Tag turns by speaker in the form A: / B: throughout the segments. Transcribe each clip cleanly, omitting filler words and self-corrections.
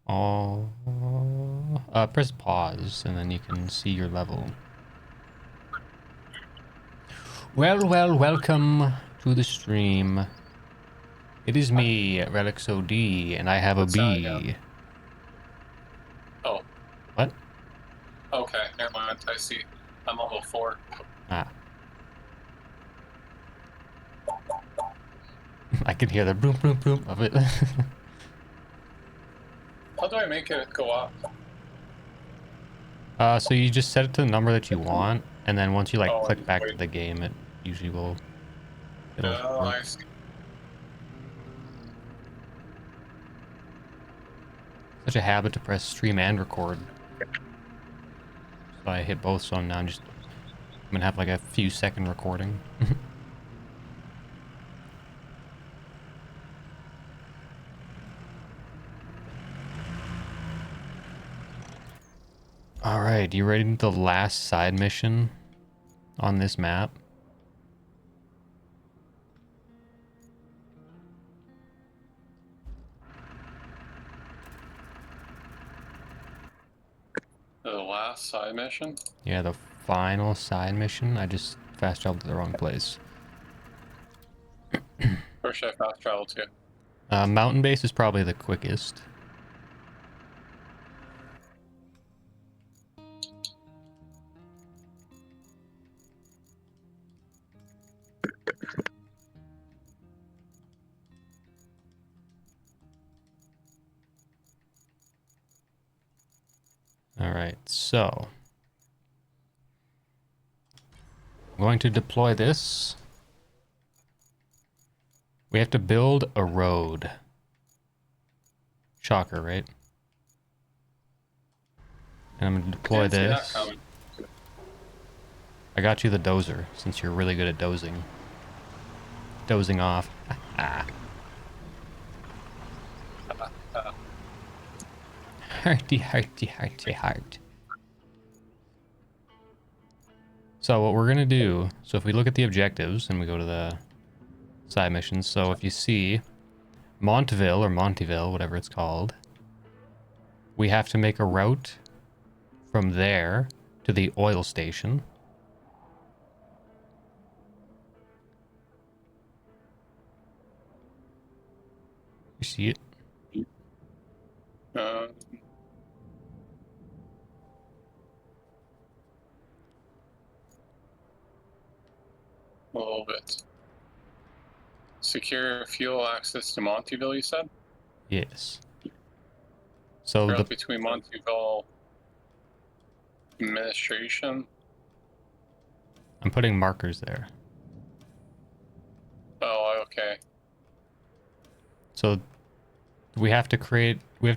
A: Oh, press pause and then you can see your level. Well, welcome to the stream. It is me, Relics OD, and I have a B.
B: Oh.
A: What?
B: Okay, never mind. I see. I'm level 4.
A: Ah. I can hear the boom, boom, boom of it.
B: How do I make it go up?
A: So you just set it to the number that you want, and then once you like
B: Oh,
A: click back to
B: wait.
A: the game, it usually will, it'll
B: Oh,
A: work.
B: I see.
A: Such a habit to press stream and record. So I hit both, so now I'm gonna have like a few second recording. Alright, you ready to the last side mission on this map?
B: The last side mission?
A: Yeah, the final side mission. I just fast traveled to the wrong place.
B: Where should I fast travel to?
A: Mountain base is probably the quickest. Alright, so I'm going to deploy this. We have to build a road. Shocker, right? And I'm going to deploy
B: Didn't see that
A: this.
B: coming.
A: I got you the dozer, since you're really good at dozing. Dozing off. Hearty, hearty, hearty, heart. So what we're gonna do, so if we look at the objectives and we go to the side missions, so if you see Montville or Montyville, whatever it's called, we have to make a route from there to the oil station. You see it?
B: A little bit. Secure fuel access to Montyville, you said?
A: Yes. So
B: Route between Montyville administration.
A: I'm putting markers there.
B: Oh, okay.
A: So we have to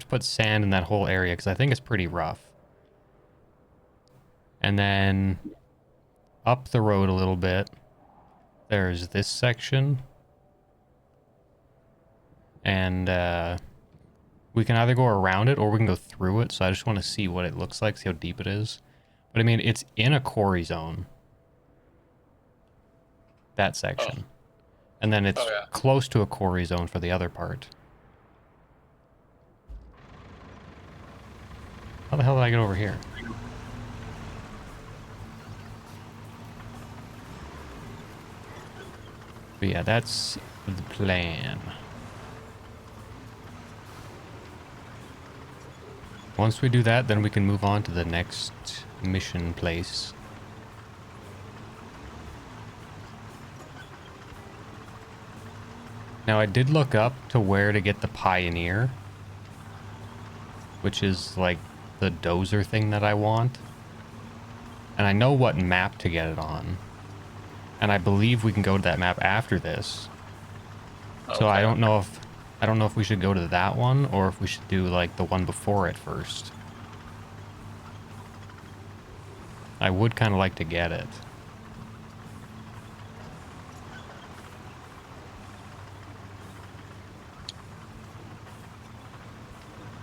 A: put sand in that whole area because I think it's pretty rough. And then up the road a little bit, there's this section. And we can either go around it or we can go through it. So I just want to see what it looks like, see how deep it is. But I mean, it's in a quarry zone. That section.
B: Oh.
A: And then it's
B: yeah.
A: close to a quarry zone for the other part. How the hell did I get over here? But yeah, that's the plan. Once we do that, then we can move on to the next mission place. Now, I did look up to where to get the Pioneer, which is like the dozer thing that I want. And I know what map to get it on. And I believe we can go to that map after this.
B: Okay.
A: So I don't know if we should go to that one or if we should do like the one before it first. I would kind of like to get it.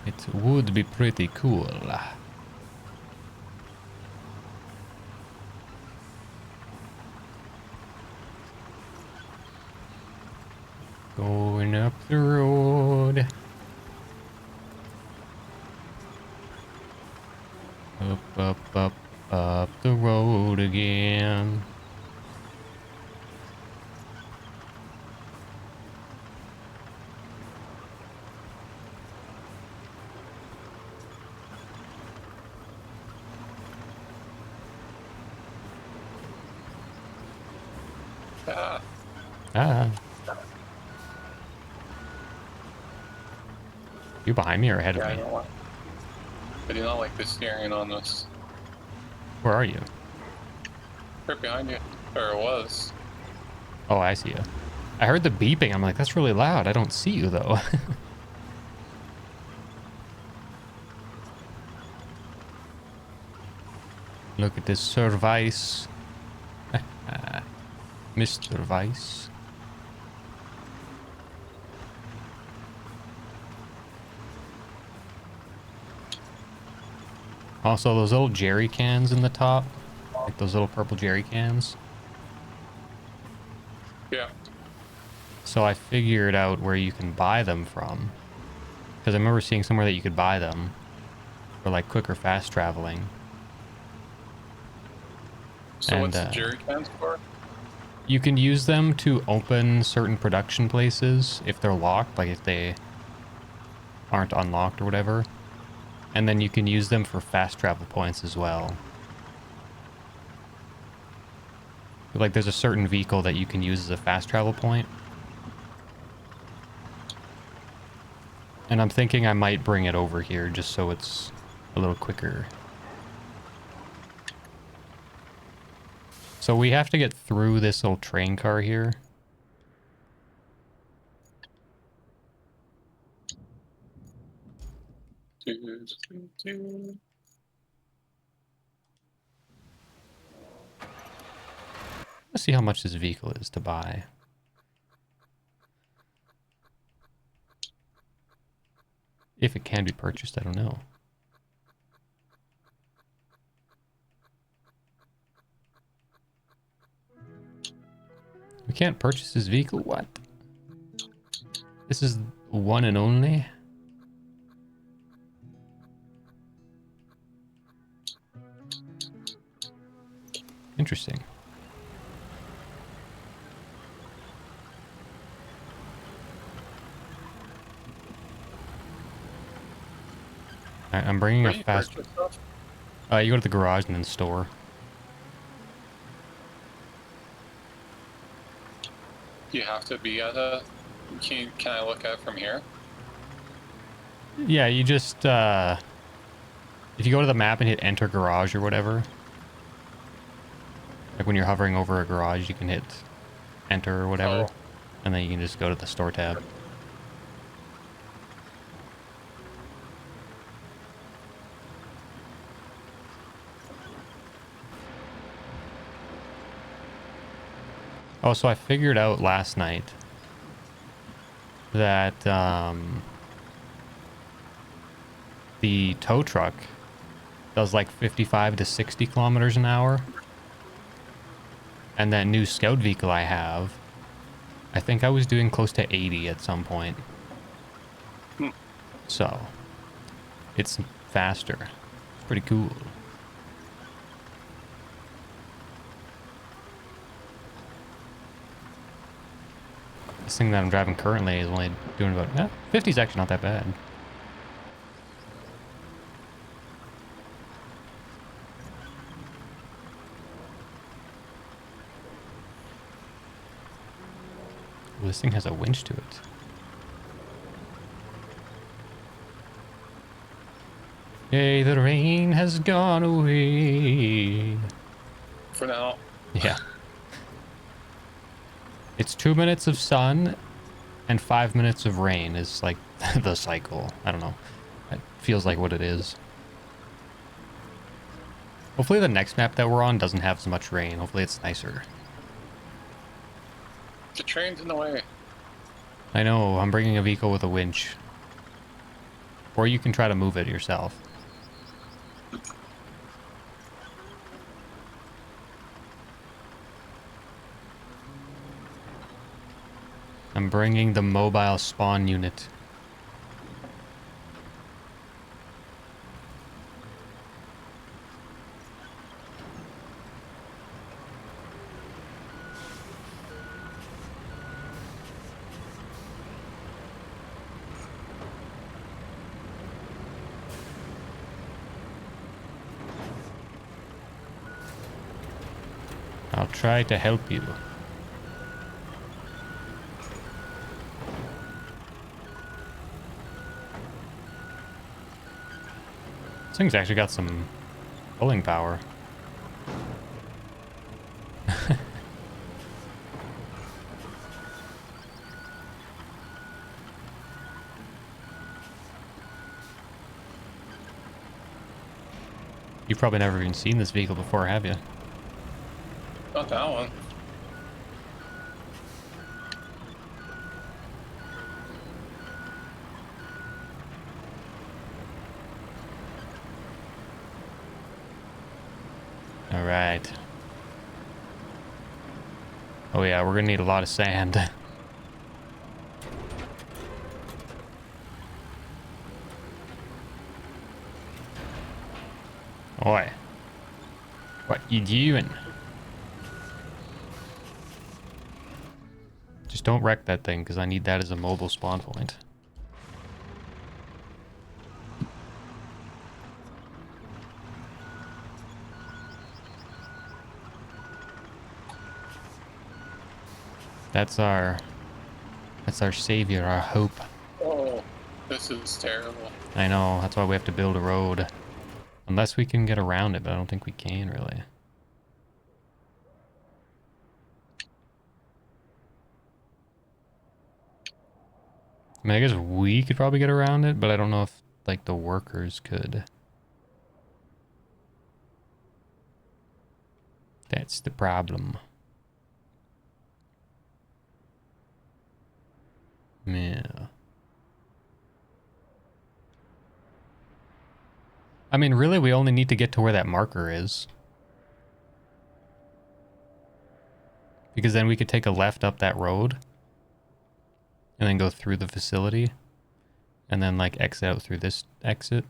A: It would be pretty cool. Going up the road. up the road again. Ah. You behind me or ahead of me?
B: I do not like the steering on this.
A: Where are you?
B: Right behind you. Or it was.
A: Oh, I see you. I heard the beeping. I'm like, that's really loud. I don't see you, though. Look at this Sir Vice. Mr. Vice. Also, those little jerry cans in the top. Like those little purple jerry cans.
B: Yeah.
A: So I figured out where you can buy them from. Because I remember seeing somewhere that you could buy them for like quick or fast traveling.
B: So what's the jerry cans for?
A: You can use them to open certain production places if they're locked, like if they aren't unlocked or whatever. And then you can use them for fast travel points as well. Like there's a certain vehicle that you can use as a fast travel point. And I'm thinking I might bring it over here just so it's a little quicker. So we have to get through this little train car here. Let's see how much this vehicle is to buy. If it can be purchased, I don't know. We can't purchase this vehicle? What? This is one and only? Interesting. Alright, I'm bringing a fast... you go to the garage and then store.
B: You have to be at a... Can I look at it from here?
A: Yeah, you just, if you go to the map and hit enter garage or whatever, like when you're hovering over a garage, you can hit enter or whatever, and then you can just go to the store tab. Oh, so I figured out last night that the tow truck does like 55 to 60 kilometers an hour. And that new scout vehicle I have, I think I was doing close to 80 at some point. So, it's faster. It's pretty cool. This thing that I'm driving currently is only doing about... 50 is actually not that bad. Well, this thing has a winch to it. Hey, the rain has gone away.
B: For now.
A: Yeah. It's 2 minutes of sun and 5 minutes of rain is like the cycle. I don't know. It feels like what it is. Hopefully the next map that we're on doesn't have as much rain. Hopefully it's nicer.
B: The train's in the way.
A: I know. I'm bringing a vehicle with a winch. Or you can try to move it yourself. I'm bringing the mobile spawn unit. try to help you. This thing's actually got some pulling power. You've probably never even seen this vehicle before, have you?
B: Not that one.
A: All right. Oh yeah, we're gonna need a lot of sand. Oi. What you doing? Just don't wreck that thing, because I need that as a mobile spawn point. That's our savior, our hope.
B: Oh, this is terrible.
A: I know, that's why we have to build a road. Unless we can get around it, but I don't think we can, really. I mean, I guess we could probably get around it, but I don't know if, like, the workers could. That's the problem. Yeah. I mean, really, we only need to get to where that marker is. Because then we could take a left up that road. And then go through the facility. And then, like, exit out through this exit.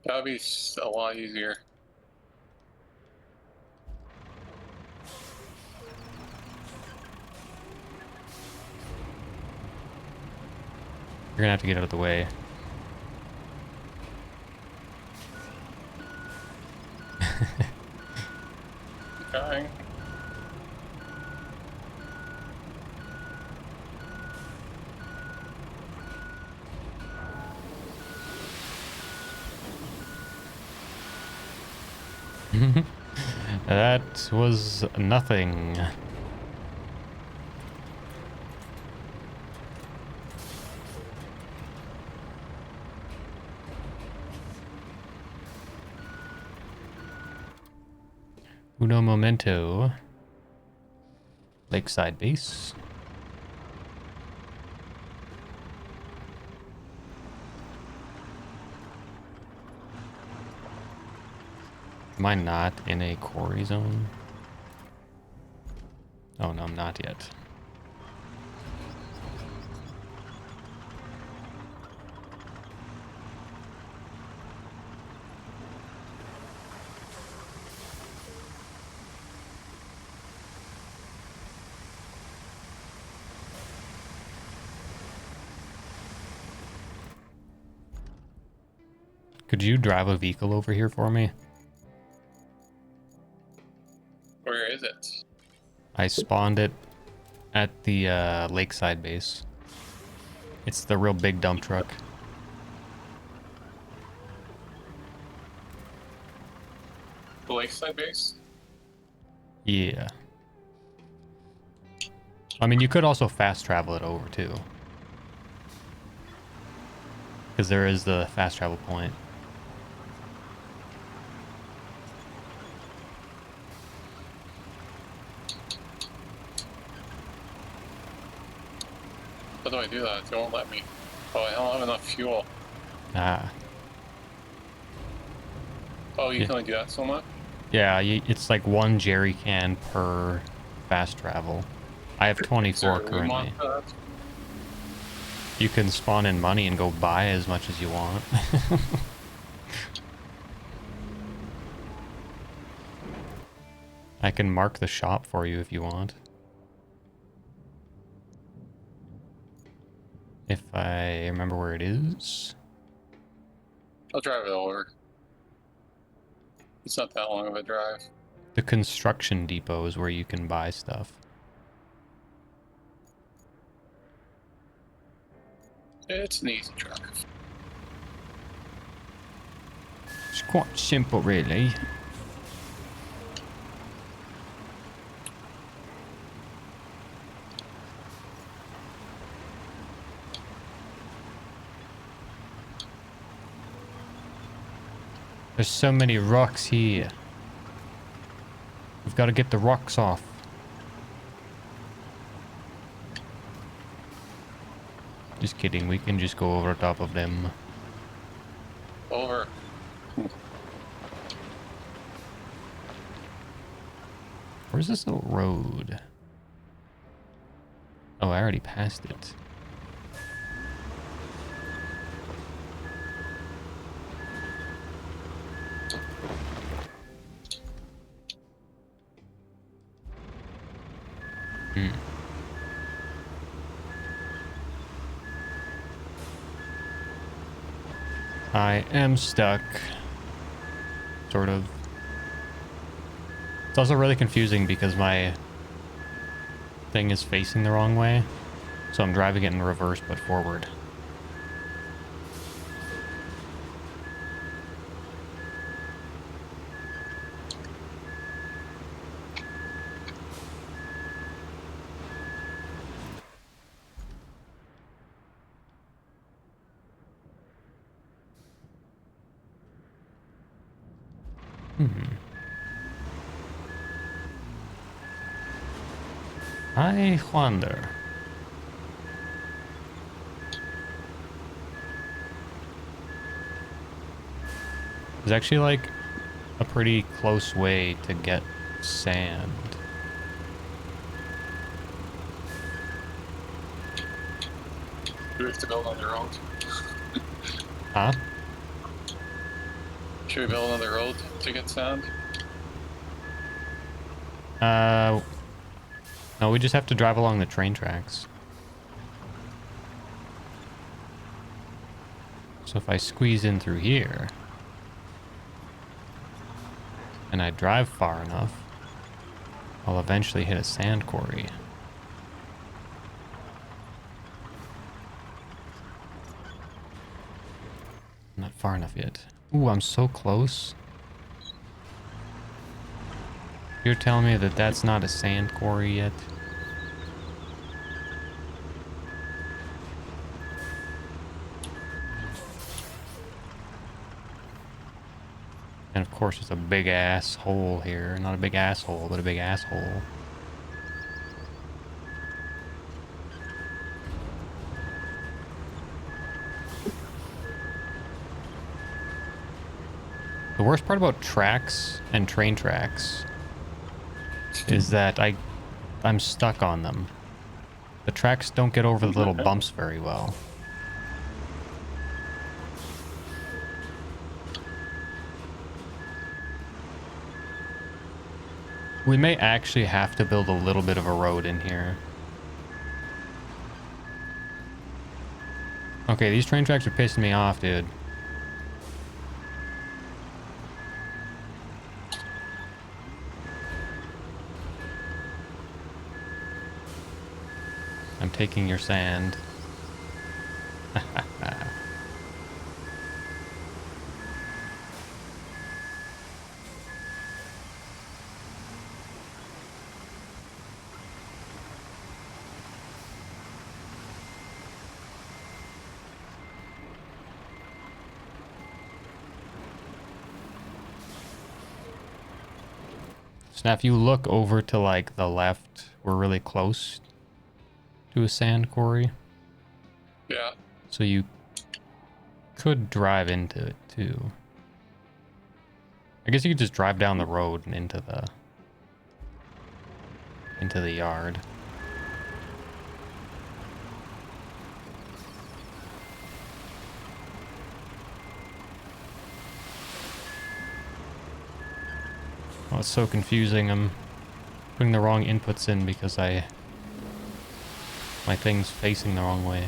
B: That'd be a lot easier.
A: You're gonna have to get out of the way.
B: Trying.
A: That was nothing. Uno momento. Lakeside base. Am I not in a quarry zone? Oh no, I'm not yet. Could you drive a vehicle over here for me?
B: Where is it?
A: I spawned it at the lakeside base. It's the real big dump truck.
B: The lakeside base?
A: Yeah. I mean, you could also fast travel it over too. Because there is the fast travel point.
B: How do I do that? It won't let me. Oh, I don't have enough fuel.
A: Ah.
B: Oh, you
A: Yeah.
B: can only do that so much?
A: Yeah, it's like one jerry can per fast travel. I have 24 currently. You can spawn in money and go buy as much as you want. I can mark the shop for you if you want. If I remember where it is.
B: I'll drive it over. It's not that long of a drive.
A: The construction depot is where you can buy stuff.
B: It's an easy truck.
A: It's quite simple, really. There's so many rocks here. We've got to get the rocks off. Just kidding, we can just go over top of them.
B: Over.
A: Where's this little road? Oh, I already passed it. I am stuck. Sort of. It's also really confusing because my thing is facing the wrong way. So I'm driving it in reverse but forward. I wonder. There's actually like a pretty close way to get sand.
B: Do we have to build on the road?
A: Huh?
B: Should we build on the road to get sand?
A: No, we just have to drive along the train tracks. So if I squeeze in through here, and I drive far enough, I'll eventually hit a sand quarry. Not far enough yet. Ooh, I'm so close. You're telling me that that's not a sand quarry yet? And of course it's a big ass hole here. Not a big asshole, but a big asshole. The worst part about tracks and train tracks is that I'm stuck on them. The tracks don't get over the little bumps very well. We may actually have to build a little bit of a road in here. Okay, these train tracks are pissing me off, dude. I'm taking your sand. So now if you look over to like the left, we're really close to a sand quarry.
B: Yeah.
A: So you could drive into it too. I guess you could just drive down the road and into the yard. Oh, it's so confusing. I'm putting the wrong inputs in because my thing's facing the wrong way.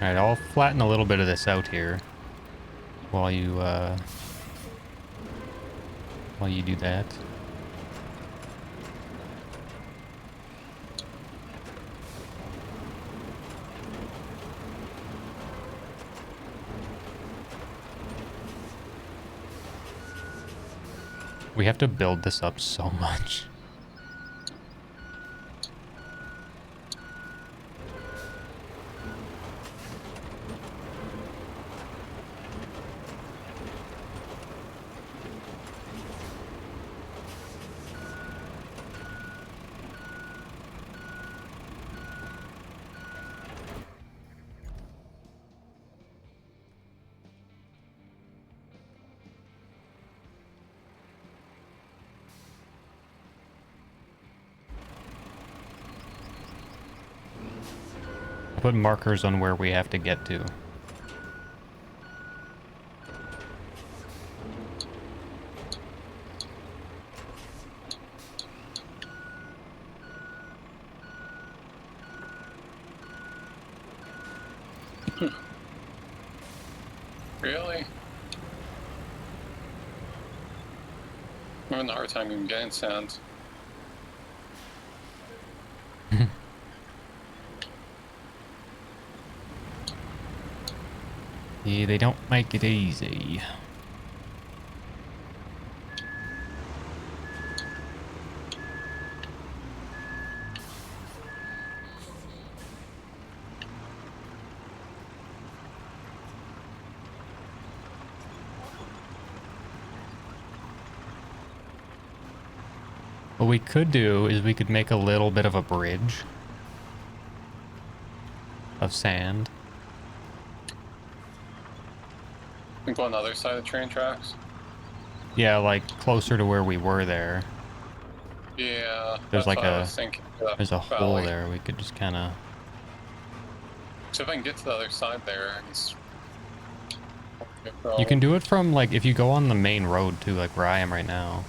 A: Alright, I'll flatten a little bit of this out here while you do that. We have to build this up so much. Put markers on where we have to get to.
B: Really? I'm having a hard time even getting sand.
A: Yeah, they don't make it easy. What we could do is we could make a little bit of a bridge of sand.
B: We can go on the other side of the train tracks.
A: Yeah, like closer to where we were there.
B: Yeah,
A: There's
B: that's
A: like
B: what I was thinking.
A: there's a hole there. We could just kind of.
B: So if I can get to the other side there, it's
A: You can do it from like if you go on the main road too, like where I am right now.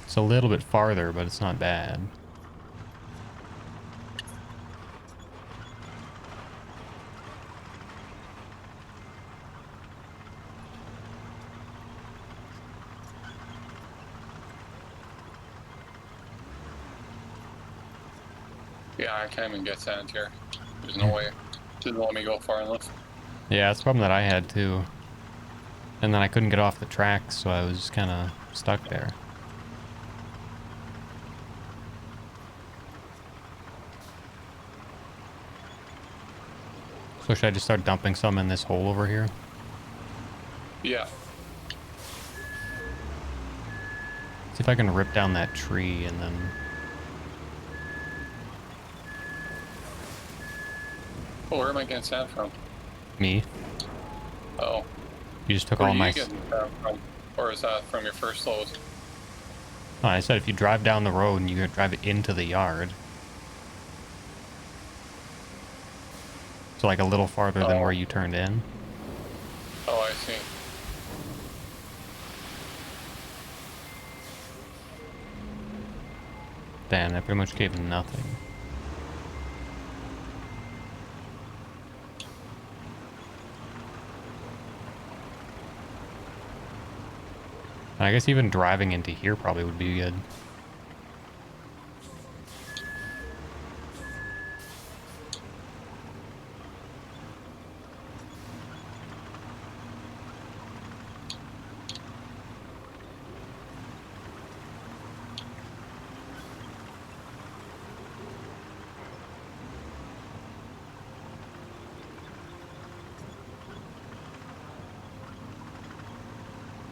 A: It's a little bit farther, but it's not bad.
B: Yeah, I can't even get sand here. There's no way. Didn't let me go far enough.
A: Yeah, that's a problem that I had too. And then I couldn't get off the tracks, so I was just kind of stuck there. So should I just start dumping some in this hole over here?
B: Yeah.
A: See if I can rip down that tree and then...
B: Oh, where am I getting sand from?
A: Me?
B: Oh.
A: You just took
B: Where
A: all
B: are
A: my...
B: you getting sand from? Or is that from your first load?
A: No, I said if you drive down the road and you drive it into the yard. So like a little farther than where you turned in.
B: Oh, I see.
A: Damn, that pretty much gave him nothing. And I guess even driving into here probably would be good.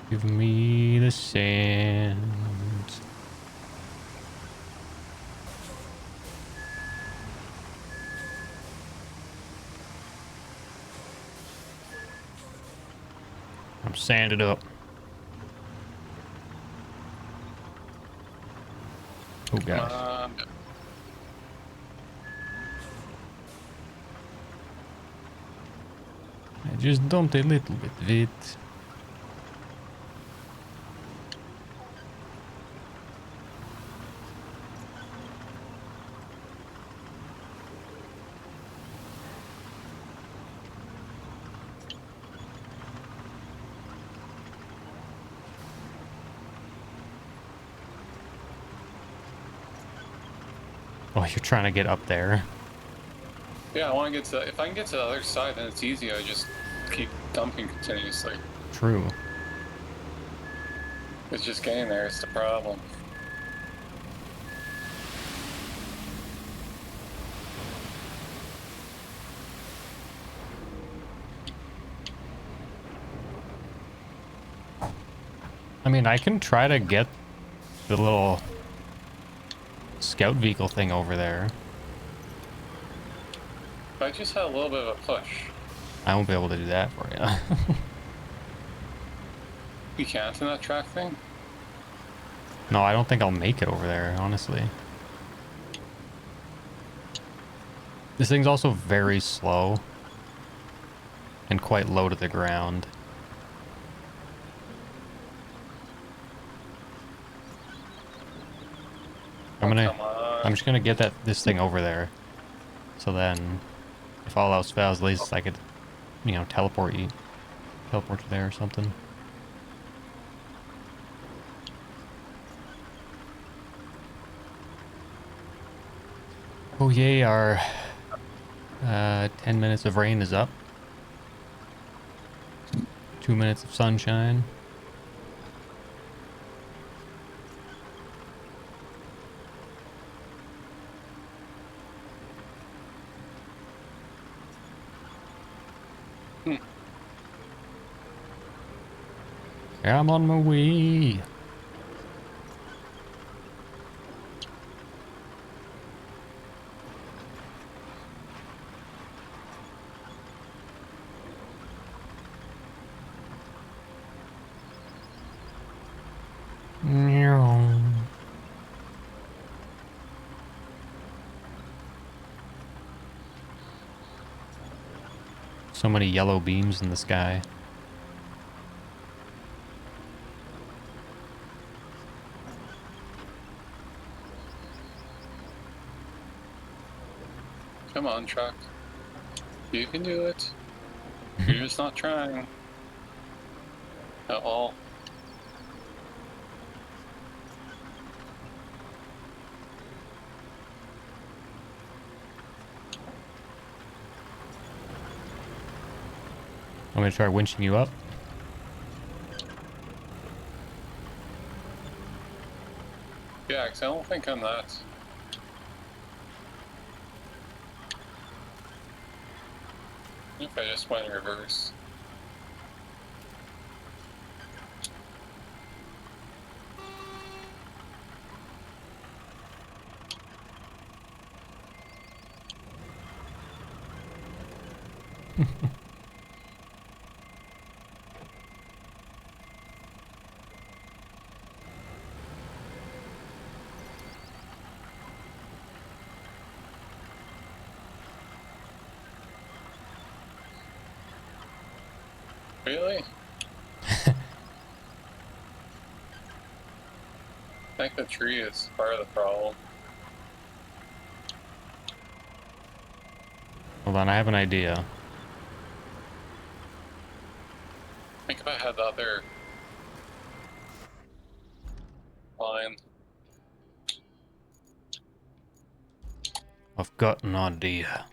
A: Give me the sand. I'm sanded up. Oh gosh. I just dumped a little bit of it. Oh, you're trying to get up there.
B: Yeah, I want to get to. If I can get to the other side, then it's easy. I just keep dumping continuously.
A: True.
B: It's just getting there. It's the problem.
A: I mean, I can try to get the little scout vehicle thing over there.
B: If I just had a little bit of a push.
A: I won't be able to do that for you.
B: You can't in that track thing?
A: No, I don't think I'll make it over there, honestly. This thing's also very slow and quite low to the ground. I'm just gonna get this thing over there. So then, if all else fails, at least I could, you know, teleport you there or something. Oh yay, our 10 minutes of rain is up. 2 minutes of sunshine. Yeah, I'm on my way. So many yellow beams in the sky.
B: Come on, truck. You can do it. You're just not trying. At all.
A: I'm gonna try winching you up.
B: Yeah, because I don't think I'm that. If I just went in reverse. Really? I think the tree is part of the problem.
A: Hold on, I have an idea.
B: I think if I had the other line.
A: I've got an idea.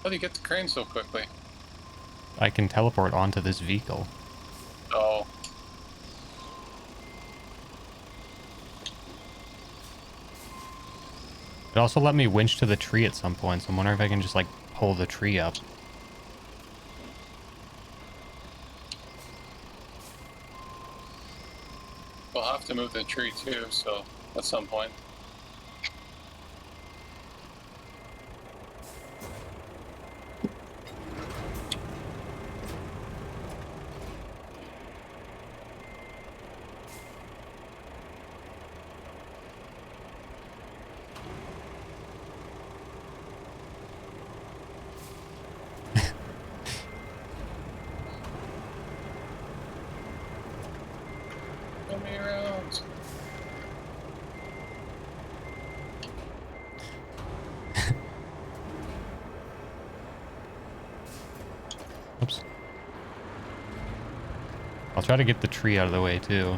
B: How do you get the crane so quickly?
A: I can teleport onto this vehicle.
B: Oh.
A: It also let me winch to the tree at some point, so I'm wondering if I can just like pull the tree up.
B: We'll have to move the tree too, so at some point. Follow me around.
A: Oops. I'll try to get the tree out of the way too.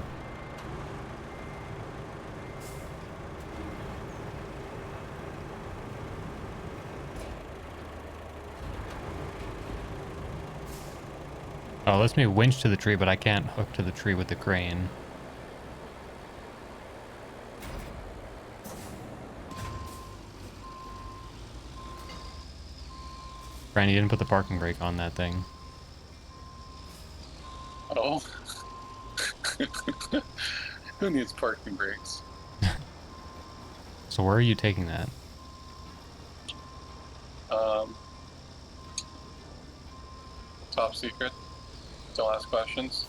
A: Oh, it lets me winch to the tree, but I can't hook to the tree with the crane. Brian, you didn't put the parking brake on that thing.
B: Oh. Who needs parking brakes?
A: So where are you taking that?
B: Top secret. Don't ask questions.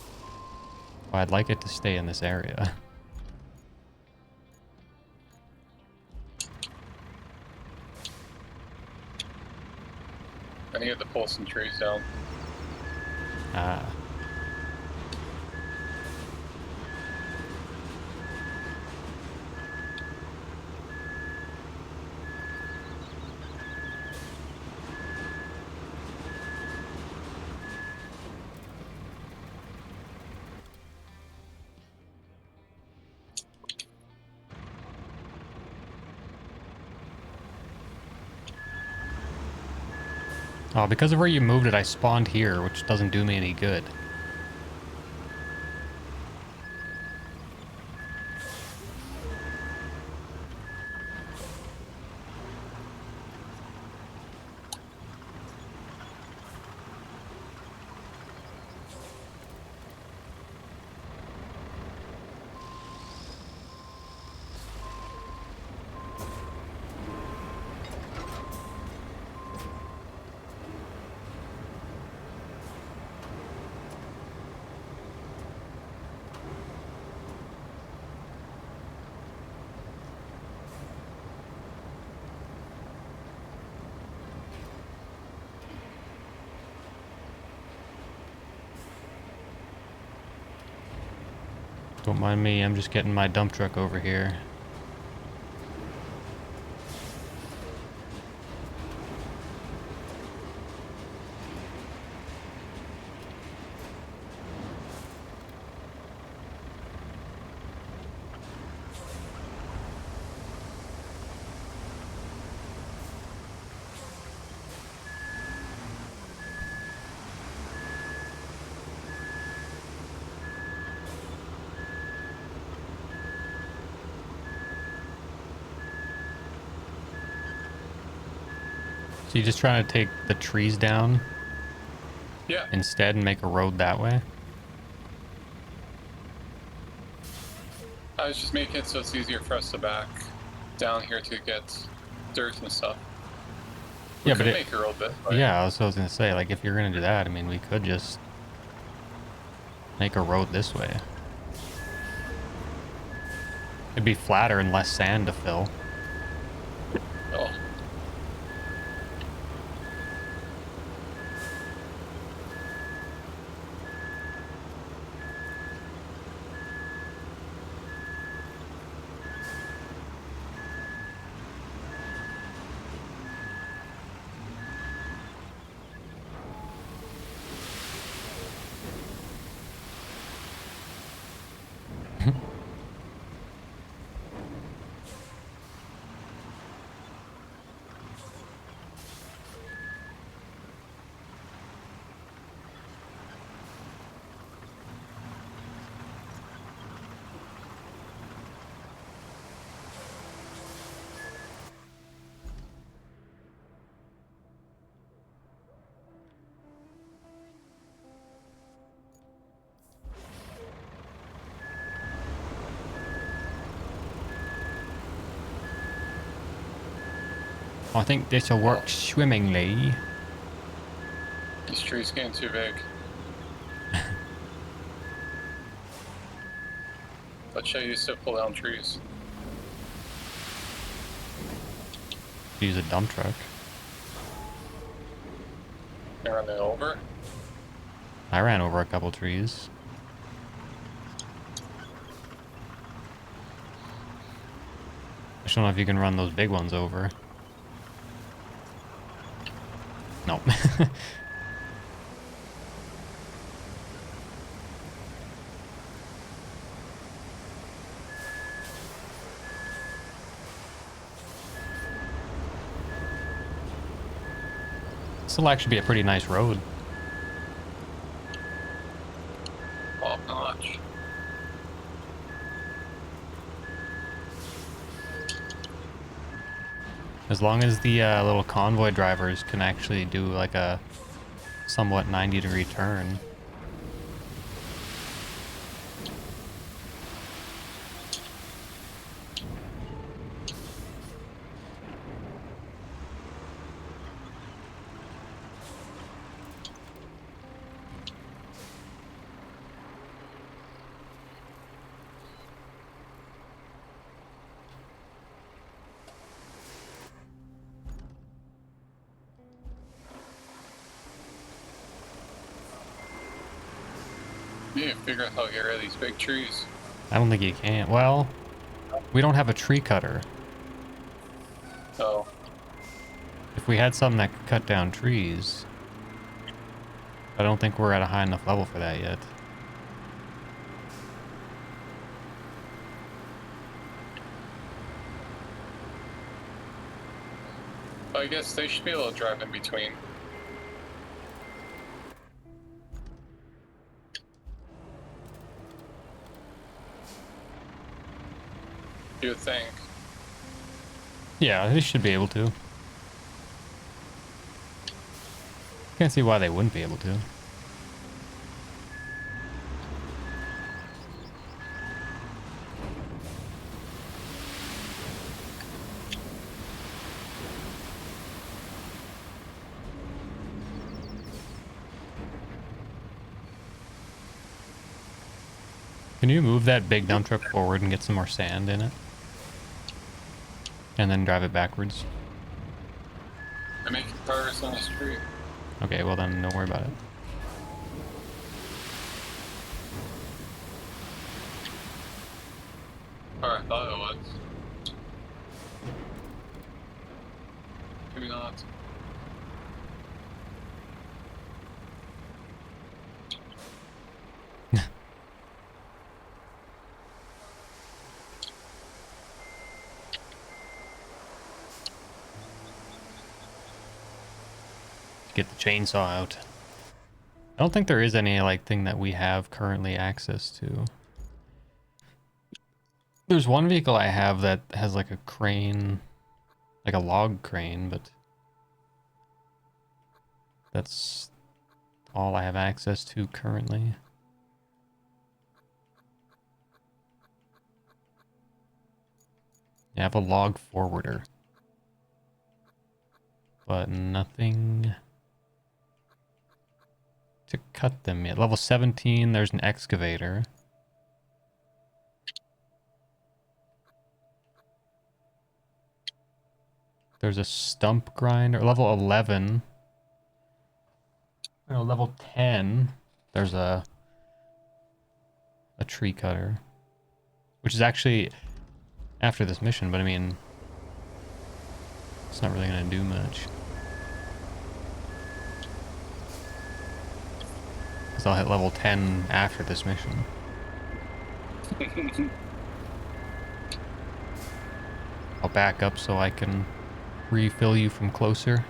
A: Well, I'd like it to stay in this area.
B: I need to pull some trees down.
A: Ah. Oh, because of where you moved it, I spawned here, which doesn't do me any good. Don't mind me, I'm just getting my dump truck over here. So you're just trying to take the trees down
B: Yeah.
A: instead and make a road that way?
B: I was just making it so it's easier for us to back down here to get dirt and stuff. We
A: Yeah,
B: could
A: but
B: make a road bit. Right?
A: yeah, that's what I was gonna say. Like, if you're gonna do that, I mean, we could just make a road this way. It'd be flatter and less sand to fill.
B: Oh.
A: I think this will work swimmingly.
B: This tree's getting too big. Let's show you to pull down trees.
A: Use a dump truck.
B: You're running over.
A: I ran over a couple trees. don't know if you can run those big ones over. Nope. This will actually be a pretty nice road.
B: Top notch.
A: As long as the little convoy drivers can actually do like a somewhat 90-degree turn.
B: You need to figure out how to get rid of these big trees.
A: I don't think you can. Well, we don't have a tree cutter.
B: Oh.
A: If we had something that could cut down trees, I don't think we're at a high enough level for that yet.
B: I guess they should be able to drive in between. You would think.
A: Yeah, they should be able to. Can't see why they wouldn't be able to. Can you move that big dump truck forward and get some more sand in it? And then drive it backwards?
B: I'm making progress on the street.
A: Okay, well then don't worry about it.
B: Or I thought it was. Maybe not.
A: Get the chainsaw out. I don't think there is any like thing that we have currently access to. There's one vehicle I have that has like a crane, like a log crane, but that's all I have access to currently. Yeah, I have a log forwarder, but nothing to cut them yet. Level 17, there's an excavator. There's a stump grinder. Level 11. No, level 10. There's a tree cutter, which is actually after this mission, but I mean, it's not really going to do much. Because I'll hit level 10 after this mission. I'll back up so I can refill you from closer.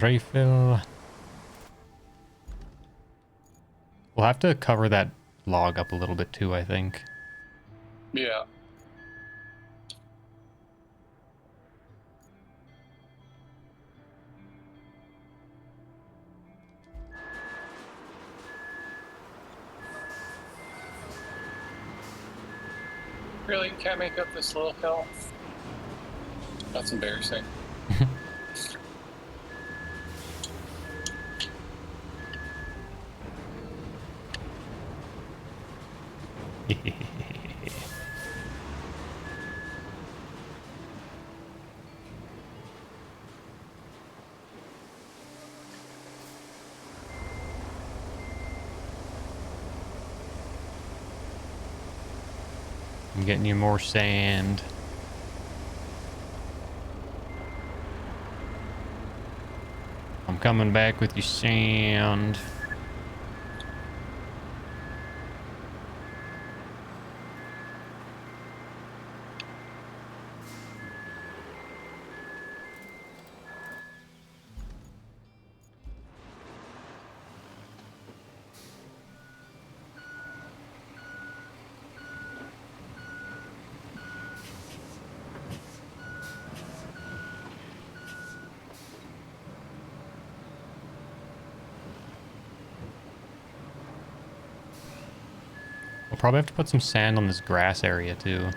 A: Refill. We'll have to cover that log up a little bit too, I think.
B: Yeah. Really? You can't make up this little hill? That's embarrassing.
A: getting you more sand. I'm coming back with your sand. We'll probably have to put some sand on this grass area too.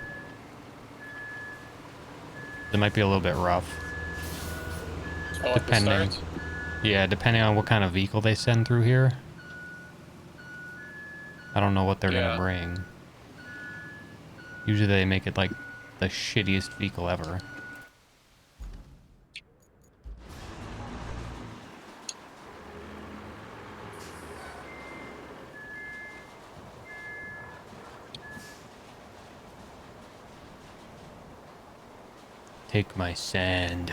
A: It might be a little bit rough.
B: Oh, at the
A: Depending.
B: start?
A: Yeah, depending on what kind of vehicle they send through here. I don't know what they're gonna
B: Yeah.
A: bring. Usually they make it like the shittiest vehicle ever. Take my sand.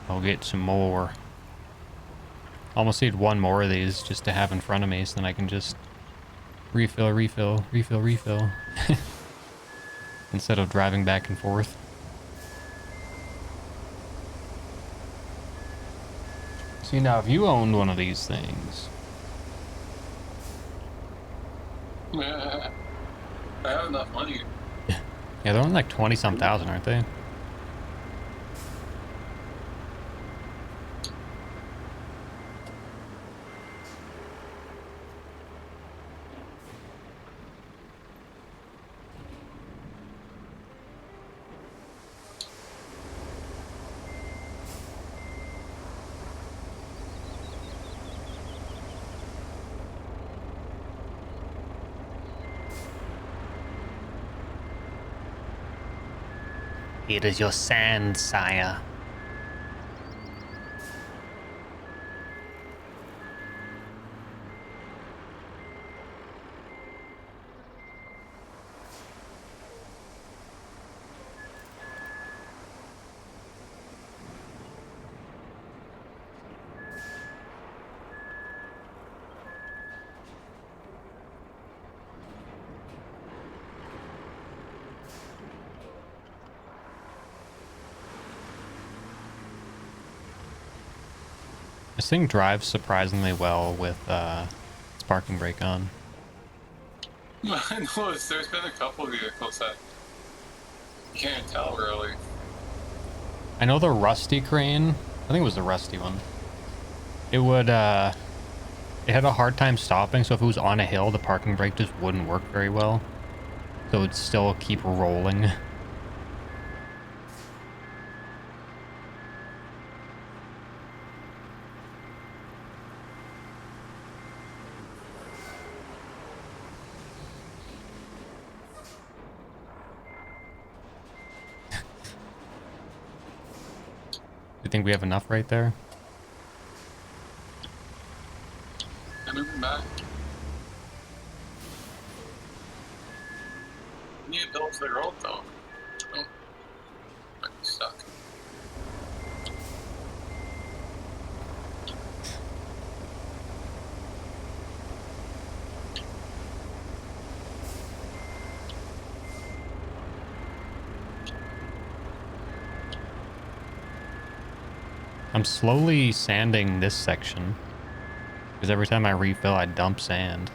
A: I'll get some more. Almost need one more of these just to have in front of me so then I can just refill, refill, refill, refill. Instead of driving back and forth. See, now if you owned one of these things.
B: I have enough money.
A: Yeah, they're only like 20-some thousand, aren't they? Here is your sand, sire. This thing drives surprisingly well with its parking brake on.
B: I know, there's been a couple of vehicles that you can't tell really.
A: I know the rusty crane, I think it was the rusty one. It would, it had a hard time stopping, so if it was on a hill, the parking brake just wouldn't work very well. So it'd still keep rolling. You think we have enough right there?
B: I'm moving back. You need to build to the road though. Oh, I'm stuck.
A: I'm slowly sanding this section. Because every time I refill, I dump sand.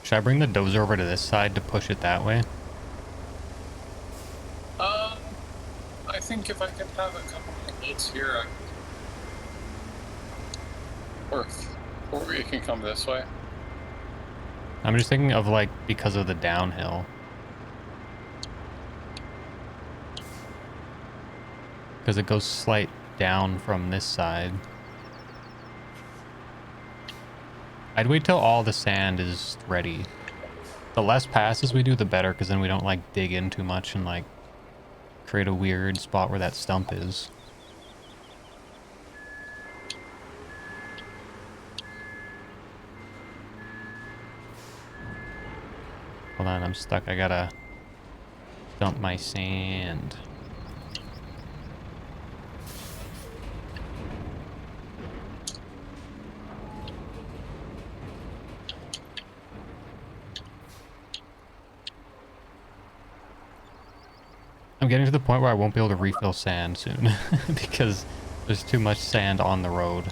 A: Should I bring the dozer over to this side to push it that way?
B: I think if I could have a couple of loads here, or you can come this way.
A: I'm just thinking of like because of the downhill. Because it goes slight down from this side. I'd wait till all the sand is ready. The less passes we do, the better, because then we don't like dig in too much and like create a weird spot where that stump is. Hold on, I'm stuck. I gotta dump my sand. I'm getting to the point where I won't be able to refill sand soon because there's too much sand on the road.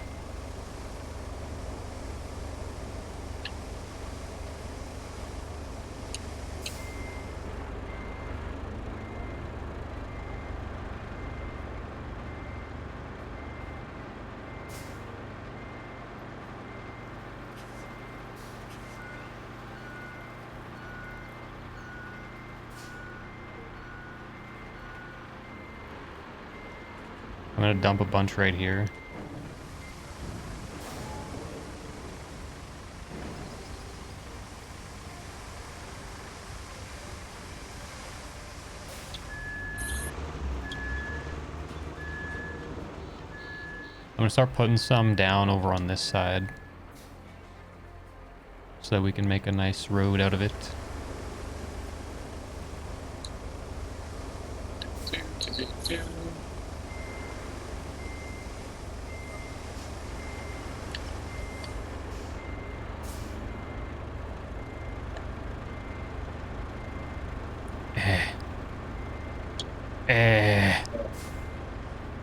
A: I'm gonna dump a bunch right here. I'm gonna start putting some down over on this side so that we can make a nice road out of it.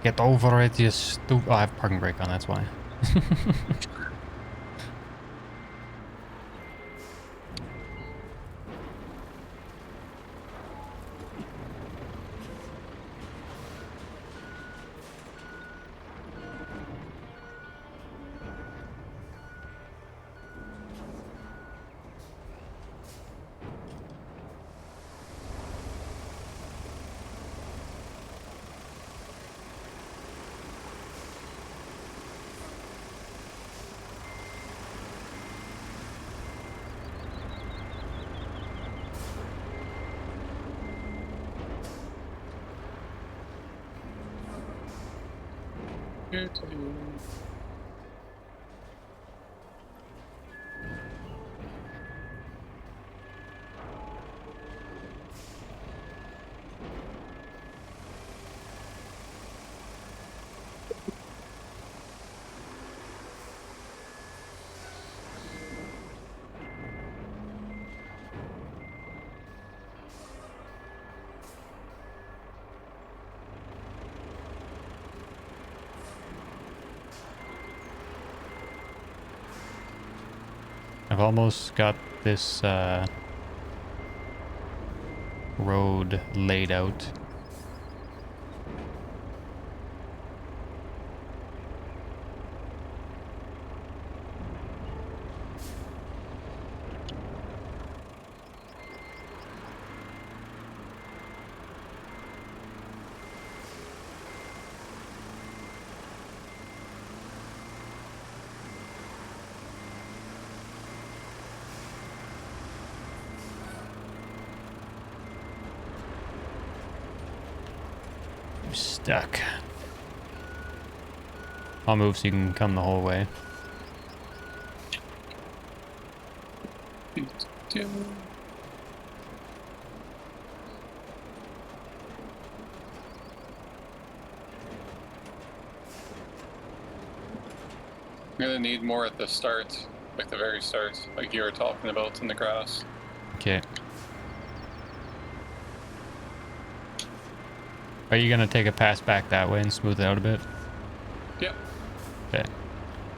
A: Get over it, you stupid. Oh, I have parking brake on, that's why. I've almost got this road laid out. I'm stuck. I'll move so you can come the whole way.
B: I'm gonna need more at the start, like the very start, like you were talking about in the grass.
A: Okay. Are you gonna take a pass back that way and smooth it out a bit?
B: Yep.
A: Okay.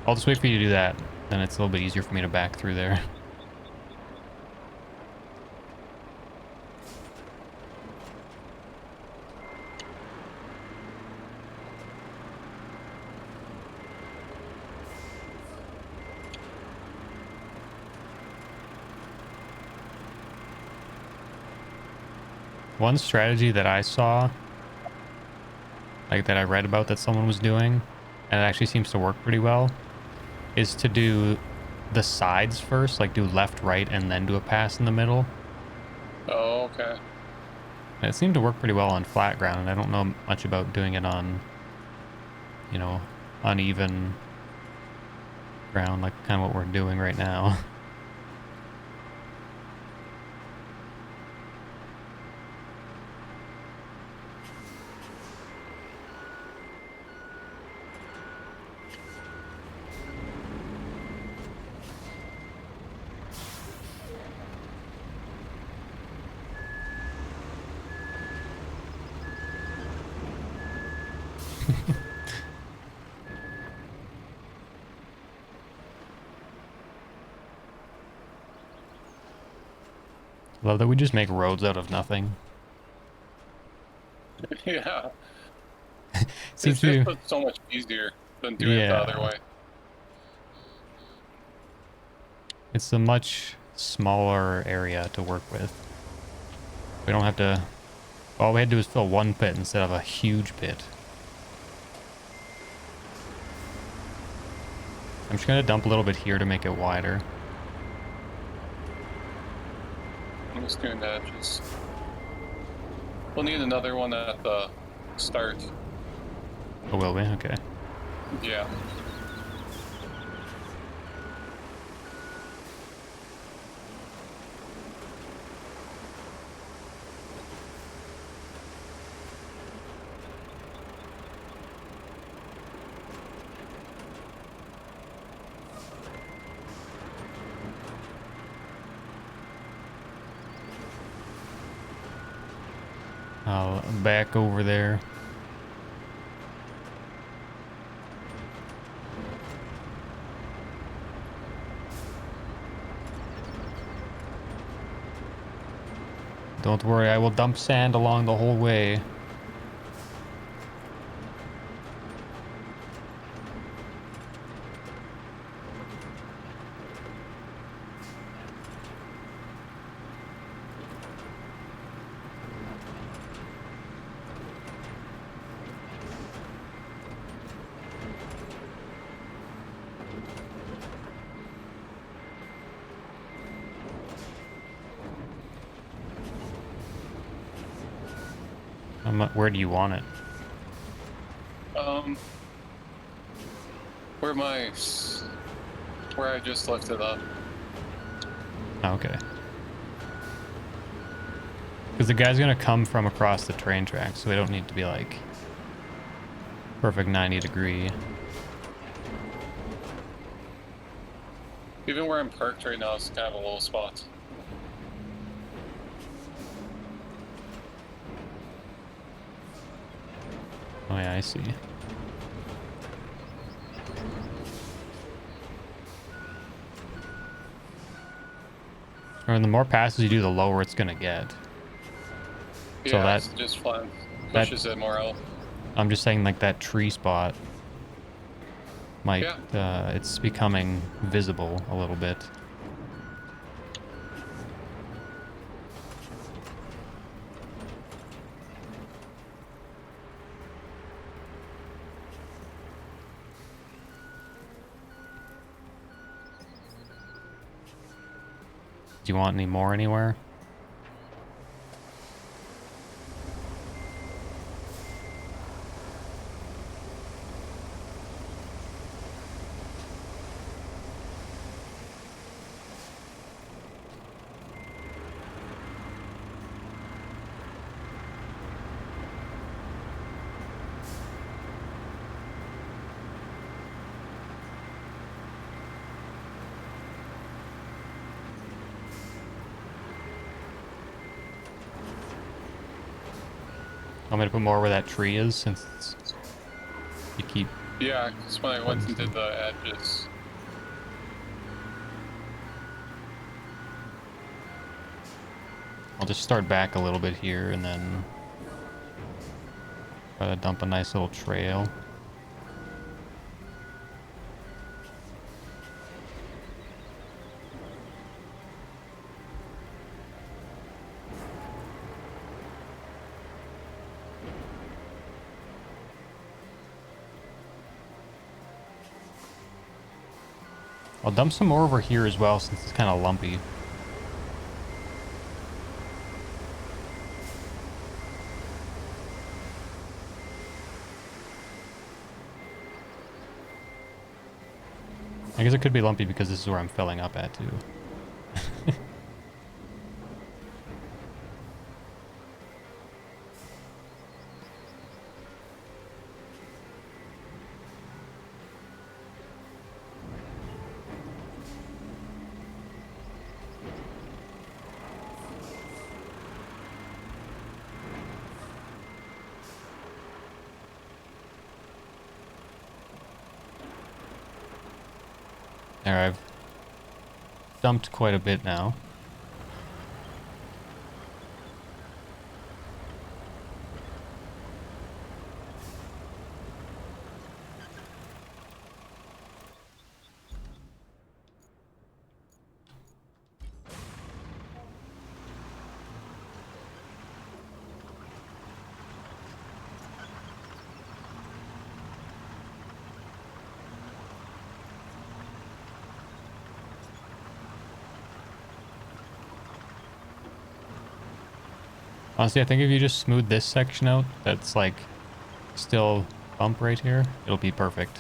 A: I'll just wait for you to do that. Then it's a little bit easier for me to back through there. One strategy that I saw, like that I read about that someone was doing, and it actually seems to work pretty well, is to do the sides first, like do left, right, and then do a pass in the middle.
B: Oh, okay.
A: And it seemed to work pretty well on flat ground, and I don't know much about doing it on, you know, uneven ground, like kind of what we're doing right now. Love that we just make roads out of nothing.
B: Yeah.
A: Seems
B: It's just
A: to,
B: so much easier than doing it the other
A: yeah,
B: way.
A: it's a much smaller area to work with. We don't have to, all we had to do is fill one pit instead of a huge pit. I'm just gonna dump a little bit here to make it wider.
B: I'm just doing that. We'll need another one at the start.
A: Oh, will we? Okay.
B: Yeah.
A: I'll back over there. Don't worry, I will dump sand along the whole way. Where do you want it?
B: Um, where I just left it up.
A: Oh, okay. Because the guy's gonna come from across the train tracks, so we don't need to be like perfect 90-degree.
B: Even where I'm parked right now is kind of a low spot.
A: Oh yeah, I see. And the more passes you do, the lower it's gonna get. So
B: Yeah,
A: that
B: it's just fun. Pushes it more out.
A: I'm just saying, like that tree spot might
B: Yeah.
A: it's becoming visible a little bit. Do you want any more anywhere? I'm gonna put more where that tree is, since you keep.
B: Yeah, because when I went and did the edges.
A: I'll just start back a little bit here and then try to dump a nice little trail. I'll dump some more over here as well since it's kind of lumpy. I guess it could be lumpy because this is where I'm filling up at too. There, I've dumped quite a bit now. Honestly, I think if you just smooth this section out, that's like still bump right here, it'll be perfect.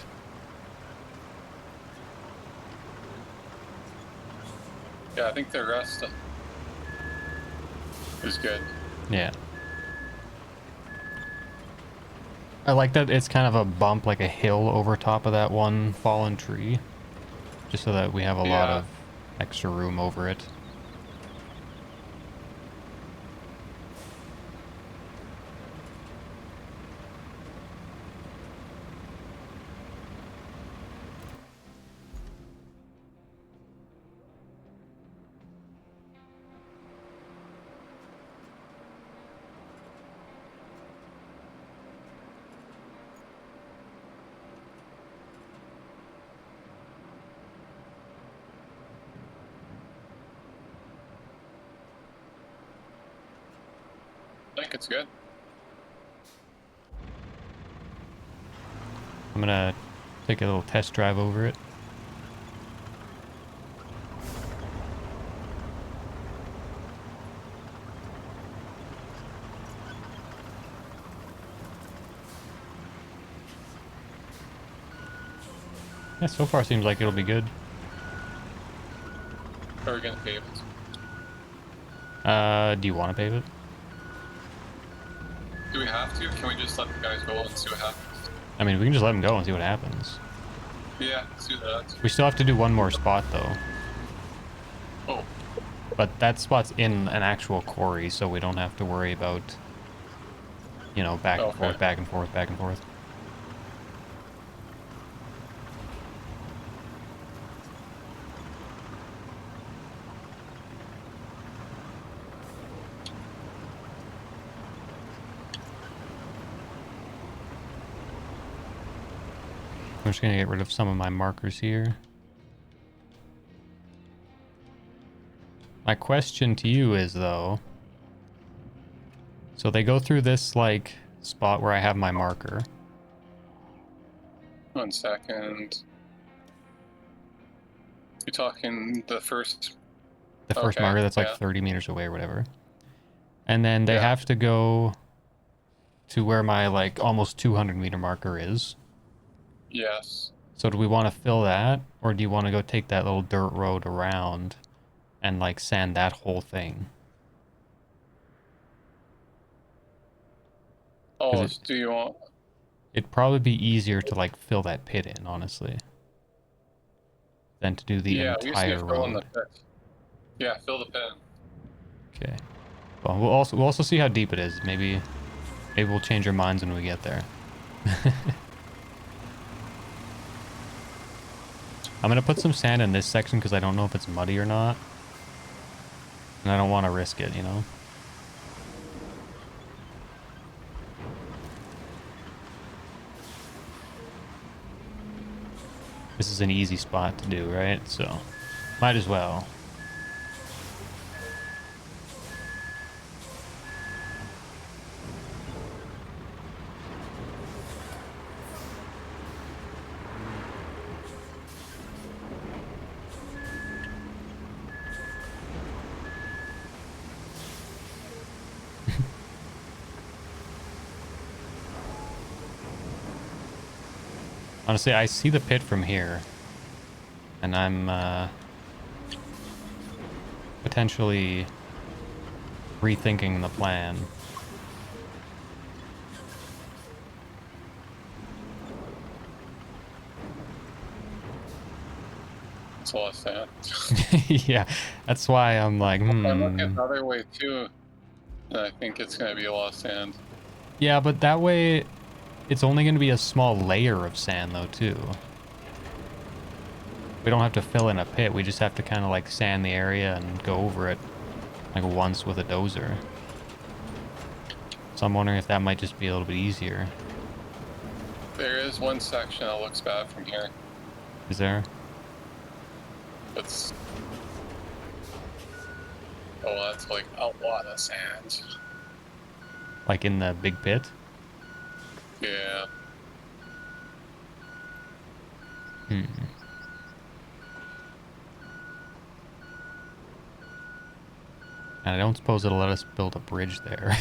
B: Yeah, I think the rest is good.
A: Yeah. I like that it's kind of a bump, like a hill over top of that one fallen tree. Just so that we have a lot of extra room over it.
B: I think it's good.
A: I'm gonna take a little test drive over it. Yeah, so far seems like it'll be good.
B: Are we gonna pave it?
A: Do you want to pave it?
B: Do we have to? Can we just let the guys go and see what happens?
A: I mean, we can just let them go and see what happens.
B: Yeah, let's do that.
A: We still have to do one more spot though.
B: Oh.
A: But that spot's in an actual quarry, so we don't have to worry about, you know, back and forth, back and forth, back and forth. I'm just gonna get rid of some of my markers here. My question to you is though, so they go through this like spot where I have my marker.
B: 1 second. You're talking the first...
A: The first marker that's like 30 meters away or whatever. And then they have to go to where my like almost 200 meter marker is.
B: Yes.
A: So do we want to fill that, or do you want to go take that little dirt road around and like sand that whole thing?
B: Oh, do you want...
A: It'd probably be easier to like fill that pit in, honestly, than to do the entire road.
B: Yeah, fill the pit.
A: Okay. Well, we'll also see how deep it is. Maybe we'll change our minds when we get there. I'm gonna put some sand in this section because I don't know if it's muddy or not, and I don't want to risk it, you know. This is an easy spot to do, right? So, might as well. Honestly, I see the pit from here. And I'm potentially rethinking the plan.
B: It's a lot of sand.
A: Yeah, that's why I'm like,
B: I'm looking the other way too. And I think it's gonna be a lot of sand.
A: Yeah, but that way, it's only going to be a small layer of sand, though, too. We don't have to fill in a pit. We just have to kind of, like, sand the area and go over it, like, once with a dozer. So I'm wondering if that might just be a little bit easier.
B: There is one section that looks bad from here.
A: Is there?
B: It's... Oh, that's like a lot of sand.
A: Like in the big pit?
B: Yeah.
A: Hmm. And I don't suppose it'll let us build a bridge there.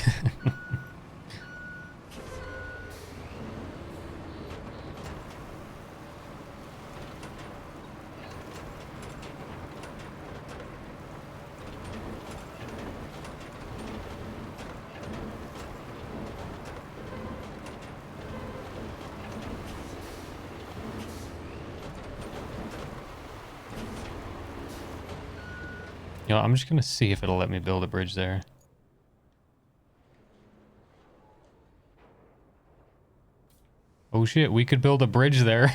A: You know, I'm just gonna see if it'll let me build a bridge there. Oh shit, we could build a bridge there.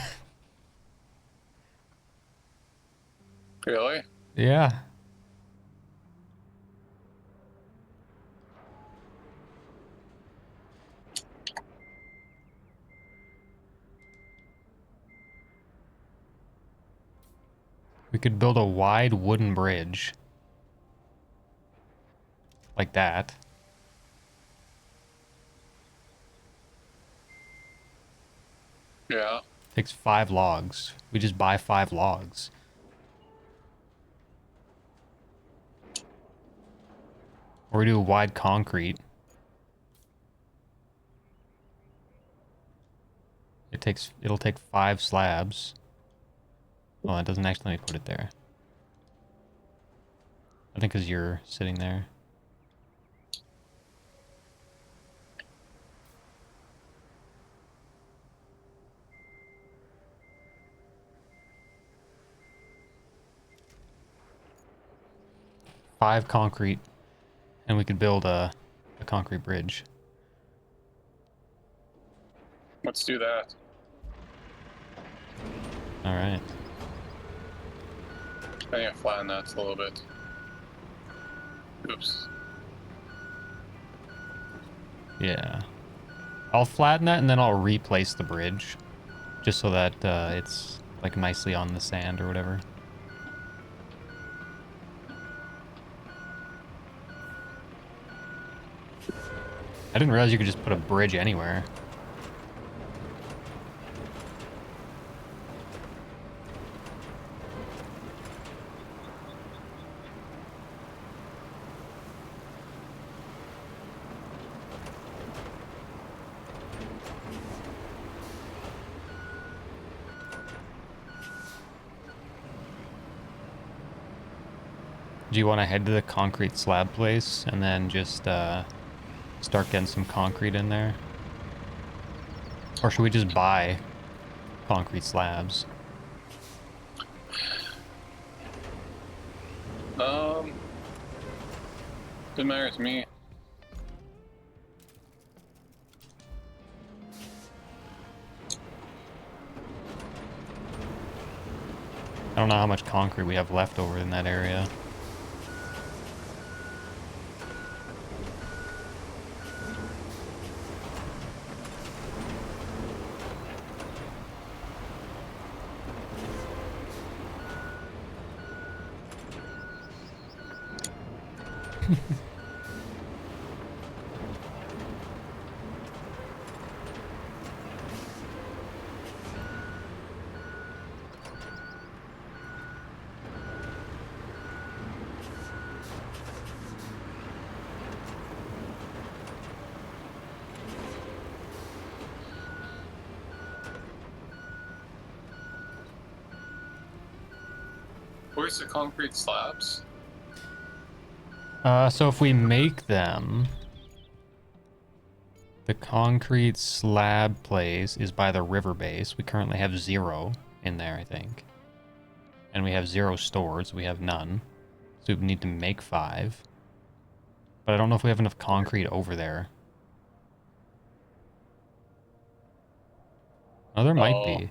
B: Really?
A: Yeah. We could build a wide wooden bridge. Like that.
B: Yeah.
A: Takes 5 logs. We just buy 5 logs. Or we do wide concrete. It'll take 5 slabs. Well, it doesn't actually let me put it there. I think because you're sitting there. Five concrete, and we could build a concrete bridge.
B: Let's do that.
A: All right.
B: I need to flatten that a little bit. Oops.
A: Yeah. I'll flatten that and then I'll replace the bridge, just so that it's like nicely on the sand or whatever. I didn't realize you could just put a bridge anywhere. Do you want to head to the concrete slab place and then just start getting some concrete in there? Or should we just buy concrete slabs?
B: Doesn't matter to me.
A: I don't know how much concrete we have left over in that area.
B: Where's the concrete slabs?
A: So if we make them, the concrete slab place is by the river base. We currently have 0 in there, I think. And we have 0 stored, so we have none. So we need to make 5. But I don't know if we have enough concrete over there. Oh, there might be.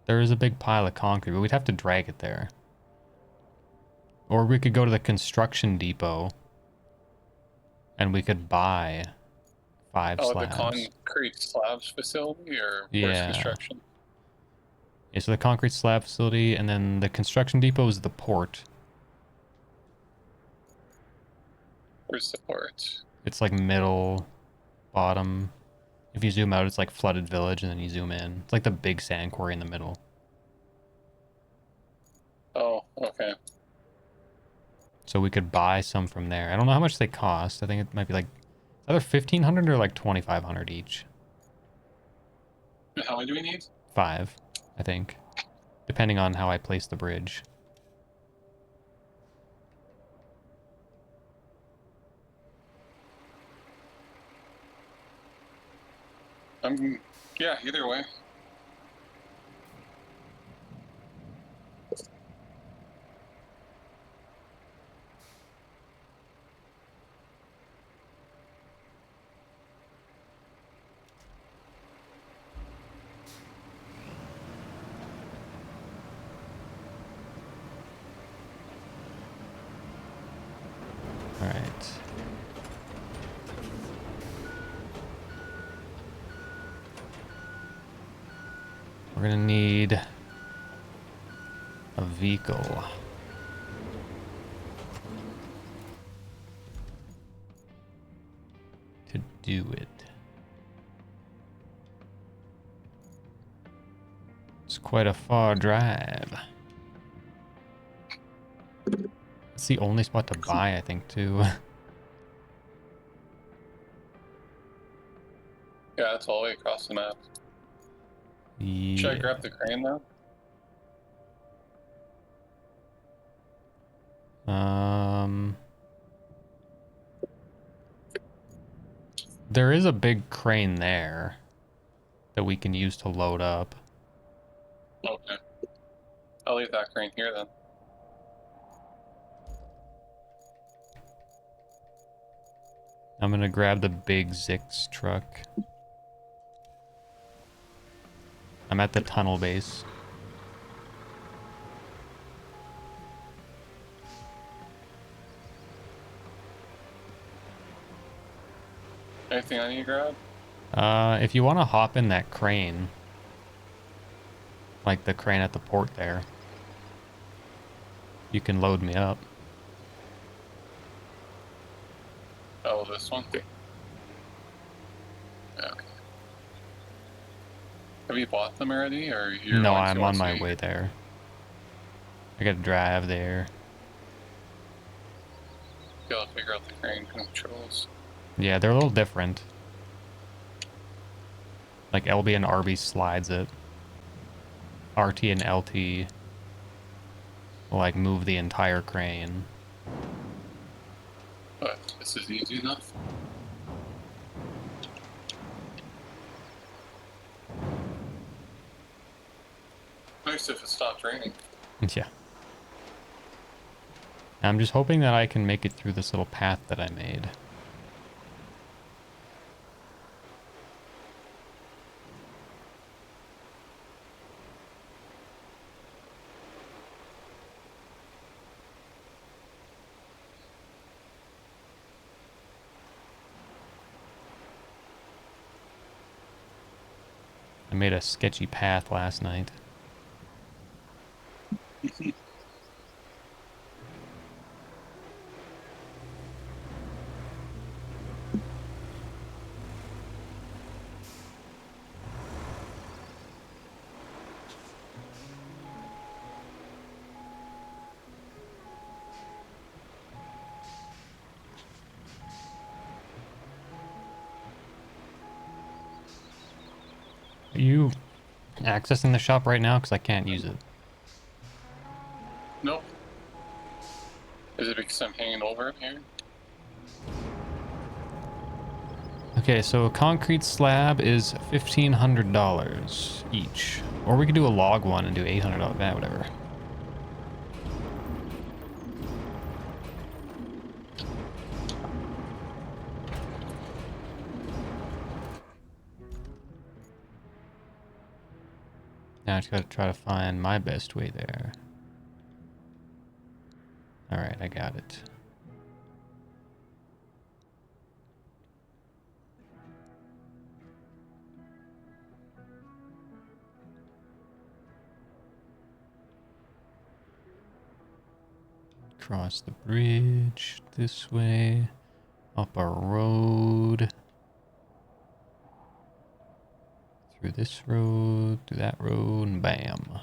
A: There is a big pile of concrete, but we'd have to drag it there. Or we could go to the construction depot and we could buy 5 slabs.
B: The concrete slabs facility, or where's
A: Yeah.
B: construction?
A: Yeah, so the concrete slab facility, and then the construction depot is the port.
B: Where's the port?
A: It's like middle, bottom. If you zoom out, it's like flooded village, and then you zoom in. It's like the big sand quarry in the middle.
B: Oh, okay.
A: So we could buy some from there. I don't know how much they cost. I think it might be like either 1,500 or like 2,500 each.
B: How many do we need?
A: 5, I think, depending on how I place the bridge.
B: Yeah, either way.
A: All right. We're gonna need a vehicle. To do it. It's quite a far drive. It's the only spot to buy, I think, too.
B: Yeah, it's all the way across the map.
A: Yeah.
B: Should I grab the crane now?
A: There is a big crane there that we can use to load up.
B: Okay. I'll leave that crane here then.
A: I'm gonna grab the big Zix truck. I'm at the tunnel base.
B: Anything I need to grab?
A: If you want to hop in that crane, like the crane at the port there, you can load me up.
B: Oh, this one? Okay. Have you bought them already, or you're
A: No,
B: going to
A: I'm on
B: once
A: my
B: you-
A: way there. I gotta drive there.
B: Gotta figure out the crane controls.
A: Yeah, they're a little different. Like LB and RB slides it. RT and LT will like move the entire crane.
B: But this is easy enough. Nice if it stopped raining.
A: Yeah. I'm just hoping that I can make it through this little path that I made. I made a sketchy path last night. Are you accessing the shop right now? Because I can't use it.
B: Nope. Is it because I'm hanging over it here?
A: Okay, so a concrete slab is $1,500 each. Or we could do a log one and do $800. Yeah, whatever. Now I just gotta try to find my best way there. Alright, I got it. Cross the bridge this way, up our road, through this road, through that road, and bam.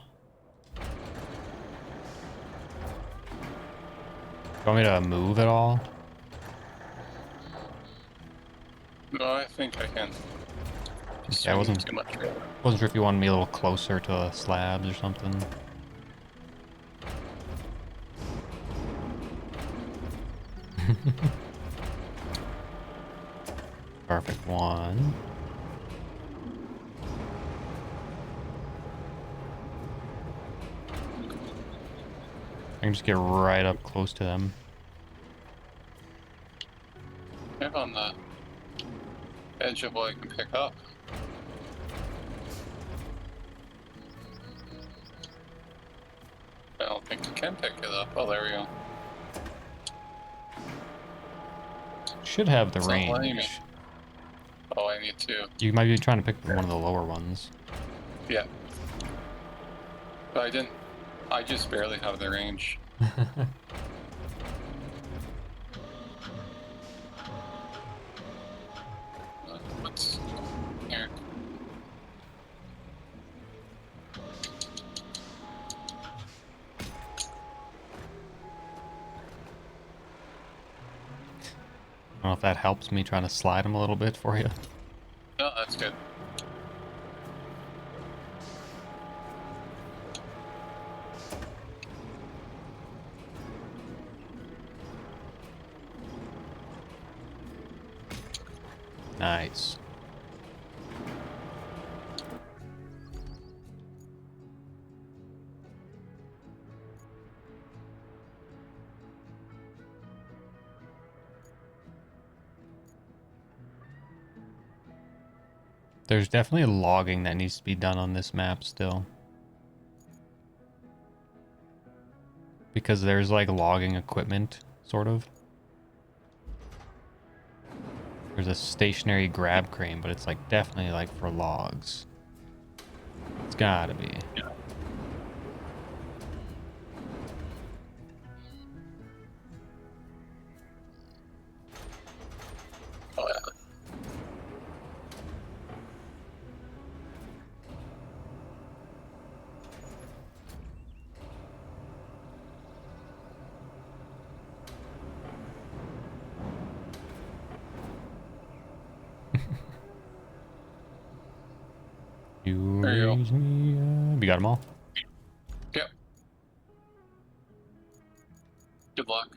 A: You want me to move at all?
B: No, I think I can. Just
A: Yeah, I wasn't
B: too much.
A: sure if you wanted me a little closer to the slabs or something. Perfect one. I can just get right up close to them.
B: Kind of on the edge of what I can pick up. I don't think you can pick it up. Oh, there we go.
A: Should have the
B: It's not letting me.
A: range.
B: Oh, I need to.
A: You might be trying to pick one of the lower ones.
B: Yeah. But I didn't. I just barely have the range. What's here?
A: I don't know if that helps me trying to slide them a little bit for you.
B: No, that's good.
A: Nice. There's definitely logging that needs to be done on this map still. Because there's like logging equipment, sort of. There's a stationary grab crane, but it's like definitely like for logs. It's gotta be.
B: Yeah. Oh, yeah.
A: You
B: There you go.
A: raise me up. You got them all?
B: Yep. Good luck.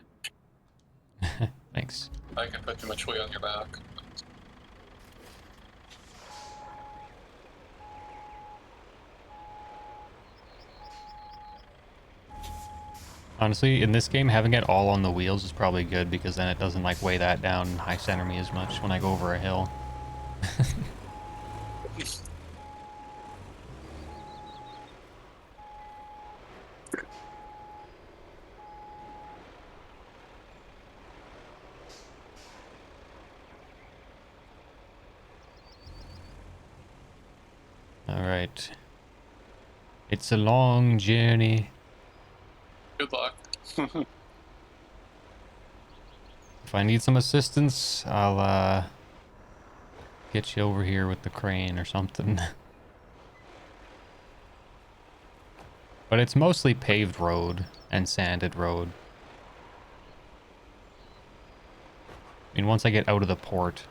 A: Thanks.
B: I can put too much weight on your back.
A: Honestly, in this game, having it all on the wheels is probably good because then it doesn't like weigh that down and high center me as much when I go over a hill. Alright. It's a long journey.
B: Good luck.
A: If I need some assistance, I'll get you over here with the crane or something. But it's mostly paved road and sanded road. I mean, once I get out of the port,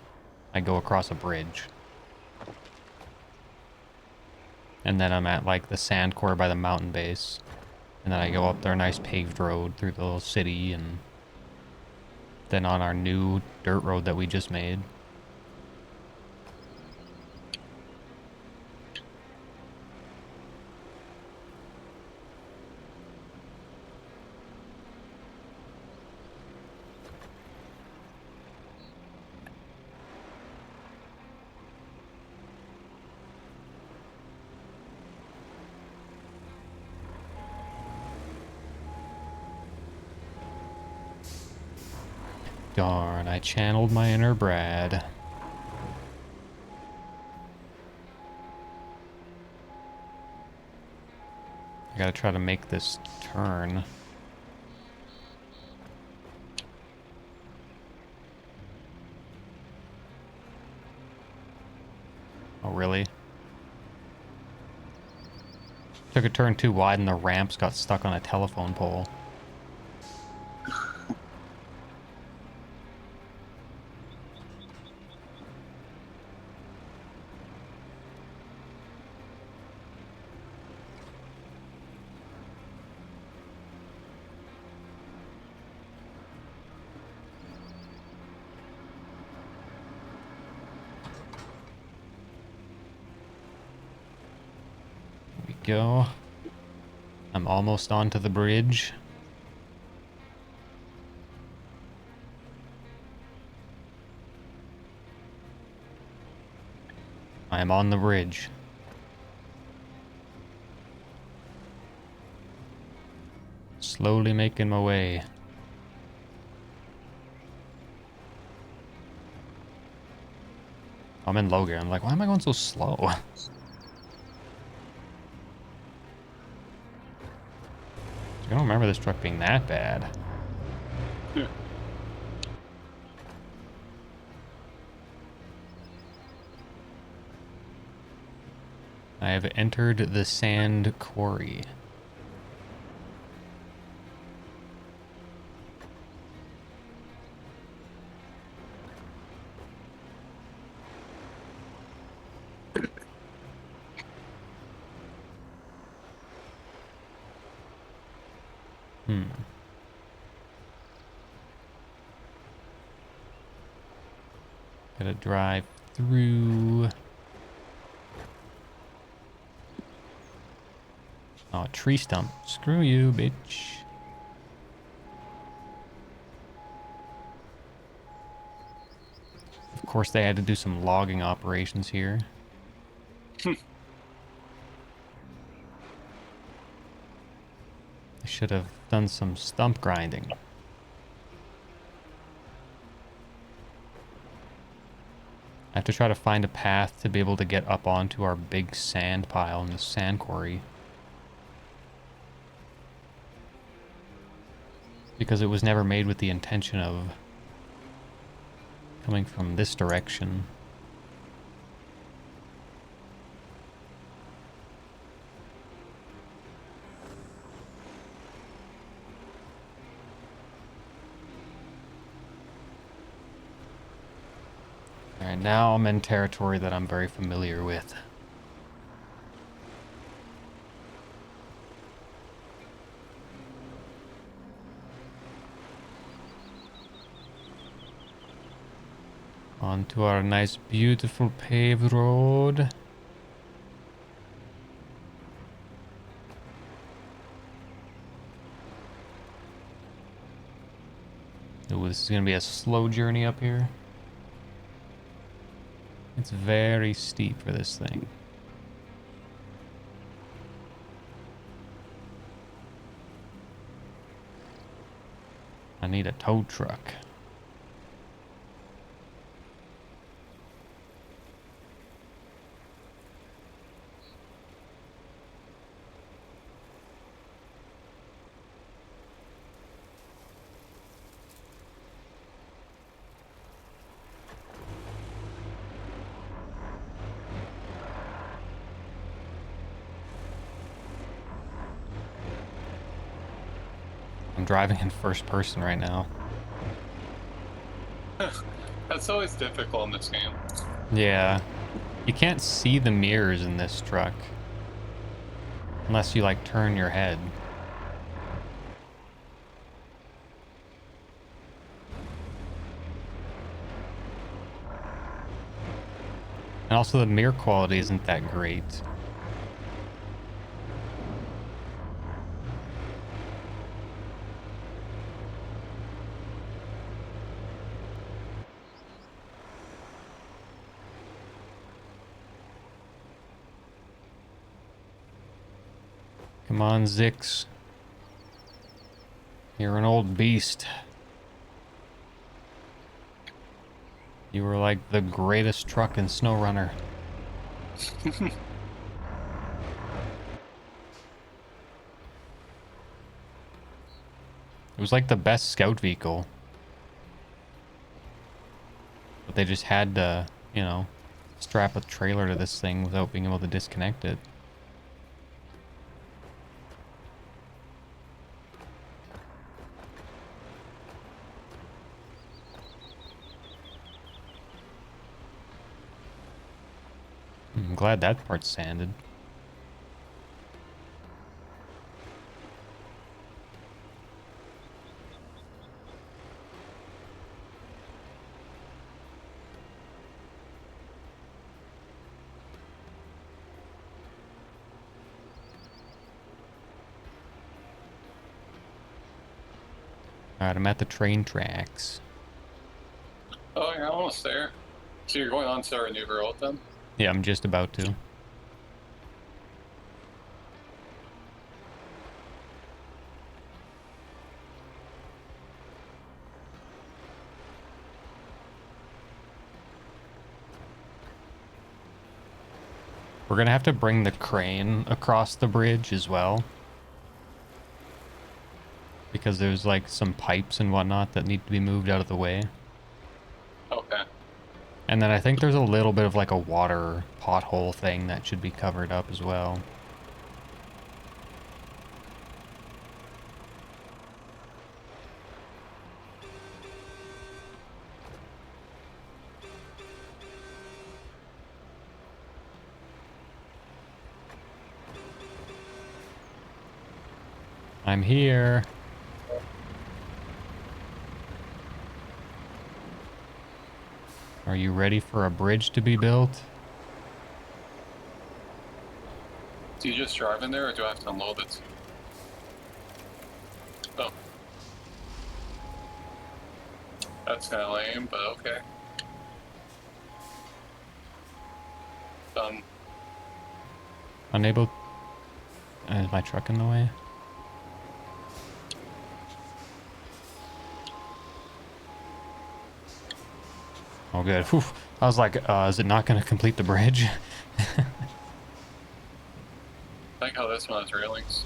A: I go across a bridge. And then I'm at like the sand core by the mountain base. And then I go up their nice paved road through the little city, and then on our new dirt road that we just made. Darn, I channeled my inner Brad. I gotta try to make this turn. Oh, really? Took a turn too wide and the ramps got stuck on a telephone pole. Go. I'm almost onto the bridge. I am on the bridge. Slowly making my way. I'm in low gear. I'm like, why am I going so slow? I don't remember this truck being that bad.
B: Yeah.
A: I have entered the sand quarry. Gotta drive through. Oh, tree stump. Screw you, bitch. Of course, they had to do some logging operations here. I should have done some stump grinding. I have to try to find a path to be able to get up onto our big sand pile in the sand quarry. Because it was never made with the intention of coming from this direction. Alright, now I'm in territory that I'm very familiar with. Onto our nice, beautiful paved road. Ooh, this is gonna be a slow journey up here. It's very steep for this thing. I need a tow truck. I'm driving in first person right now.
B: That's always difficult in this game.
A: Yeah. You can't see the mirrors in this truck. Unless you, like, turn your head. And also the mirror quality isn't that great. Come on, Zix. You're an old beast. You were like the greatest truck in SnowRunner. It was like the best scout vehicle. But they just had to, you know, strap a trailer to this thing without being able to disconnect it. I'm glad that part's sanded. Alright, I'm at the train tracks.
B: Oh, you're almost there. So you're going on to our new road then?
A: Yeah, I'm just about to. We're gonna have to bring the crane across the bridge as well. Because there's like some pipes and whatnot that need to be moved out of the way.
B: Okay.
A: And then I think there's a little bit of like a water pothole thing that should be covered up as well. I'm here. Are you ready for a bridge to be built?
B: Do you just drive in there or do I have to unload it? Oh. That's kind of lame, but okay. Done.
A: Unable... Is my truck in the way? Oh, good. Whew. I was like, is it not going to complete the bridge?
B: I like how this one has railings.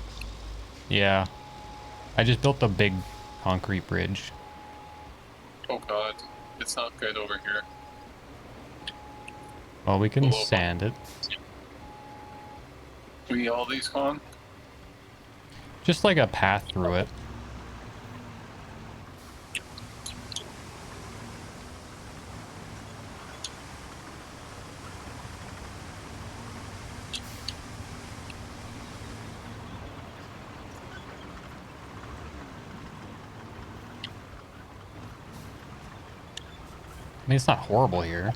A: Yeah. I just built a big concrete bridge.
B: Oh god, it's not good over here.
A: Well, we can
B: Below.
A: sand it.
B: We need all these gone?
A: Just like a path through it. I mean, it's not horrible here.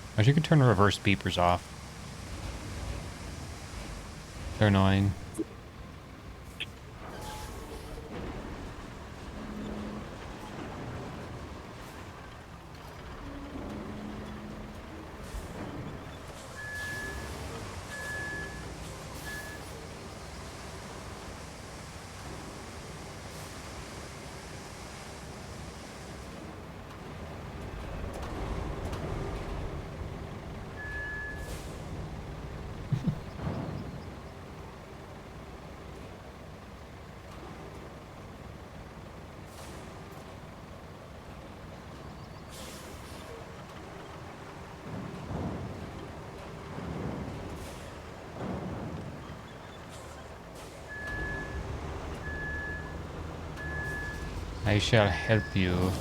A: I wish you could turn the reverse beepers off. They're annoying. I shall help you.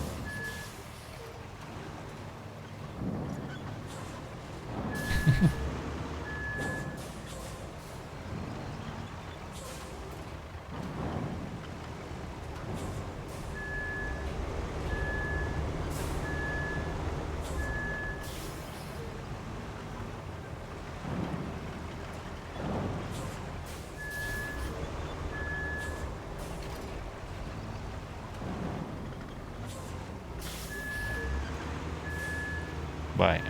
A: Bam.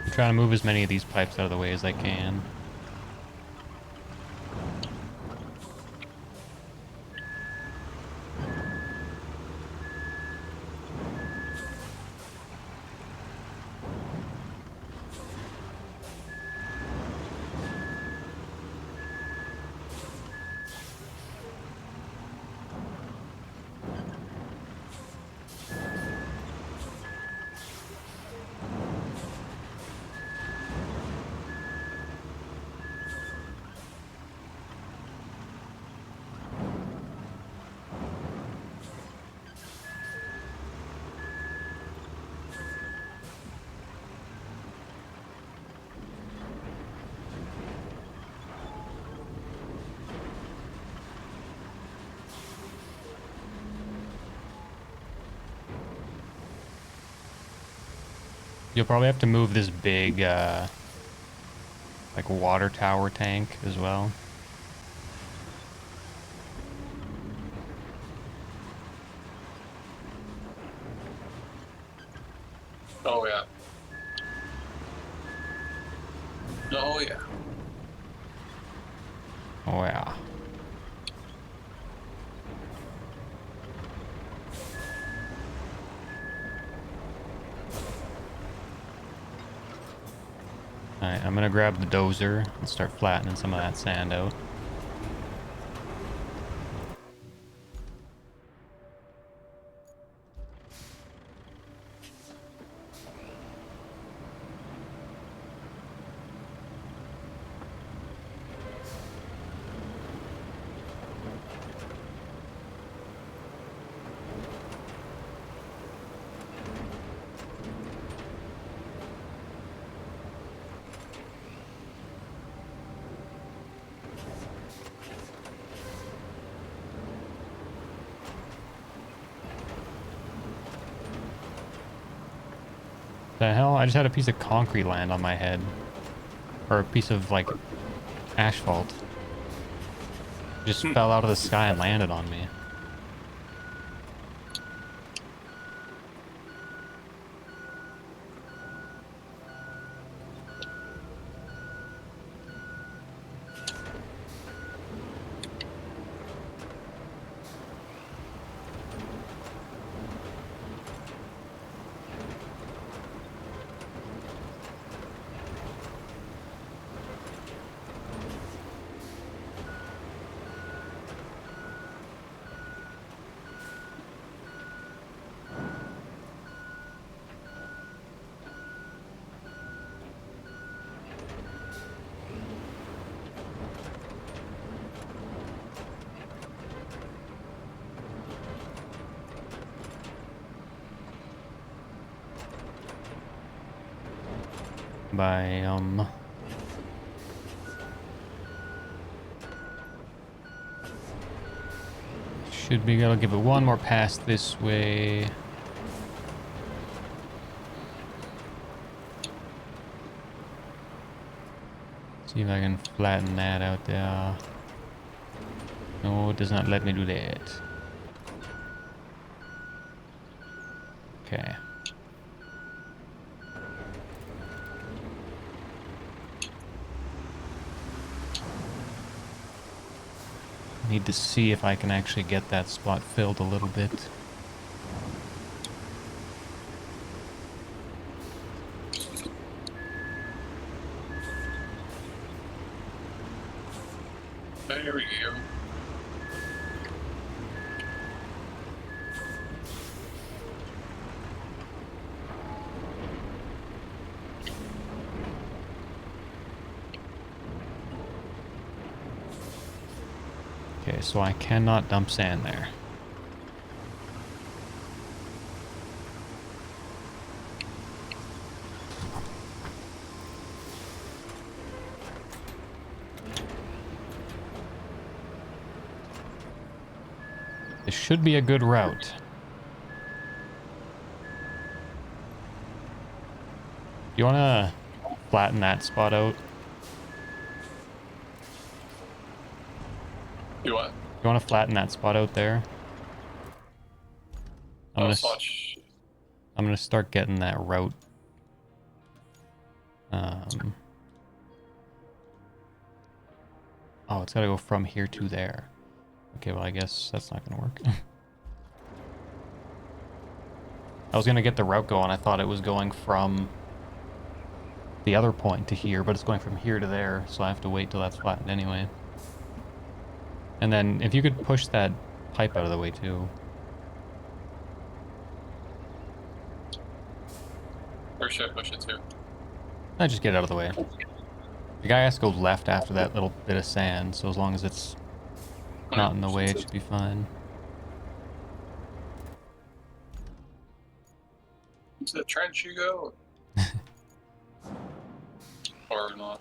A: I'm trying to move as many of these pipes out of the way as I can. You'll probably have to move this big, like water tower tank as well.
B: Oh yeah. Oh yeah.
A: Oh yeah. Alright, I'm gonna grab the dozer and start flattening some of that sand out. The hell? I just had a piece of concrete land on my head. Or a piece of, like, asphalt. Just fell out of the sky and landed on me. By, should be able to give it one more pass this way. See if I can flatten that out there. No, it does not let me do that. Okay. Need to see if I can actually get that spot filled a little bit.
B: There we go.
A: Okay, so I cannot dump sand there. This should be a good route. You want to flatten that spot out?
B: You what?
A: You want to flatten that spot out there? I'm gonna start getting that route. Oh, it's gotta go from here to there. Okay, well I guess that's not gonna work. I was gonna get the route going. I thought it was going from the other point to here, but it's going from here to there, so I have to wait till that's flattened anyway. And then if you could push that pipe out of the way too.
B: Or should I push it too?
A: I just get out of the way. The guy has to go left after that little bit of sand, so as long as it's not in the way, it should be fine.
B: Into the trench you go. Or not.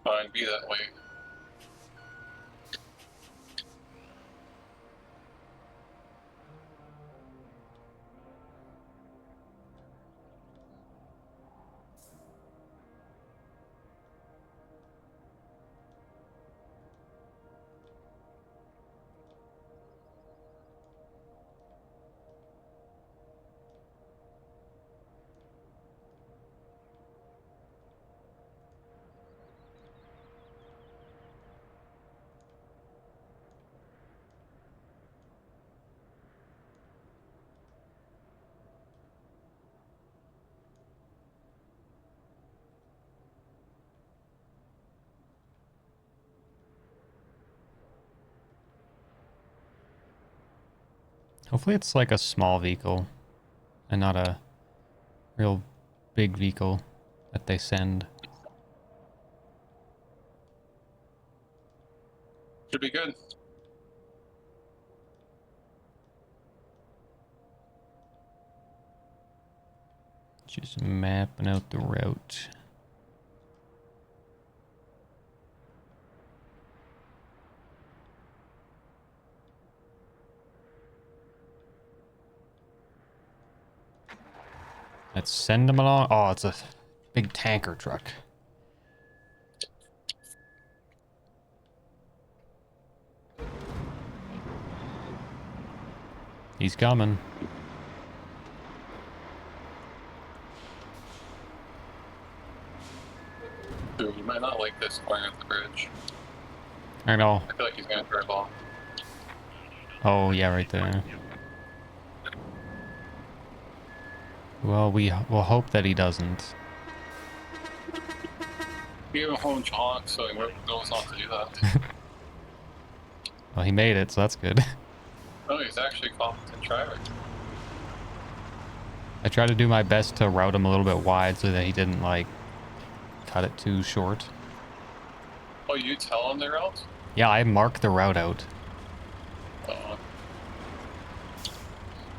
B: Fine, be that way.
A: Hopefully it's like a small vehicle and not a real big vehicle that they send.
B: Should be good.
A: Just mapping out the route. Let's send them along. Oh, it's a big tanker truck. He's coming.
B: Dude, you might not like this going at the bridge.
A: I know.
B: I feel like he's gonna drive off.
A: Oh, yeah, right there. Well, we'll hope that he doesn't.
B: He gave him a whole honk, so he knows not to do that.
A: Well, he made it, so that's good.
B: Oh, he's actually a competent driver.
A: I tried to do my best to route him a little bit wide so that he didn't, like, cut it too short.
B: Oh, you tell him the route?
A: Yeah, I marked the route out.
B: Is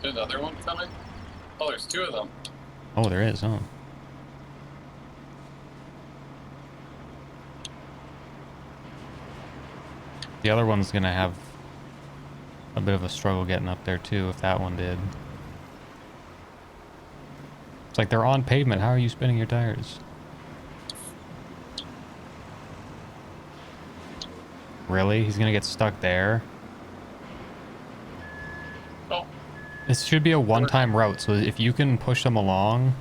B: there another one coming? Oh, there's two of them.
A: Oh, there is, huh? The other one's gonna have a bit of a struggle getting up there too, if that one did. It's like they're on pavement. How are you spinning your tires? Really? He's gonna get stuck there?
B: Oh.
A: This should be a one-time route, so if you can push them along...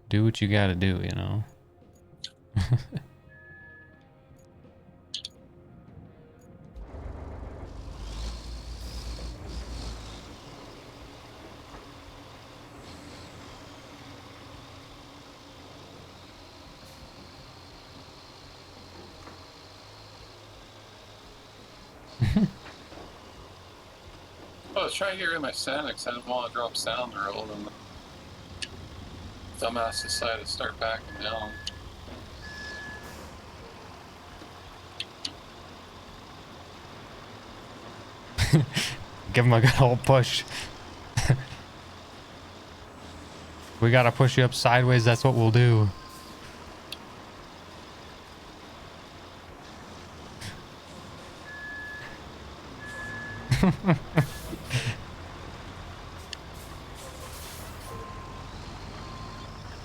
A: Do what you gotta do, you know?
B: I was trying to get rid of my sand because I didn't want to drop sand on the road, and the dumbass decided to start backing down.
A: Give him a good old push. We gotta push you up sideways, that's what we'll do.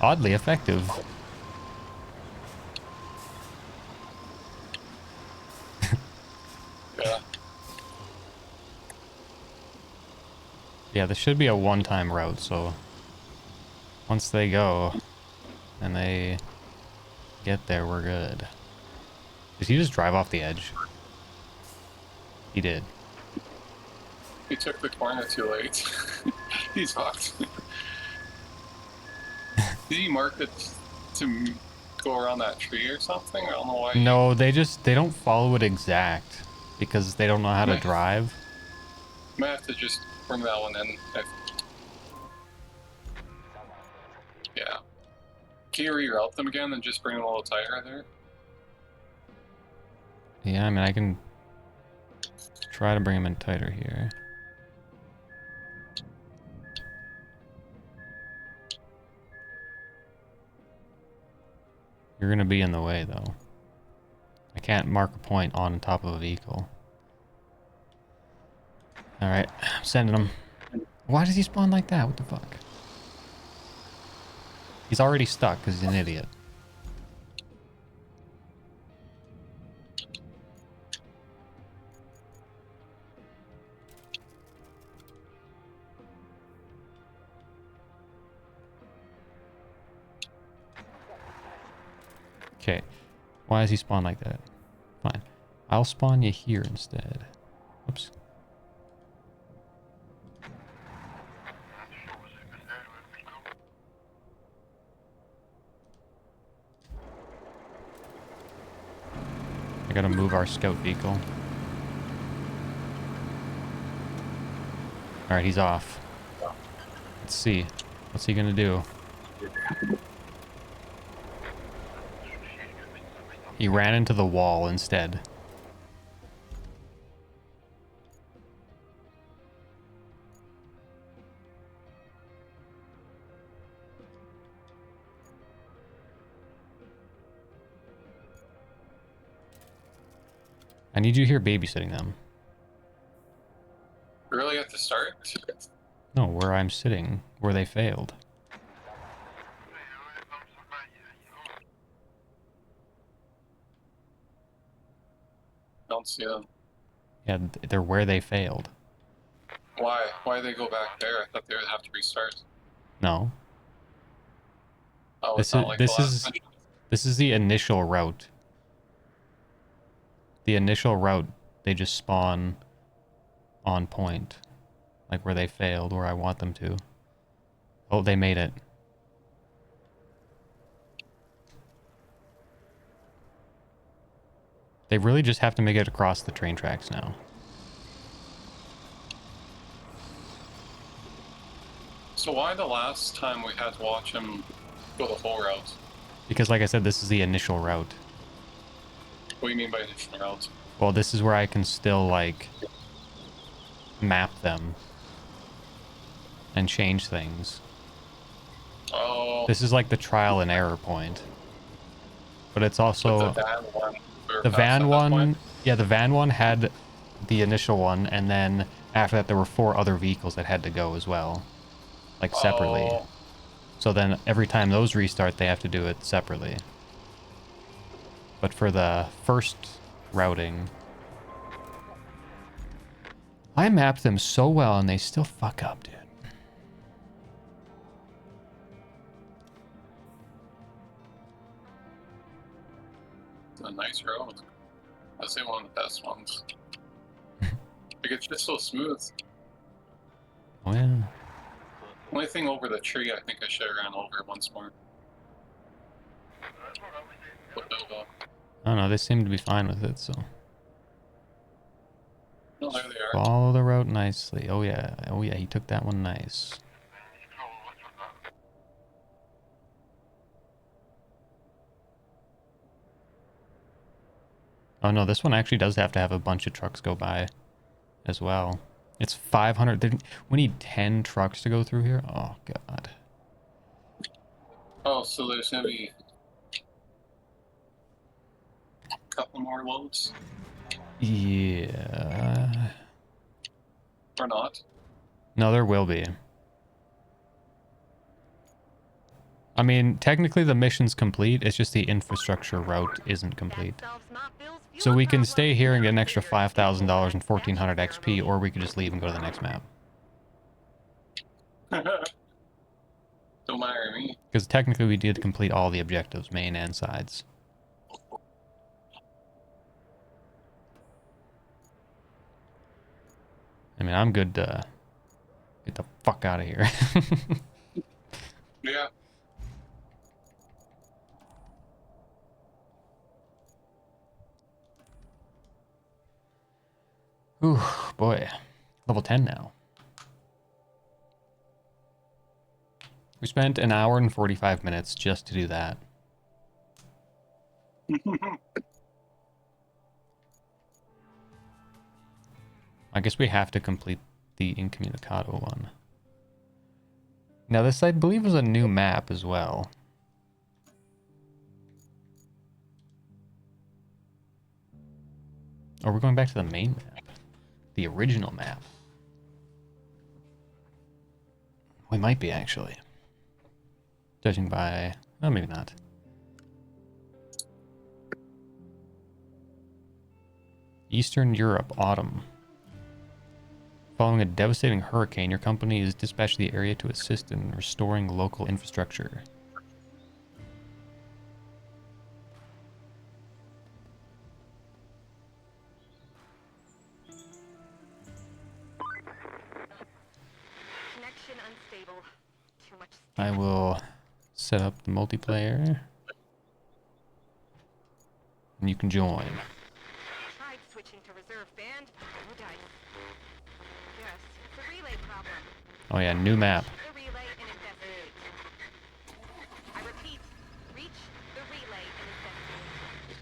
A: Oddly effective.
B: Yeah.
A: Yeah, this should be a one-time route, so once they go and they get there, we're good. Did he just drive off the edge? He did.
B: He took the corner too late. He's fucked. Did he mark it to go around that tree or something? I don't know why.
A: No, they don't follow it exact because they don't know how to drive.
B: Might have to just bring that one in. Yeah. Can you reroute them again and just bring them a little tighter there?
A: Yeah, I mean, I can try to bring them in tighter here. You're gonna be in the way, though. I can't mark a point on top of a vehicle. Alright, I'm sending him. Why does he spawn like that? What the fuck? He's already stuck because he's an idiot. Okay. Why does he spawn like that? Fine. I'll spawn you here instead. Oops. I gotta move our scout vehicle. Alright, he's off. Let's see. What's he gonna do? He ran into the wall instead. I need you here babysitting them.
B: Really at the start?
A: No, where I'm sitting, where they failed.
B: Don't see them.
A: Yeah, they're where they failed.
B: Why? Why did they go back there? I thought they would have to restart.
A: No.
B: Oh, it's not like the last one.
A: This is the initial route. The initial route, they just spawn on point. Like where they failed, where I want them to. Oh, they made it. They really just have to make it across the train tracks now.
B: So why the last time we had to watch him go the whole route?
A: Because like I said, this is the initial route.
B: What do you mean by initial route?
A: Well, this is where I can still, like, map them and change things.
B: Oh.
A: This is like the trial and error point. But it's also...
B: But the van one.
A: The van one... Yeah, the van one had the initial one, and then after that there were 4 other vehicles that had to go as well. Like, separately.
B: Oh.
A: So then every time those restart, they have to do it separately. But for the first routing... I mapped them so well and they still fuck up, dude.
B: a nice road. I'd say one of the best ones. Like, it's just so smooth.
A: Oh yeah.
B: Only thing over the tree, I think I should have ran over once more. But no,
A: I don't know, they seem to be fine with it, so.
B: no, there they are.
A: Follow the road nicely. Oh yeah, he took that one nice. Oh no, this one actually does have to have a bunch of trucks go by as well. It's 500. We need 10 trucks to go through here. Oh god.
B: Oh, so there's gonna be a couple more loads?
A: Yeah.
B: Or not?
A: No, there will be. I mean, technically the mission's complete. It's just the infrastructure route isn't complete. So we can stay here and get an extra $5,000 and 1,400 XP, or we could just leave and go to the next map.
B: Don't matter to me.
A: Because technically we did complete all the objectives, main and sides. I mean, I'm good to get the fuck out of here.
B: Yeah.
A: Ooh, boy. Level 10 now. We spent an hour and 45 minutes just to do that. I guess we have to complete the Incommunicado one. Now this, I believe, is a new map as well. Or we're going back to the main map. The original map. We might be, actually. Judging by... Oh, maybe not. Eastern Europe, autumn. Following a devastating hurricane, your company is dispatched to the area to assist in restoring local infrastructure.
C: Connection unstable. Too much.
A: I will set up the multiplayer. And you can join.
C: Tried switching to reserve band. No dice. Yes, it's a relay problem.
A: Oh yeah, new map.
C: The relay and investigate. I repeat, reach the relay and investigate.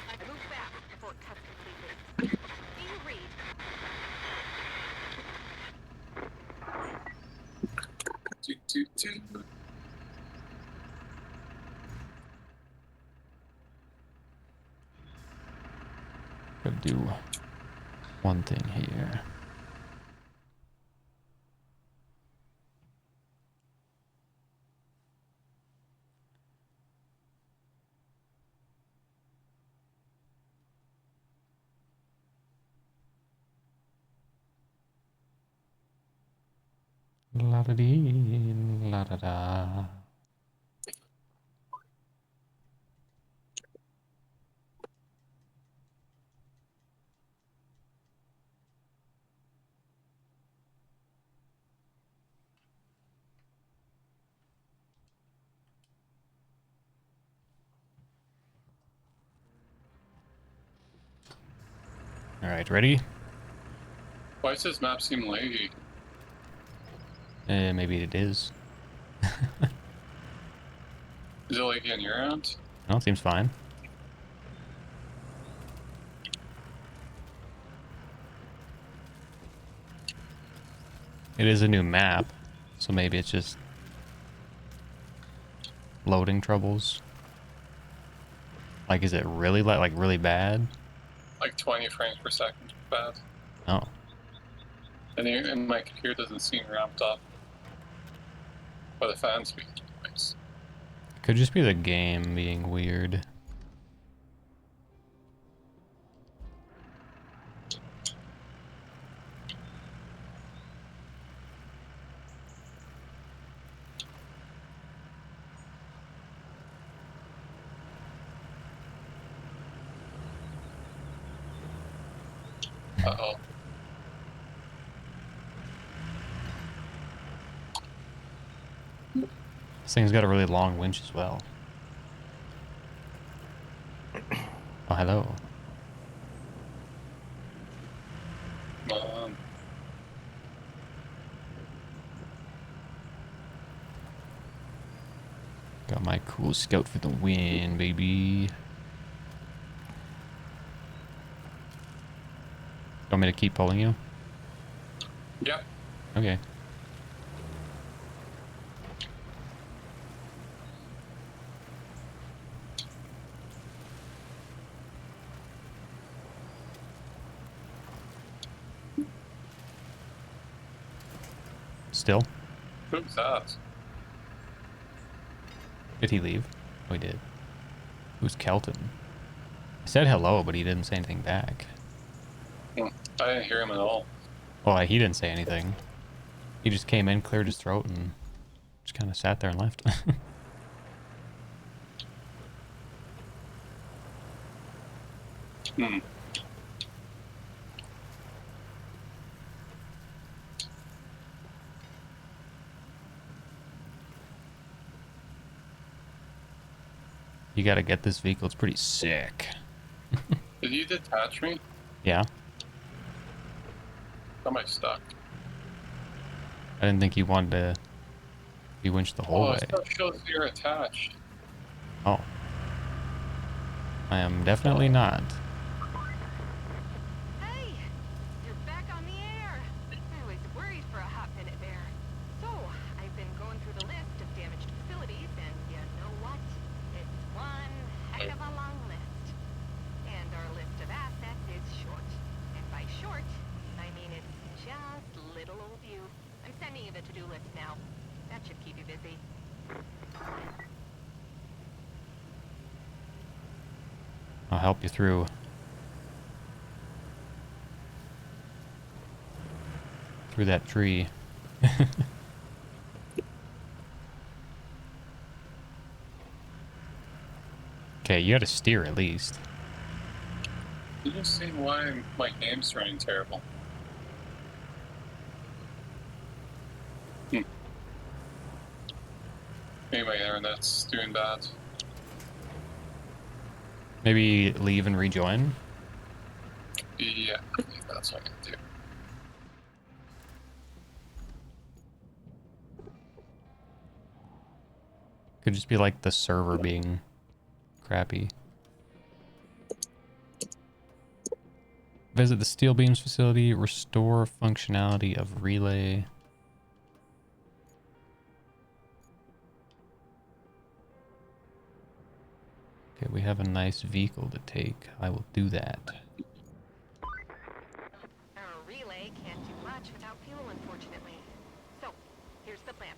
C: I move fast before it cuts completely. Do you read?
B: Toot, toot, toot.
A: Gotta do one thing here. La da dee, la da da. All right, ready?
B: Why does this map seem laggy?
A: Maybe it is.
B: Is it laggy on your end?
A: No, it seems fine. It is a new map, so maybe it's just loading troubles. Like, is it really like really bad?
B: Like 20 frames per second. Bad.
A: Oh,
B: And my computer doesn't seem ramped up. By the fan speed. Nice.
A: could just be the game being weird.
B: Uh-oh.
A: This thing's got a really long winch as well. Oh, hello.
B: Come on.
A: Got my cool scout for the win, baby. Want me to keep pulling you?
B: Yep.
A: Okay. Still?
B: Who's that?
A: Did he leave? Oh, he did. Who's Kelton? I said hello, but he didn't say anything back.
B: I didn't hear him at all.
A: Oh, he didn't say anything. He just came in, cleared his throat, and just kind of sat there and left.
B: Hmm.
A: You gotta get this vehicle. It's pretty sick.
B: Did you detach me?
A: Yeah.
B: Am I stuck?
A: I didn't think you wanted to be winched the whole
B: Oh,
A: way.
B: it still shows you're attached.
A: Oh. I am definitely not.
C: Hey, you're back on the air. I was worried for a hot minute there. So, I've been going through the list of damaged facilities, and you know what? It's one heck of a long list. And our list of assets is short. And by short, I mean it's just little old you. I'm sending you the to-do list now. That should keep you busy.
A: I'll help you through. Through that tree. Okay, you gotta steer at least.
B: Did you see why my game's running terrible? Maybe my internet's doing bad.
A: Maybe leave and rejoin?
B: Yeah, I think that's what I can do.
A: Could just be like the server being crappy. Visit the steel beams facility. Restore functionality of relay. Okay, we have a nice vehicle to take. I will do that.
C: Our relay can't do much without fuel, unfortunately. So, here's the plan.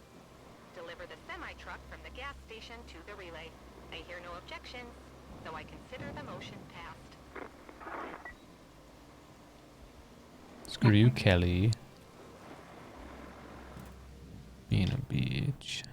C: Deliver the semi-truck from the gas station to the relay. I hear no objections, so I consider the motion passed.
A: Screw you, Kelly. Being a bitch.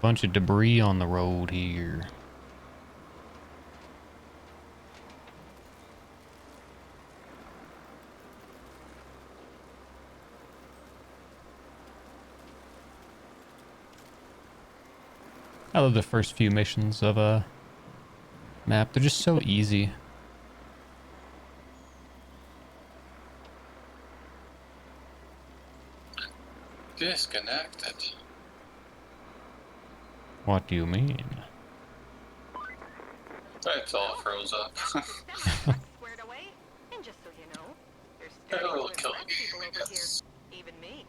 A: Bunch of debris on the road here. I love the first few missions of a map. They're just so easy.
B: Disconnected.
A: What do you mean?
B: It's all froze up.
C: Semi-truck squared away, and just so you know, there's starting
B: That'll
C: to
B: kill
C: impress
B: the game,
C: people
B: I
C: over here.
B: guess.
C: Even me.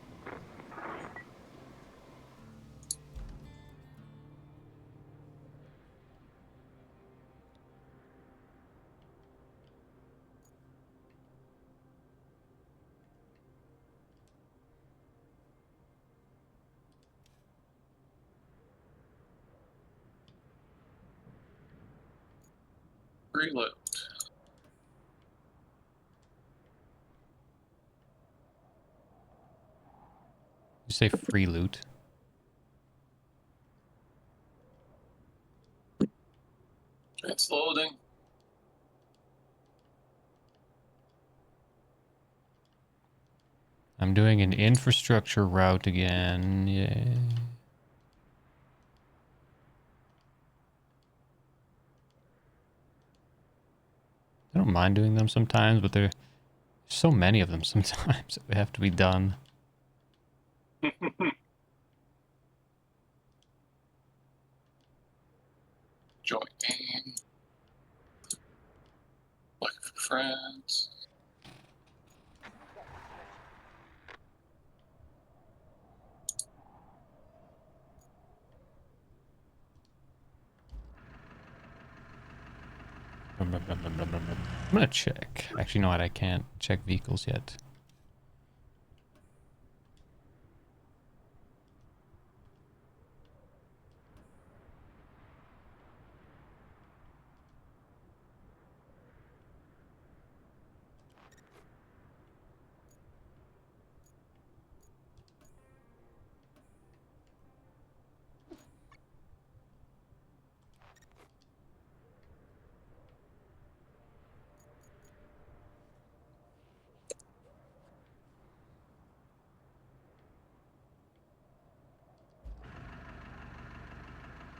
B: Reload.
A: You say free loot.
B: It's loading.
A: I'm doing an infrastructure route again. Yay. I don't mind doing them sometimes, but there's so many of them sometimes that they have to be done.
B: Join game. Looking for friends.
A: I'm gonna check. Actually, no, I can't check vehicles yet.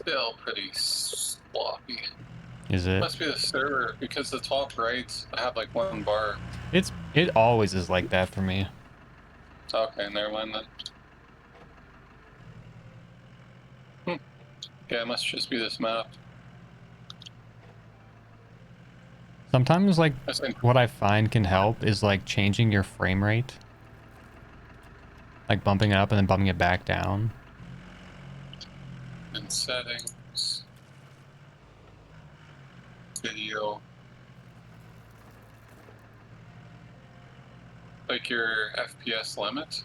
B: Still pretty sloppy.
A: Is it?
B: Must be the server because the top right, I have like one bar.
A: It always is like that for me.
B: Okay, never mind then. Okay, it must just be this map.
A: Sometimes, like,
B: I think
A: what I find can help is, like, changing your frame rate. Like, bumping it up and then bumping it back down.
B: in settings, video, like your FPS limit.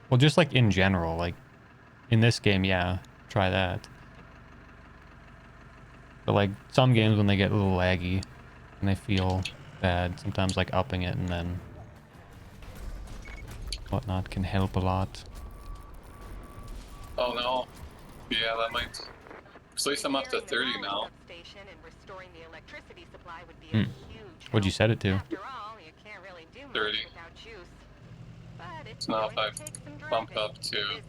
A: Well, just, like, in general. Like, in this game, yeah, try that. But, like, some games when they get a little laggy and they feel bad, sometimes, like, upping it and then whatnot can help a lot.
B: Oh no. Yeah, that might. At least I'm up to 30 now.
A: What'd you set it to?
B: 30. So now if I bump up to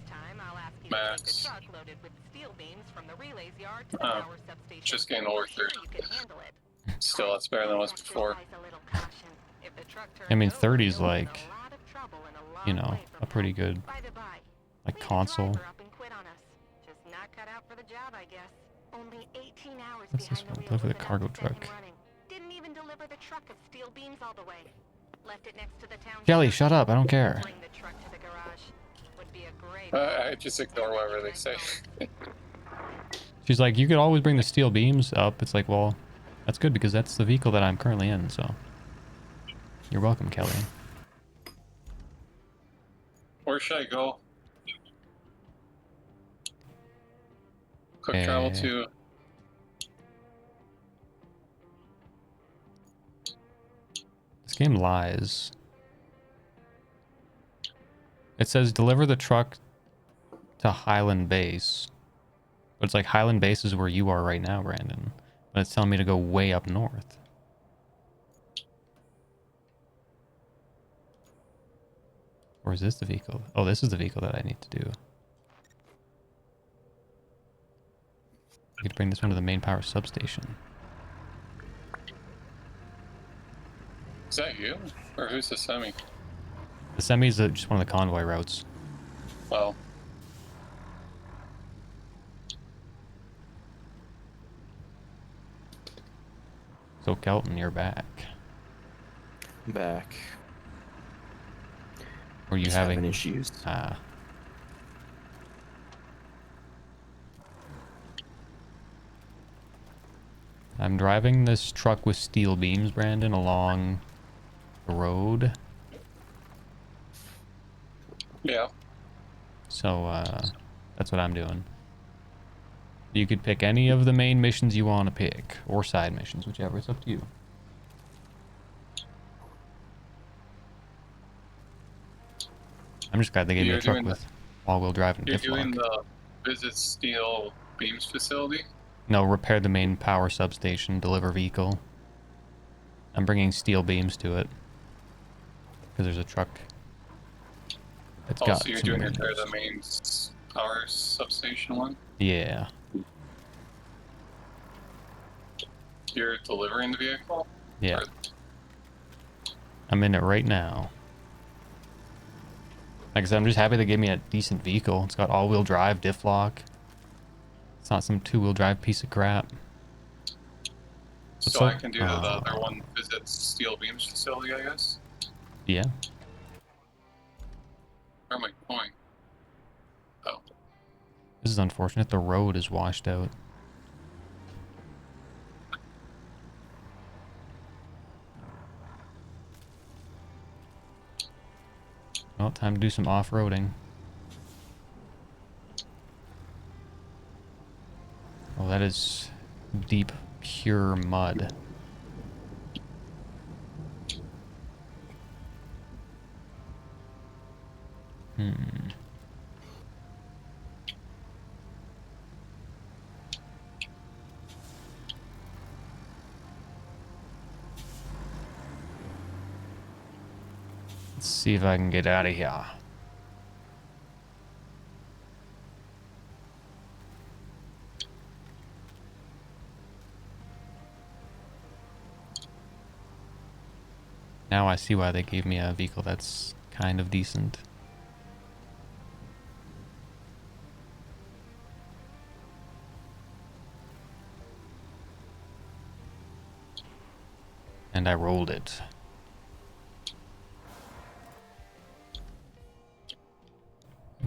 B: max, just getting over 30. Still, that's better than it was before.
A: I mean, 30's like, you know, a pretty good, like, console. What's this one? Deliver the cargo truck.
C: Didn't even deliver the truck of steel beams all the way. Left it next to the town.
A: Kelly, shut up. I don't care.
C: Bring the truck to the garage. Would be a great
B: I just ignore whatever they say.
A: She's like, you could always bring the steel beams up. It's like, well, that's good because that's the vehicle that I'm currently in, so. You're welcome, Kelly.
B: Where should I go? Quick travel to.
A: This game lies. It says deliver the truck to Highland Base. But it's like Highland Base is where you are right now, Brandon. But it's telling me to go way up north. Or is this the vehicle? Oh, this is the vehicle that I need to do. I get to bring this one to the main power substation.
B: Is that you? Or who's the semi?
A: The semi's just one of the convoy routes.
B: Well.
A: So, Kelton, you're back.
D: I'm back.
A: Were you
D: Just
A: having
D: issues?
A: I'm driving this truck with steel beams, Brandon, along the road.
B: Yeah.
A: So, that's what I'm doing. You could pick any of the main missions you want to pick, or side missions, whichever. It's up to you. I'm just glad they gave me a
B: You're
A: truck
B: doing
A: with all-wheel drive and
B: You're
A: diff
B: doing
A: lock.
B: the visit steel beams facility?
A: No, repair the main power substation, deliver vehicle. I'm bringing steel beams to it. Because there's a truck that's
B: Oh,
A: got
B: so you're
A: some
B: doing repair
A: beams.
B: the main power substation one?
A: Yeah.
B: You're delivering the vehicle?
A: Yeah.
B: Or-
A: I'm in it right now. Like I said, I'm just happy they gave me a decent vehicle. It's got all-wheel drive, diff lock. It's not some two-wheel drive piece of crap.
B: So I can do the other one, visit steel beams facility, I guess?
A: Yeah.
B: Where am I going? Oh.
A: This is unfortunate. The road is washed out. Well, time to do some off-roading. Oh, that is deep, pure mud. Let's see if I can get out of here. Now I see why they gave me a vehicle that's kind of decent. And I rolled it.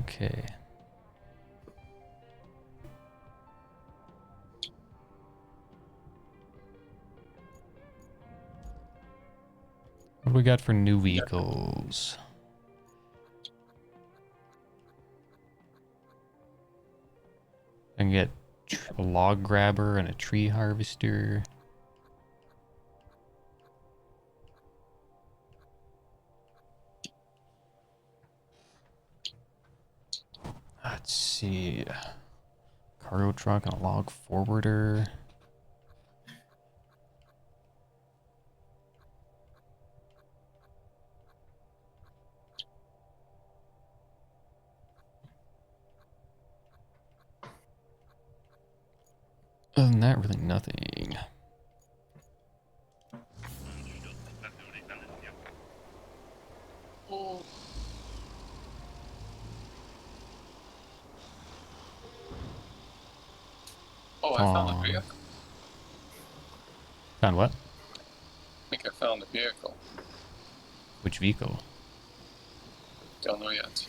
A: Okay. What do we got for new vehicles? I can get a log grabber and a tree harvester. Let's see. Cargo truck and a log forwarder. Other than that, really nothing.
B: Oh, I found the vehicle.
A: Found what?
B: I think I found the vehicle.
A: Which vehicle?
B: Don't know yet.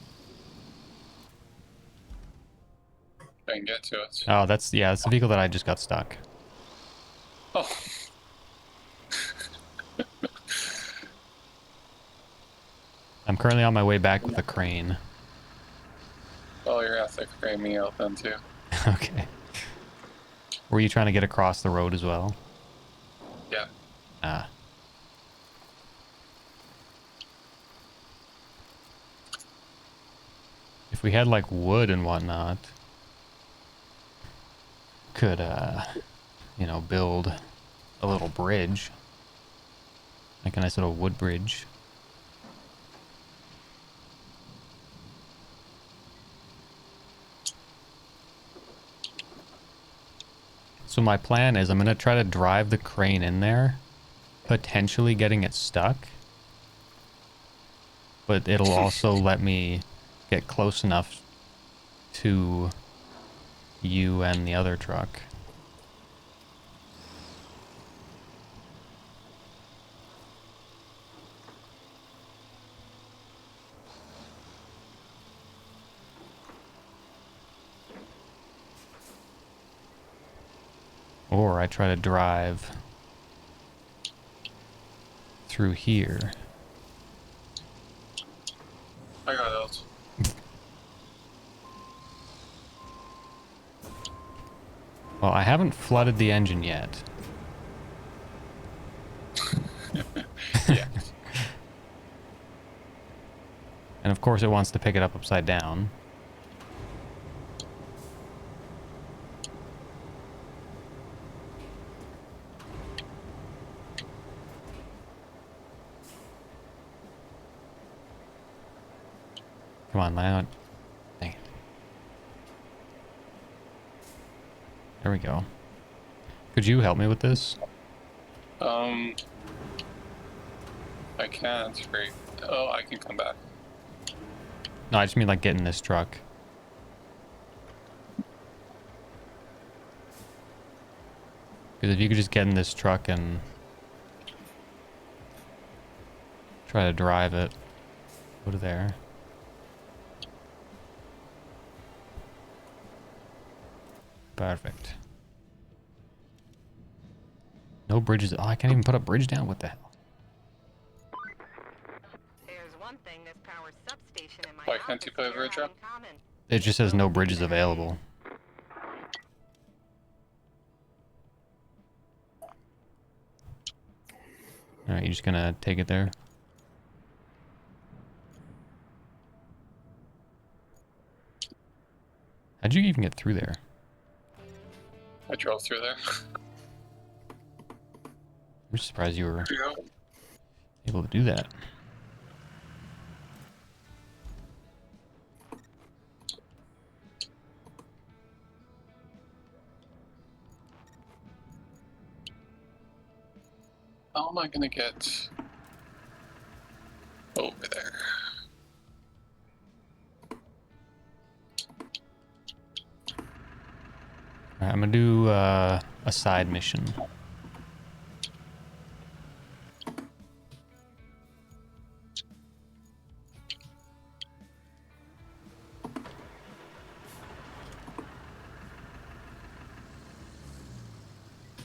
B: I can get to it.
A: Oh, that's the vehicle that I just got stuck.
B: Oh.
A: I'm currently on my way back with a crane.
B: Oh, you're gonna have to frame me out then too.
A: Okay. Were you trying to get across the road as well?
B: Yeah.
A: Ah. If we had like wood and whatnot, could you know, build a little bridge. Like a nice little wood bridge. So my plan is I'm going to try to drive the crane in there, potentially getting it stuck. But it'll also let me get close enough to you and the other truck. Or I try to drive through here.
B: I got out.
A: Well, I haven't flooded the engine yet.
B: Yeah.
A: And of course it wants to pick it up upside down. Come on, land. Dang it. There we go. Could you help me with this?
B: I can't. Great. Oh, I can come back.
A: No, I just mean like getting this truck. Because if you could just get in this truck and try to drive it, go to there. Perfect. No bridges. Oh, I can't even put a bridge down. What the hell?
C: There's one thing this power substation in my
B: Why can't
C: office
B: you put a
C: here
B: bridge
C: have
B: up?
C: in common.
A: It just says no bridges available. Alright, you're just gonna take it there? How'd you even get through there?
B: I drove through there.
A: I'm just surprised you were
B: Yeah.
A: able to do that.
B: How am I gonna get over there?
A: Alright, I'm gonna do a side mission.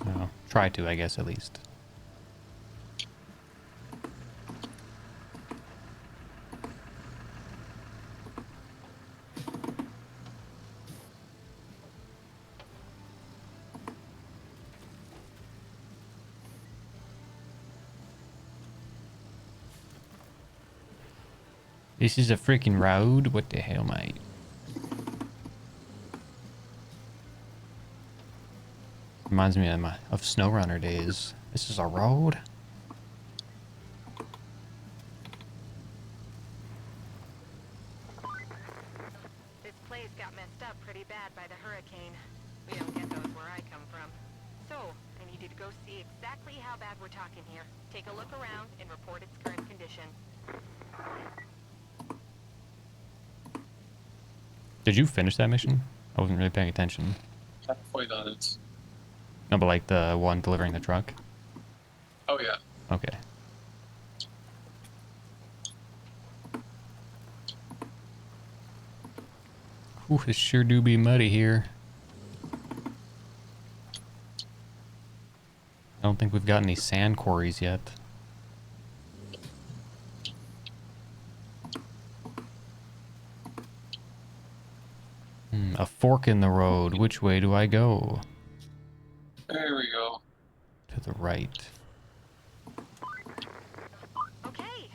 A: Well, try to, I guess, at least. This is a freaking road? What the hell, mate? Reminds me of SnowRunner days. This is a road?
C: This place got messed up pretty bad by the hurricane. We don't get those where I come from. So, I need you to go see exactly how bad we're talking here. Take a look around and report its current condition.
A: Did you finish that mission? I wasn't really paying attention.
B: Halfway done it.
A: No, but like the one delivering the truck?
B: Oh yeah.
A: Okay. Ooh, it sure do be muddy here. I don't think we've got any sand quarries yet. A fork in the road. Which way do I go?
B: There we go.
A: To the right.
C: Okay,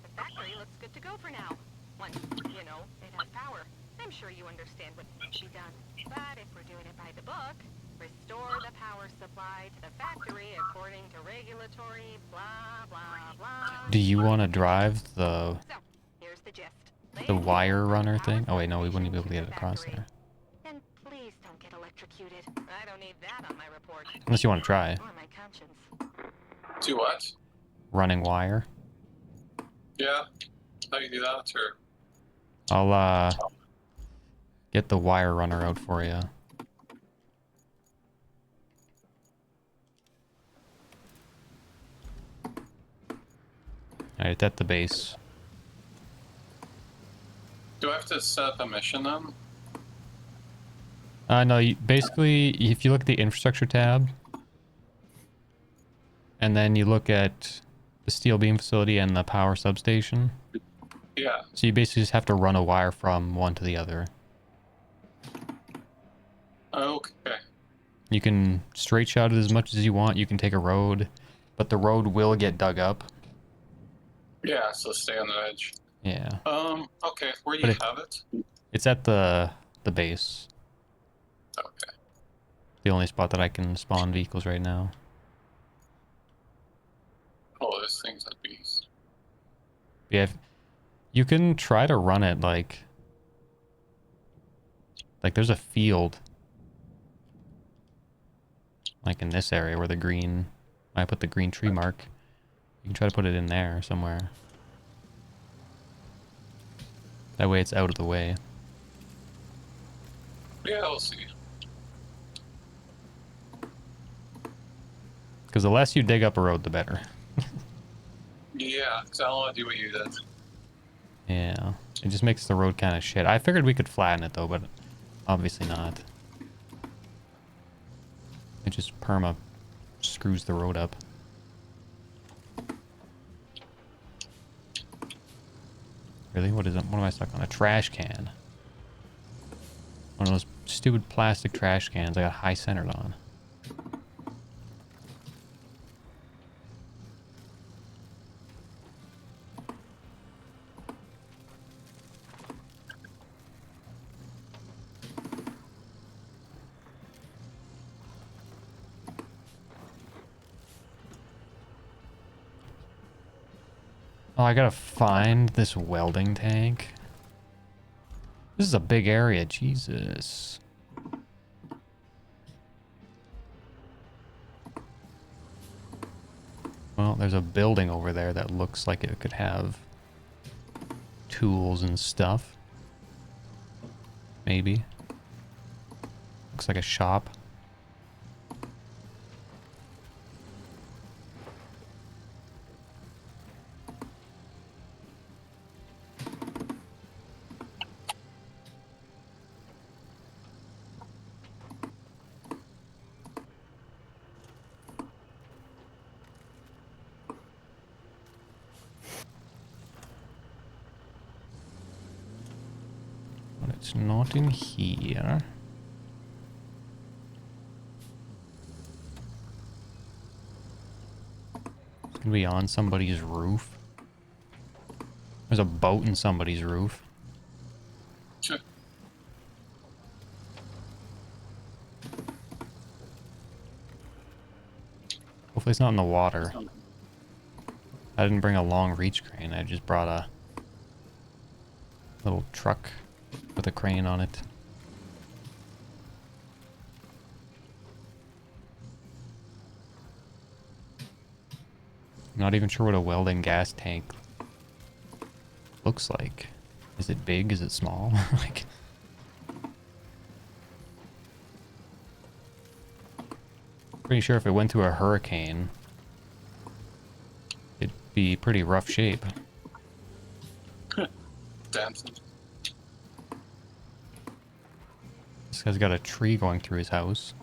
C: the factory looks good to go for now. Once, you know, it has power. I'm sure you understand what needs to be done. But if we're doing it by the book, restore the power supply to the factory according to regulatory blah blah blah.
A: Do you want to drive the
C: So, here's the gist.
A: wire runner thing? Oh wait, no, we wouldn't be able to get it across there.
C: And please don't get electrocuted. I don't need that on my report.
A: Unless you want to try.
C: Or my conscience.
B: Do what?
A: Running wire.
B: Yeah. How you do that, or?
A: I'll get the wire runner out for you. Alright, at the base.
B: Do I have to set up a mission then?
A: No, basically, if you look at the infrastructure tab, and then you look at the steel beam facility and the power substation,
B: Yeah.
A: so you basically just have to run a wire from one to the other.
B: Okay.
A: You can straight shot it as much as you want. You can take a road, but the road will get dug up.
B: Yeah, so stay on the edge.
A: Yeah.
B: Okay, where do
A: But
B: you have it?
A: it's at the base.
B: Okay.
A: The only spot that I can spawn vehicles right now.
B: Oh, this thing's a beast.
A: Yeah, you can try to run it like there's a field like in this area where the green, I put the green tree mark. You can try to put it in there somewhere. That way it's out of the way.
B: Yeah, we'll see.
A: Because the less you dig up a road, the better.
B: Yeah, because I don't want to do what you did.
A: Yeah, it just makes the road kind of shit. I figured we could flatten it though, but obviously not. It just perma screws the road up. Really? What is it? What am I stuck on? A trash can. One of those stupid plastic trash cans I got high centered on. Oh, I gotta find this welding tank. This is a big area, Jesus. Well, there's a building over there that looks like it could have tools and stuff. Maybe. Looks like a shop. But it's not in here. It's gonna be on somebody's roof. There's a boat in somebody's roof.
B: Sure.
A: Hopefully it's not in the water. I didn't bring a long reach crane. I just brought a little truck with a crane on it. I'm not even sure what a welding gas tank looks like. Is it big? Is it small? Like, pretty sure if it went through a hurricane, it'd be pretty rough shape.
B: Dancing.
A: This guy's got a tree going through his house.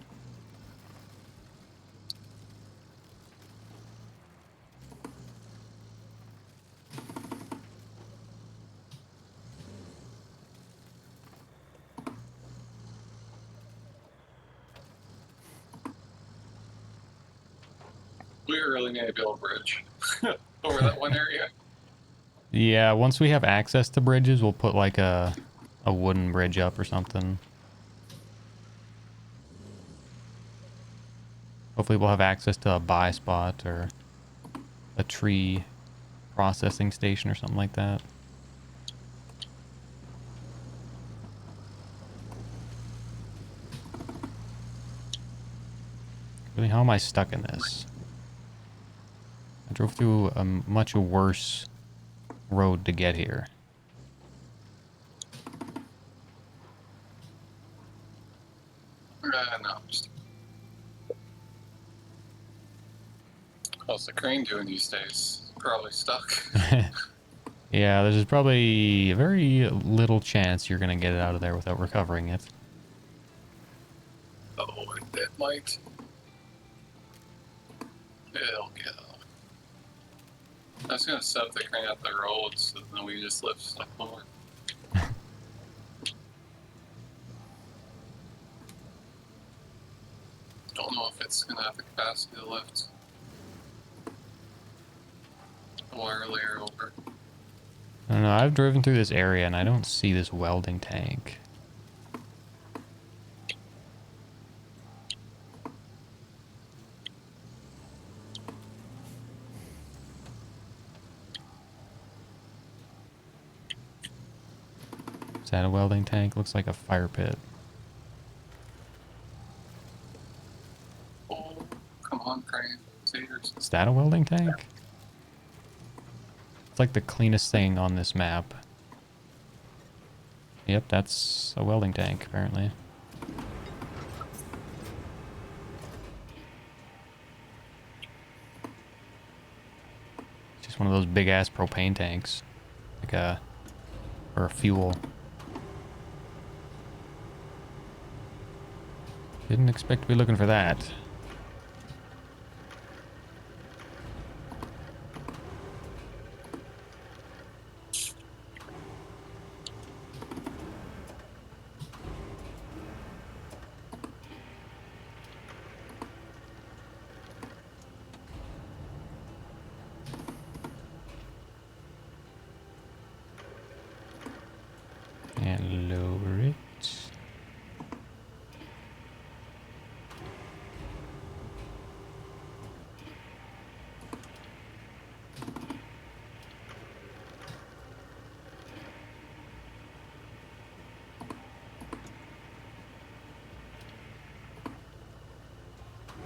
B: We really need to build a bridge over that one area.
A: Yeah, once we have access to bridges, we'll put like a wooden bridge up or something. Hopefully we'll have access to a buy spot or a tree processing station or something like that. Really, how am I stuck in this? I drove through a much worse road to get here.
B: No. How's the crane doing these days? Probably stuck.
A: Yeah, there's probably a very little chance you're gonna get it out of there without recovering it.
B: Oh, it might. It'll get out. I was gonna set the crane at the road so then we just lift stuff over. it's gonna have the capacity to lift the wire layer over.
A: I don't know, I've driven through this area and I don't see this welding tank. Is that a welding tank? Looks like a fire pit.
B: Oh, come on, crane. Satyrs.
A: Is that a welding tank? It's like the cleanest thing on this map. Yep, that's a welding tank, apparently. It's just one of those big-ass propane tanks. Like a... or a fuel. Didn't expect to be looking for that. And lower it.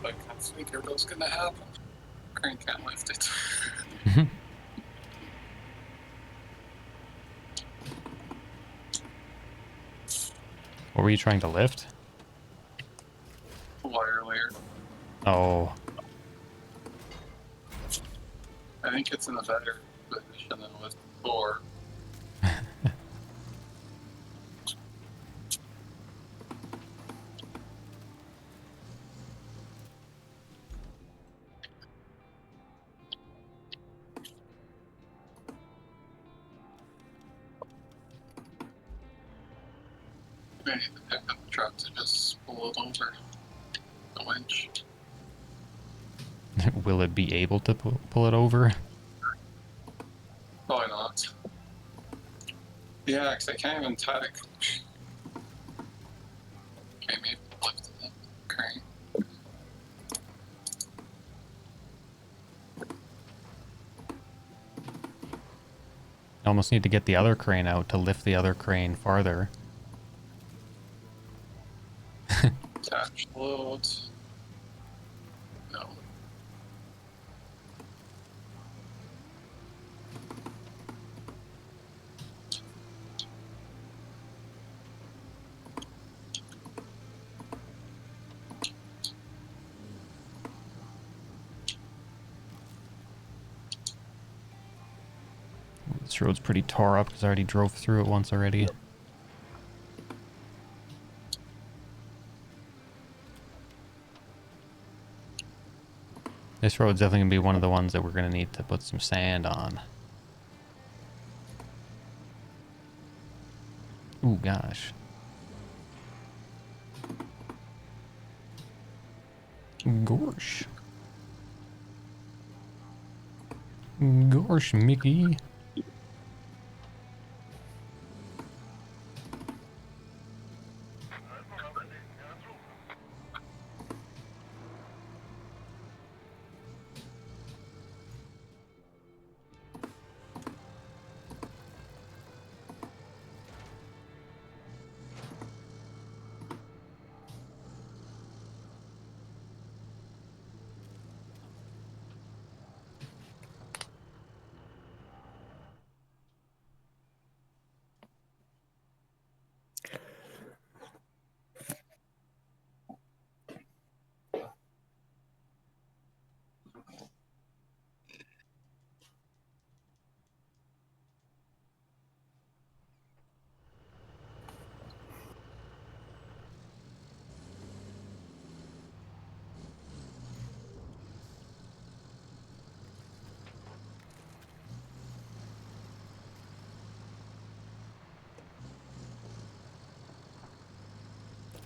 B: Like, I figured it was gonna happen. Crane can't lift it.
A: What were you trying to lift?
B: Wire layer.
A: Oh,
B: I think it's in a better position than it was before. I need to pick up the truck to just pull it over the winch.
A: will it be able to pull it over?
B: Probably not. Yeah, because I can't even tie the. Okay, maybe lift the crane.
A: You almost need to get the other crane out to lift the other crane farther.
B: Attach loads. No.
A: This road's pretty tore up because I already drove through it once already. This road's definitely going to be one of the ones that we're going to need to put some sand on. Ooh, gosh. Gorsh. Gorsh, Mickey.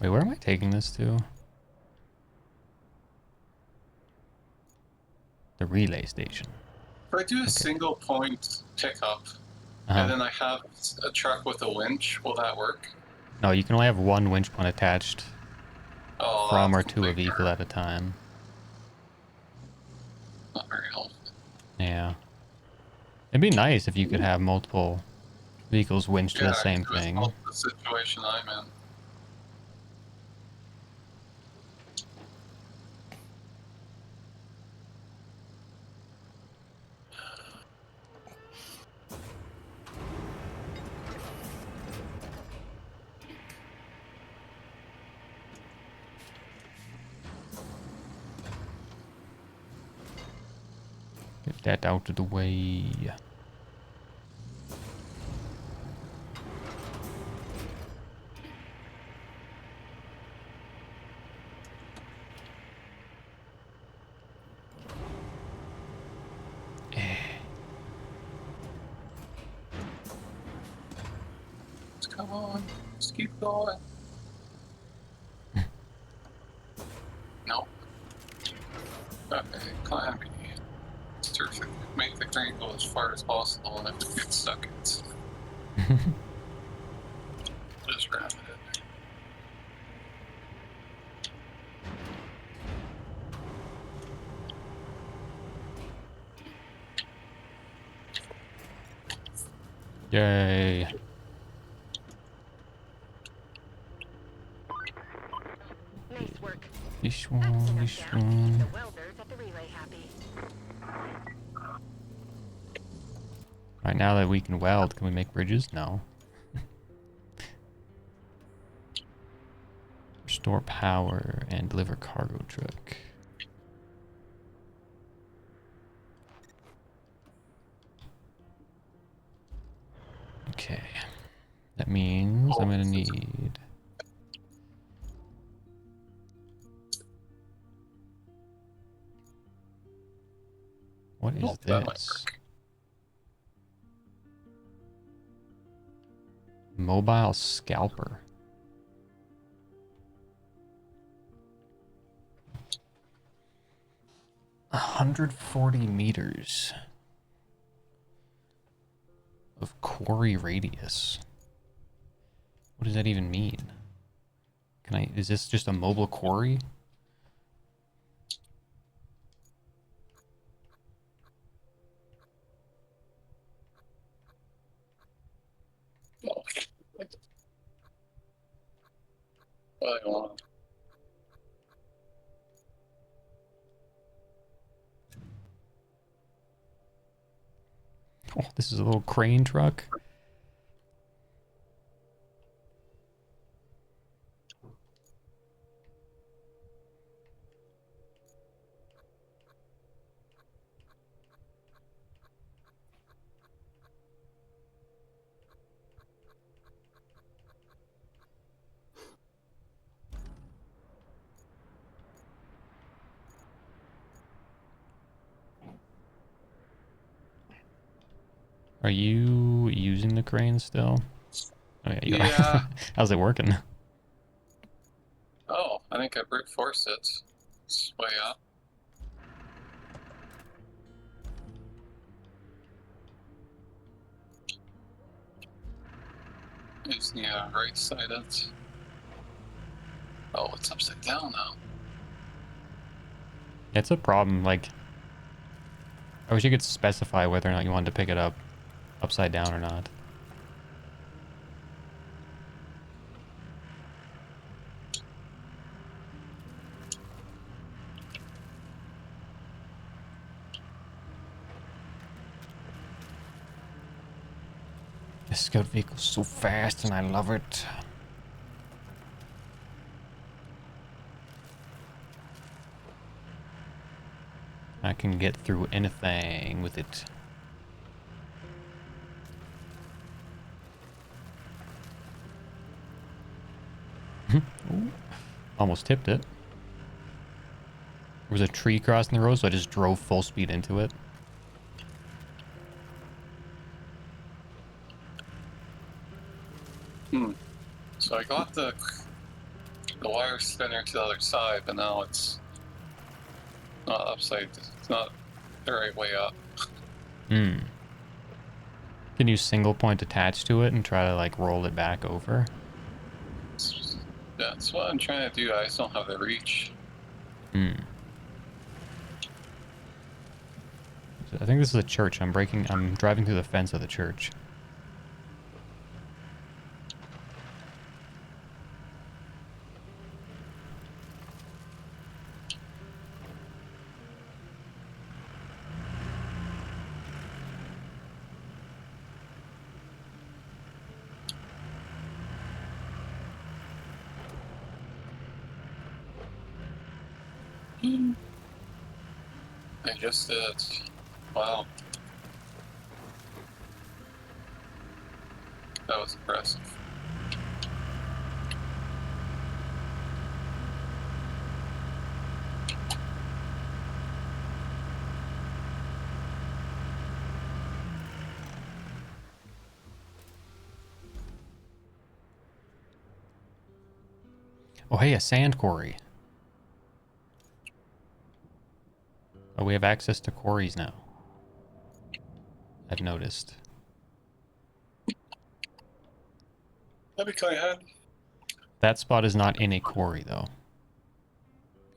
A: Wait, where am I taking this to? The relay station.
B: If I do a
A: Okay.
B: single point pickup,
A: Uh-huh.
B: and then I have a truck with a winch, will that work?
A: No, you can only have one winch point attached
B: Oh,
A: from or
B: that's
A: to a
B: like
A: vehicle at a time.
B: not very helpful.
A: Yeah. It'd be nice if you could have multiple vehicles winched to
B: Yeah,
A: the same
B: it was
A: thing.
B: not the situation I'm in.
A: Get that out of the way.
B: Come on, just keep going. Nope. Okay, climb me. It's terrific. Make the crane go as far as possible, and if it gets stuck, it's just ram it in there.
A: Yay.
C: Nice work.
A: This
C: That's
A: one,
C: enough
A: this
C: gas to keep
A: one.
C: the welders at the relay happy.
A: Right now that we can weld, can we make bridges? No. Restore power and deliver cargo truck. Okay. That means I'm gonna need... What is
B: Oh, that might
A: this?
B: work.
A: Mobile scalper. A 140 meters of quarry radius. What does that even mean? Can I, is this just a mobile quarry?
B: Oh. What do I want?
A: Oh, this is a little crane truck. Are you using the crane still? Oh yeah, you
B: Yeah.
A: are. How's it working?
B: Oh, I think I brute forced it. It's way up. It's right sided. Oh, it's upside down now.
A: It's a problem, like... I wish you could specify whether or not you wanted to pick it up upside down or not. The scout vehicle's so fast and I love it. I can get through anything with it. Ooh, almost tipped it. There was a tree crossing the road, so I just drove full speed into it.
B: So I got the wire spinner to the other side, but now it's not upside. It's not the right way up.
A: Hmm. Can you single point attach to it and try to like roll it back over?
B: That's what I'm trying to do. I just don't have the reach.
A: Hmm. I think this is a church. I'm driving through the fence of the church.
B: I just did. Wow. That was impressive.
A: Oh, hey, a sand quarry. Oh, we have access to quarries now. I've noticed.
B: That'd be kind of handy.
A: That spot is not in a quarry, though.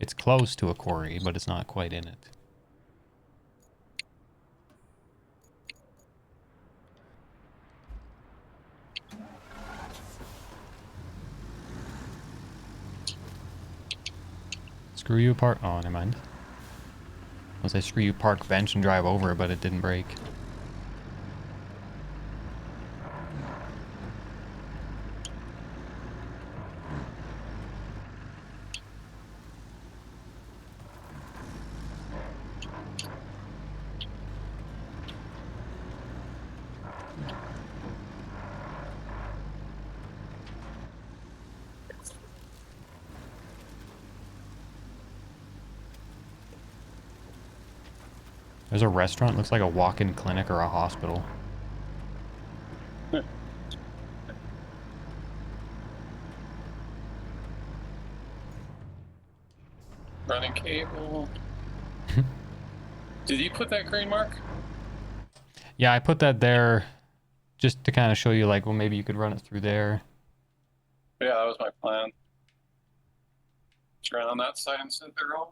A: It's close to a quarry, but it's not quite in it. Screw you, park. Oh, never mind. Unless I screw you, park bench and drive over, but it didn't break. There's a restaurant. Looks like a walk-in clinic or a hospital.
B: Running cable. Did you put that green mark?
A: Yeah, I put that there just to kind of show you, like, well, maybe you could run it through there.
B: Yeah, that was my plan. Turn on that side instead of the road.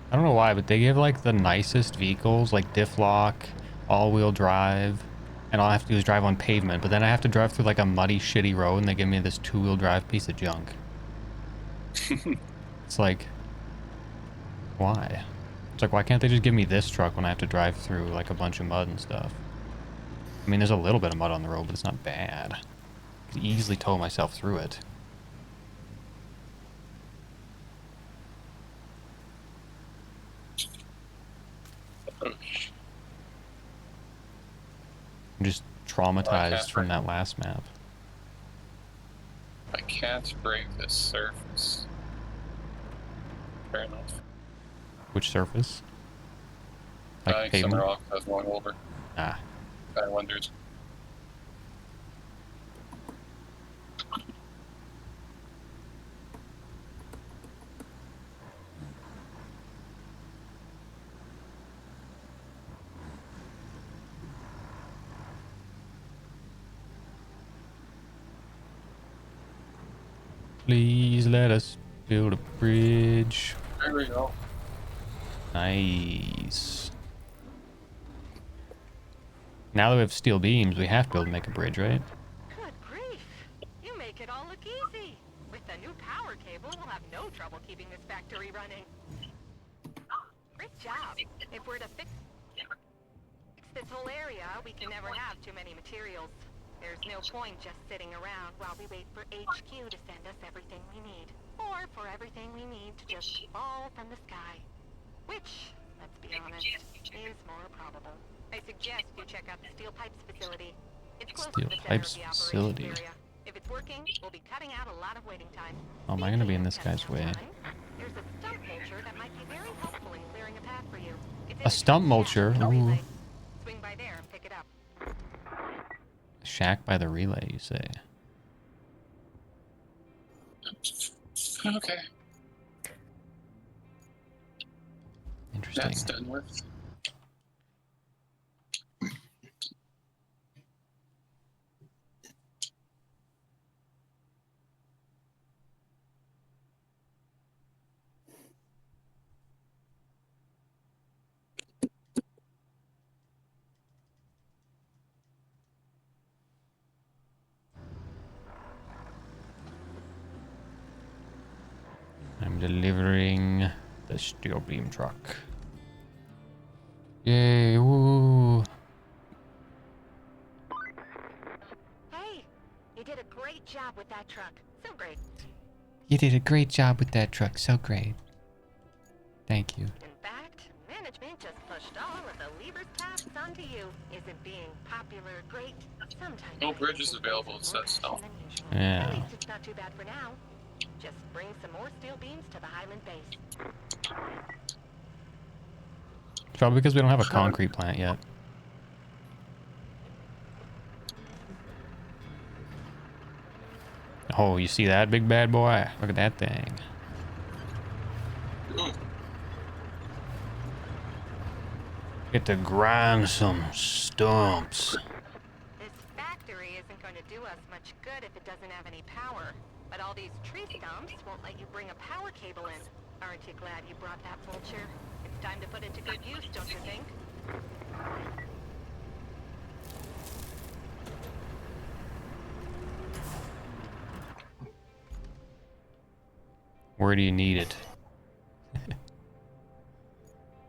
A: I don't know why, but they give like the nicest vehicles, like diff lock, all-wheel drive, and all I have to do is drive on pavement, but then I have to drive through like a muddy, shitty road, and they give me this two-wheel drive piece of junk. It's like, why? It's like, why can't they just give me this truck when I have to drive through like a bunch of mud and stuff? I mean, there's a little bit of mud on the road, but it's not bad. I could easily tow myself through it. I'm just traumatized from that last map.
B: I can't break this surface. Fair enough.
A: Which surface?
B: I
A: Like
B: think some
A: pavement?
B: rock I was going over.
A: Ah.
B: I wondered.
A: Please let us build a bridge.
B: There we go.
A: Nice. Now that we have steel beams, we have to be able to make a bridge, right?
C: Good grief. You make it all look easy. With the new power cable, we'll have no trouble keeping this factory running. Great job. If we're to fix this whole area, we can never have too many materials. There's no point just sitting around while we wait for HQ to send us everything we need. Or for everything we need to just fall from the sky. Which, let's be honest, is more probable. I suggest you check out the steel pipes facility. It's close to the
A: Steel
C: center
A: pipes
C: of the operations
A: facility.
C: area. If it's working, we'll be cutting out a lot of waiting time.
A: Oh, am I gonna be in this guy's way?
C: There's a stump mulcher that might be very helpful in clearing a path for you. It's in
A: A
C: the
A: stump
C: shack
A: mulcher?
C: by the
A: Ooh.
C: relay. Swing by there and pick it up.
A: Shack by the relay, you say?
B: Okay,
A: Interesting.
B: that's done with.
A: I'm delivering the steel beam truck. Yay, woo!
C: Hey, you did a great job with that truck. So great.
A: You did a great job with that truck, so great. Thank you.
C: In fact, management just pushed all of the lever's tasks onto you. Isn't being popular great? Sometimes
B: No bridges available, it says so.
A: Yeah.
C: At least it's not too bad for now. Just bring some more steel beams to the Highland base.
A: Probably because we don't have a concrete plant yet. Oh, you see that big bad boy? Look at that thing.
B: Ooh,
A: Get to grind some stumps.
C: This factory isn't going to do us much good if it doesn't have any power. But all these tree stumps won't let you bring a power cable in. Aren't you glad you brought that vulture? It's time to put it to good use, don't you think?
A: Where do you need it?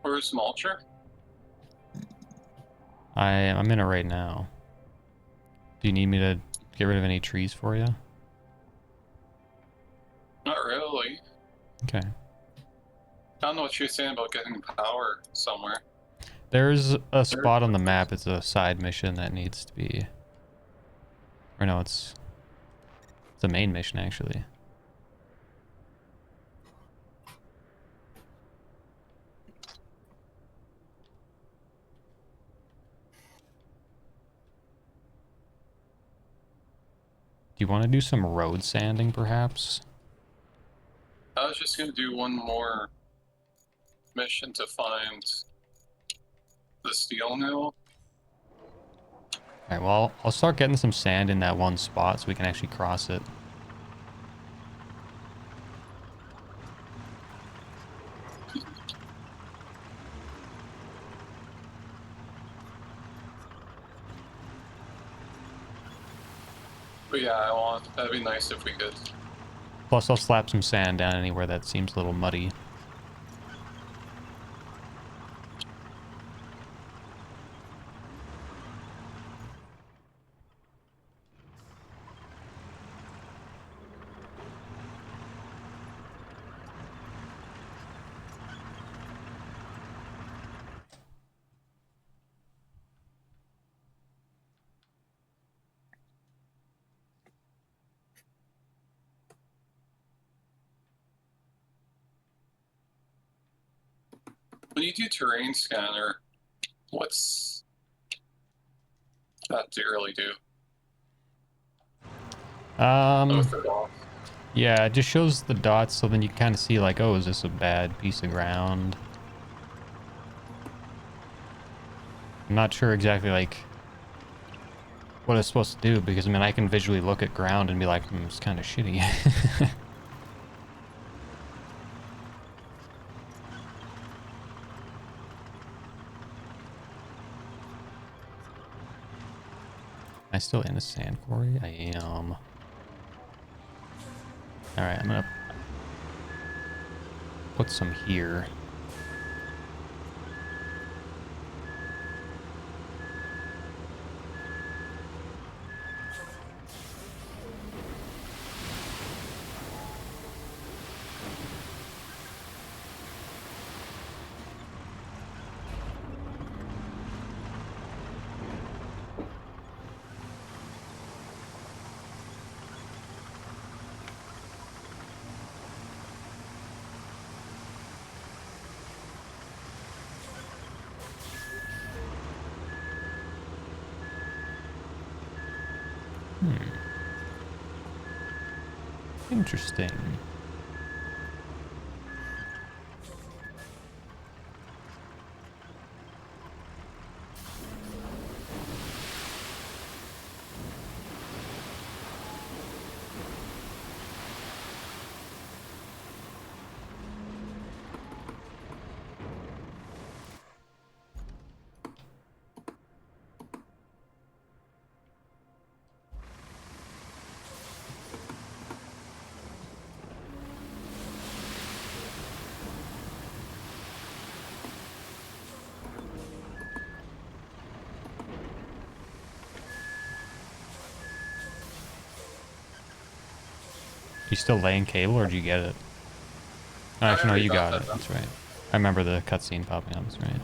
B: where's mulcher?
A: I'm in it right now. Do you need me to get rid of any trees for you?
B: Not really.
A: Okay.
B: I don't know what you're saying about getting power somewhere.
A: There's a spot on the map. It's a side mission that needs to be... Or no, it's a main mission, actually. Do you want to do some road sanding, perhaps?
B: I was just gonna do one more mission to find the steel mill.
A: Alright, well, I'll start getting some sand in that one spot so we can actually cross it.
B: But yeah, that'd be nice if we could.
A: Plus, I'll slap some sand down anywhere that seems a little muddy.
B: When you do terrain scanner, what's that really do? Oh, it's the dot.
A: Yeah, it just shows the dots so then you kind of see like, oh, is this a bad piece of ground? I'm not sure exactly like what it's supposed to do because I mean I can visually look at ground and be like, it's kind of shitty. Am I still in a sand quarry? I am. Alright, I'm gonna put some here. Interesting. You still laying cable, or did you get it? Oh,
B: I
A: actually, no,
B: already
A: you got
B: that
A: it.
B: done.
A: That's right. I remember the cutscene popping up. That's right.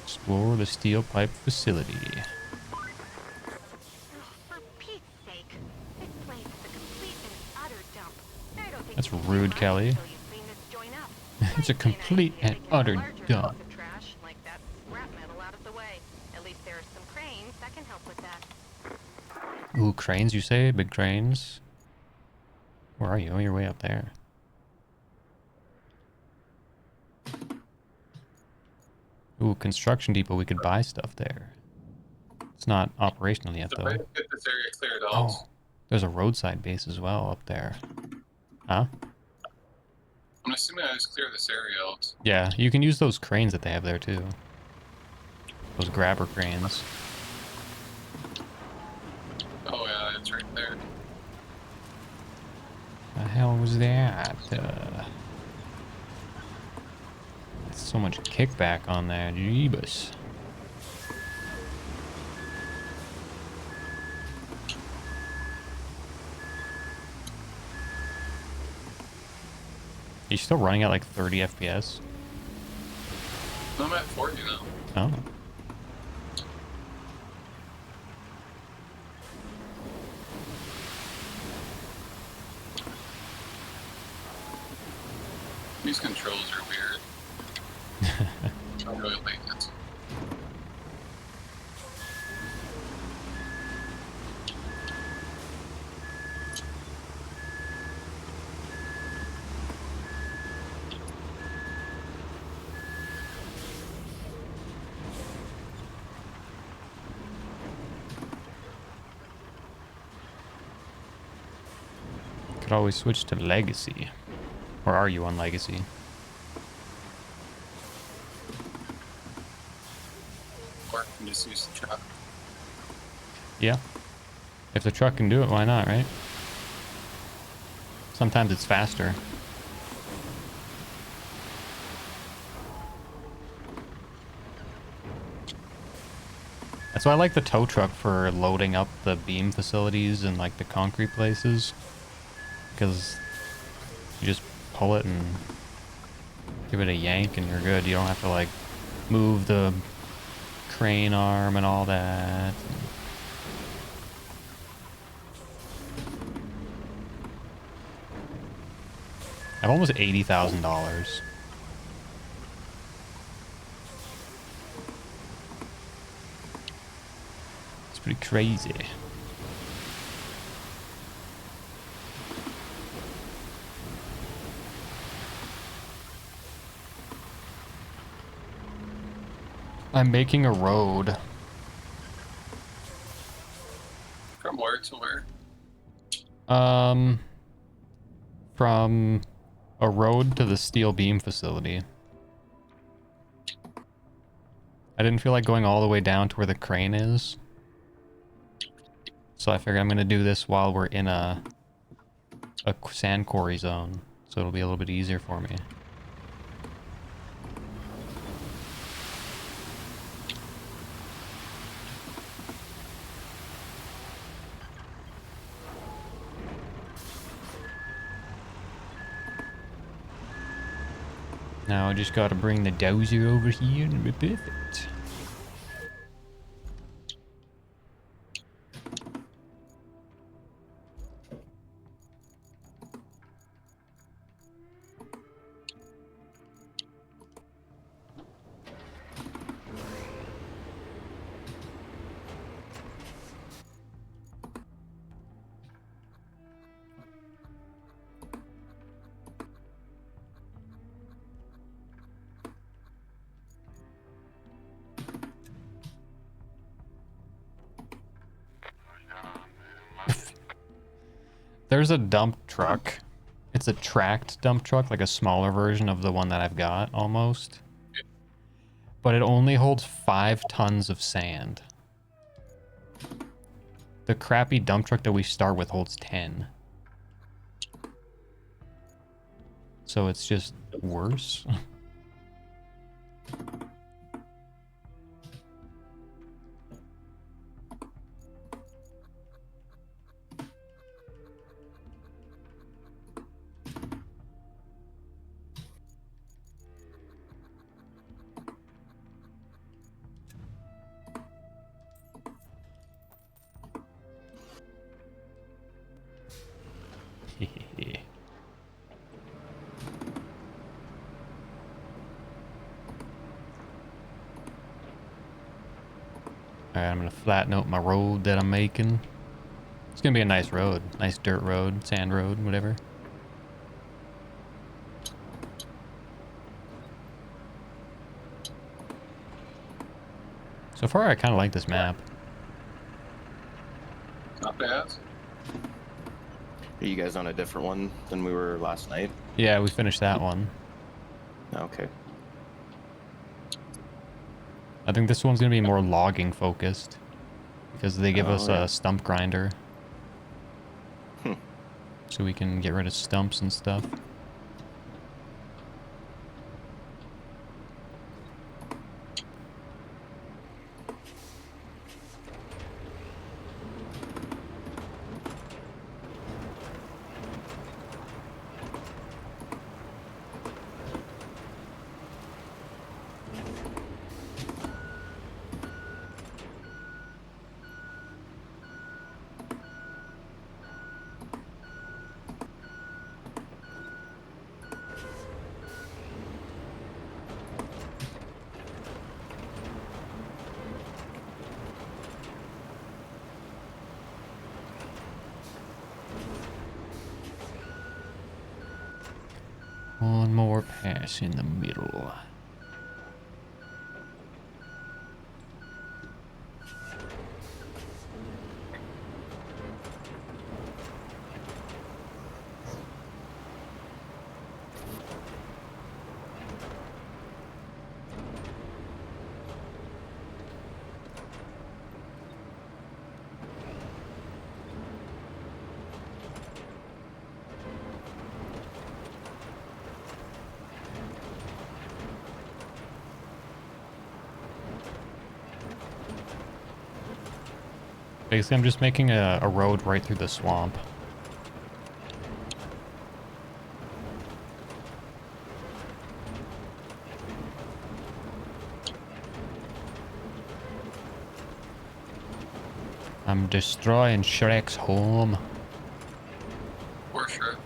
A: Explore the steel pipe facility.
C: Oh, for Pete's sake. This place is a complete and utter dump. I don't think
A: That's
C: you can
A: rude,
C: do much
A: Kelly.
C: until you clean this joint up.
A: It's a
C: Might be an
A: complete
C: idea
A: and
C: to get a
A: utter
C: larger
A: dump.
C: piece of trash, like that scrap metal, out of the way. At least there are some cranes that can help with that.
A: Ooh, cranes, you say? Big cranes? Where are you? Oh, you're way up there. Ooh, construction depot. We could buy stuff there. It's not operational yet,
B: The way
A: though.
B: to get this area cleared out.
A: Oh, there's a roadside base as well up there. Huh?
B: I'm assuming I just clear this area out.
A: Yeah, you can use those cranes that they have there, too. Those grabber cranes.
B: Oh yeah, it's right there.
A: The hell was that? So much kickback on there. Jeebus. You still running at like 30 FPS?
B: I'm at 40 now.
A: Oh.
B: These controls are weird. I'm really late.
A: Could always switch to Legacy. Or are you on Legacy?
B: Or I can just use the truck.
A: Yeah. If the truck can do it, why not, right? Sometimes it's faster. That's why I like the tow truck for loading up the beam facilities and like the concrete places. Because you just pull it and give it a yank and you're good. You don't have to like move the crane arm and all that. I have almost $80,000. It's pretty crazy. I'm making a road.
B: From where to where?
A: From a road to the steel beam facility. I didn't feel like going all the way down to where the crane is. So I figured I'm gonna do this while we're in a sand quarry zone. So it'll be a little bit easier for me. Now I just gotta bring the dozer over here and it'll be perfect. There's a dump truck. It's a tracked dump truck, like a smaller version of the one that I've got, almost. But it only holds 5 tons of sand. The crappy dump truck that we start with holds 10. So it's just worse. Alright, I'm gonna flatten out my road that I'm making. It's gonna be a nice road. Nice dirt road, sand road, whatever. So far, I kind of like this map.
B: Not bad.
D: Are you guys on a different one than we were last night?
A: Yeah, we finished that one.
D: Okay.
A: I think this one's gonna be more logging focused. Because they give us
D: yeah.
A: a stump grinder.
D: Hmm.
A: So we can get rid of stumps and stuff. One more pass in the middle. Basically, I'm just making a road right through the swamp. I'm destroying Shrek's home.
B: For sure.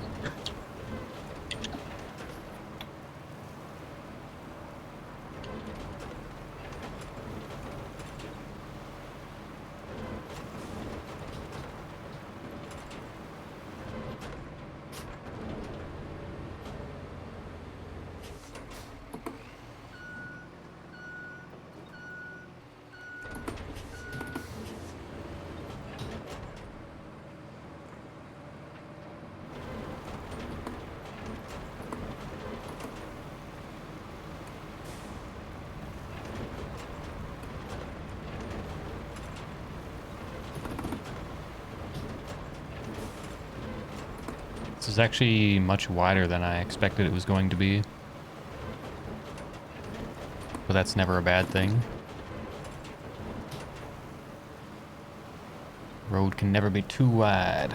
A: This is actually much wider than I expected it was going to be. But that's never a bad thing. Road can never be too wide.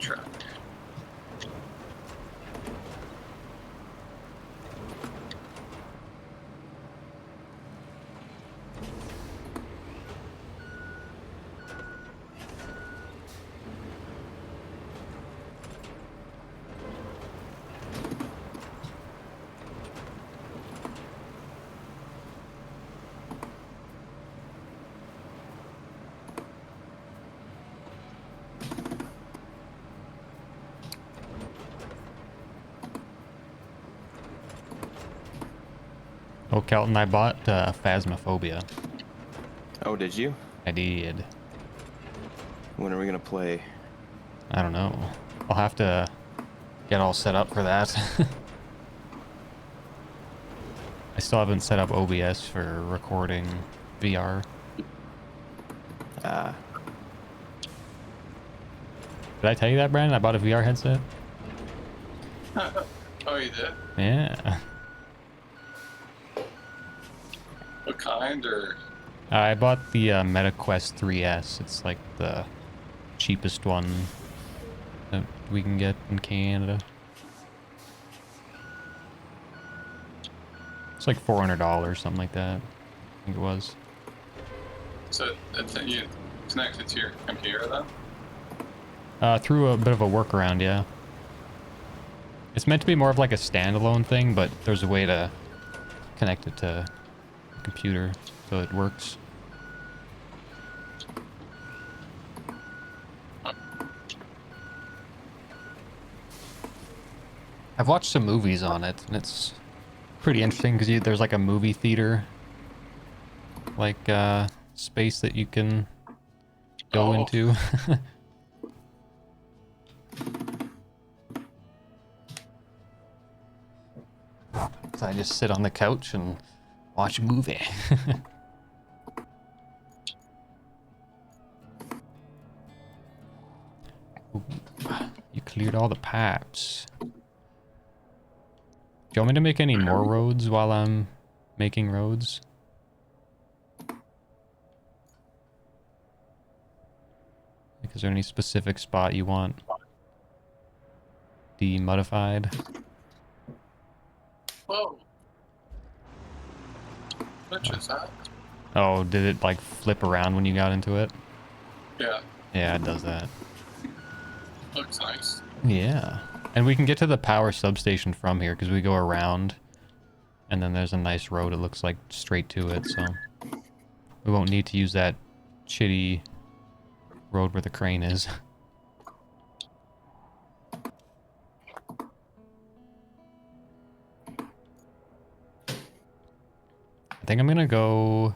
B: truck.
A: Oh, Kelton, I bought Phasmophobia.
D: Oh, did you?
A: I did.
D: When are we gonna play?
A: I don't know. I'll have to get all set up for that. I still haven't set up OBS for recording VR.
D: Ah,
A: Did I tell you that, Brandon? I bought a VR headset?
B: Oh, you did?
A: Yeah.
B: What kind, or?
A: I bought the MetaQuest 3S. It's like the cheapest one that we can get in Canada. It's like $400, something like that. I think it was.
B: So you connected to your computer then?
A: Through a bit of a workaround, yeah. It's meant to be more of like a standalone thing, but there's a way to connect it to the computer so it works. I've watched some movies on it, and it's pretty interesting because there's like a movie theater, like space that you can go into. So I just sit on the couch and watch a movie. Ooh, you cleared all the pipes. Do you want me to make any more roads while I'm making roads? Like, is there any specific spot you want demodified?
B: Whoa. Which is that?
A: Oh, did it like flip around when you got into it?
B: Yeah,
A: Yeah, it does that.
B: looks nice.
A: Yeah. And we can get to the power substation from here because we go around and then there's a nice road. It looks like straight to it, so we won't need to use that shitty road where the crane is. I think I'm gonna go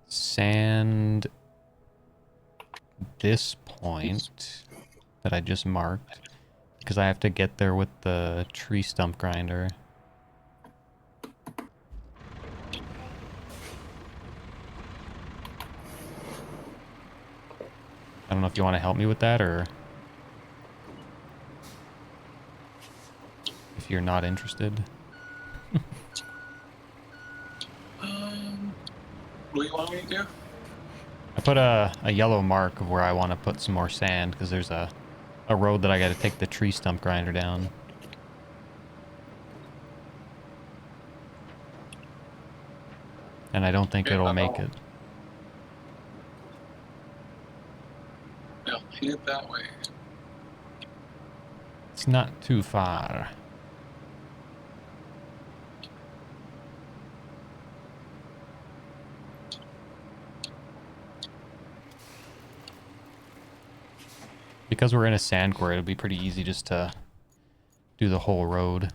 A: sand this point that I just marked because I have to get there with the tree stump grinder. I don't know if you want to help me with that or if you're not interested.
B: What do you want me to do?
A: I put a yellow mark of where I want to put some more sand because there's a road that I got to take the tree stump grinder down. And I don't think
B: Yeah,
A: it'll make it.
B: Yeah, head that way.
A: It's not too far. Because we're in a sand quarry, it'll be pretty easy just to do the whole road.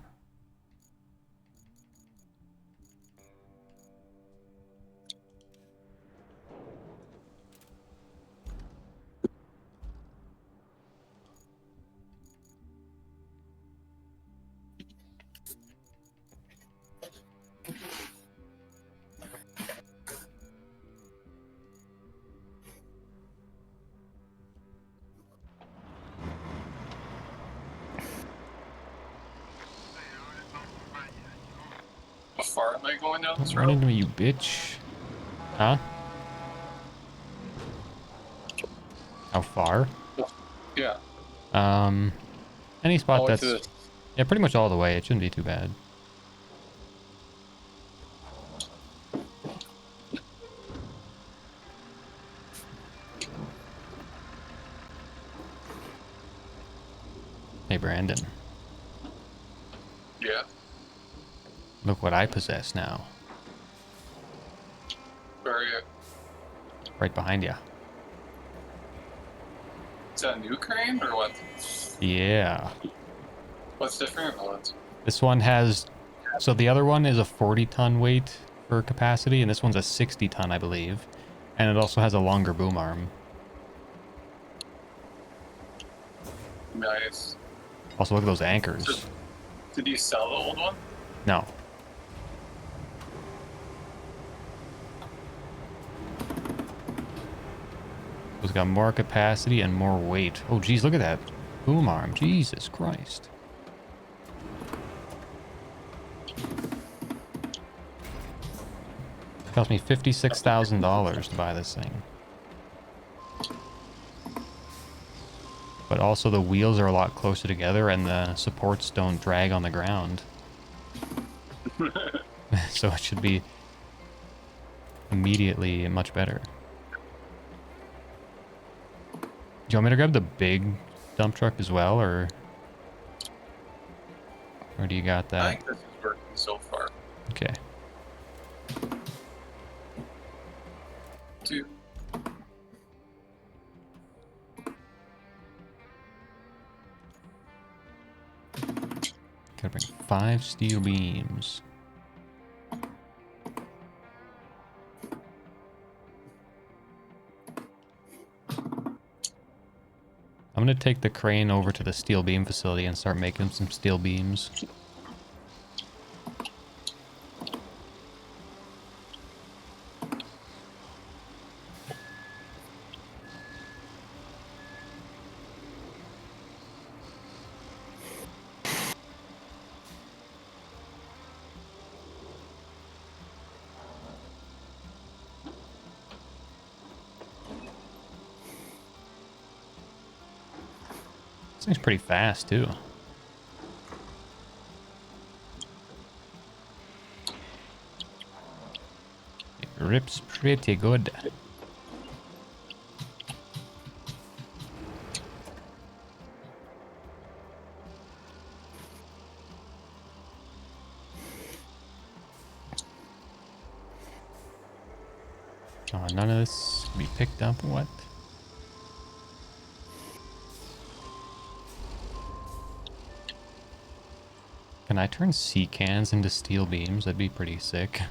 B: How far am I going down this
A: Don't run
B: road?
A: into me, you bitch. Huh? How far?
B: Yeah.
A: Any spot
B: All the way
A: that's
B: to the...
A: yeah, pretty much all the way. It shouldn't be too bad. Hey, Brandon.
B: Yeah.
A: Look what I possess now.
B: Where are you?
A: Right behind you.
B: Is that a new crane or what?
A: Yeah.
B: What's different about it?
A: This one has... So the other one is a 40-ton weight for capacity, and this one's a 60-ton, I believe. And it also has a longer boom arm.
B: Nice.
A: Also, look at those anchors.
B: So, did you sell the old one?
A: No. It's got more capacity and more weight. Oh, geez, look at that boom arm. Jesus Christ. It cost me $56,000 to buy this thing. But also the wheels are a lot closer together and the supports don't drag on the ground. So it should be immediately much better. Do you want me to grab the big dump truck as well, or do you got
B: I
A: that?
B: think this is working so far.
A: Okay.
B: Dude.
A: Gotta bring 5 steel beams. I'm gonna take the crane over to the steel beam facility and start making some steel beams. This thing's pretty fast too. It rips pretty good. Oh, none of this can be picked up. What? Can I turn sea cans into steel beams? That'd be pretty sick.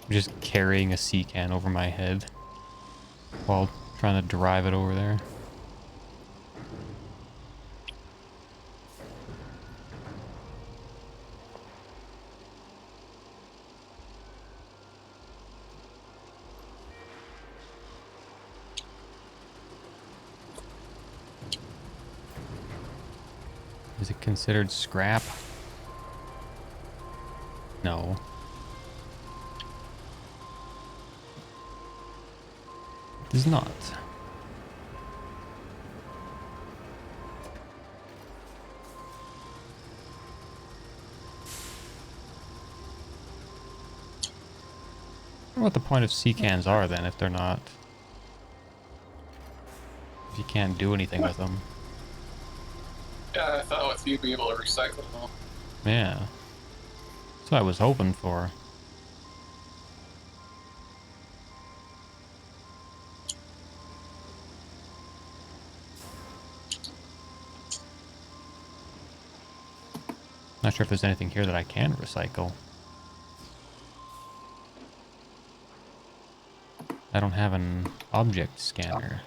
A: I'm just carrying a sea can over my head while trying to drive it over there. Is it considered scrap? No. It is not. I wonder what the point of sea cans are then if they're not. If you can't do anything with them.
B: Yeah, I thought with you be able to recycle them.
A: Yeah. That's what I was hoping for. Not sure if there's anything here that I can recycle. I don't have an object scanner.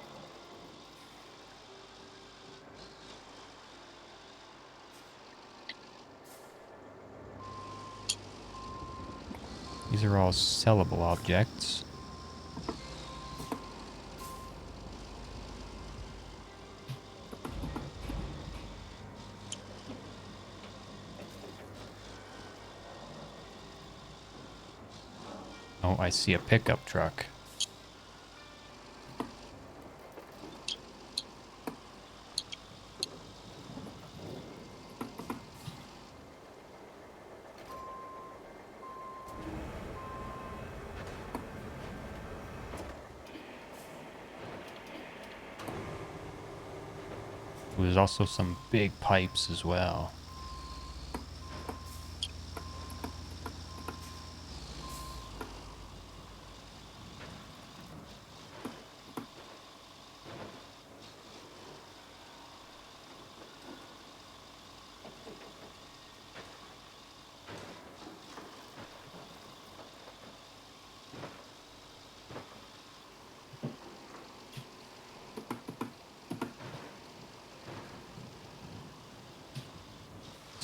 A: These are all sellable objects. Oh, I see a pickup truck. There's also some big pipes as well.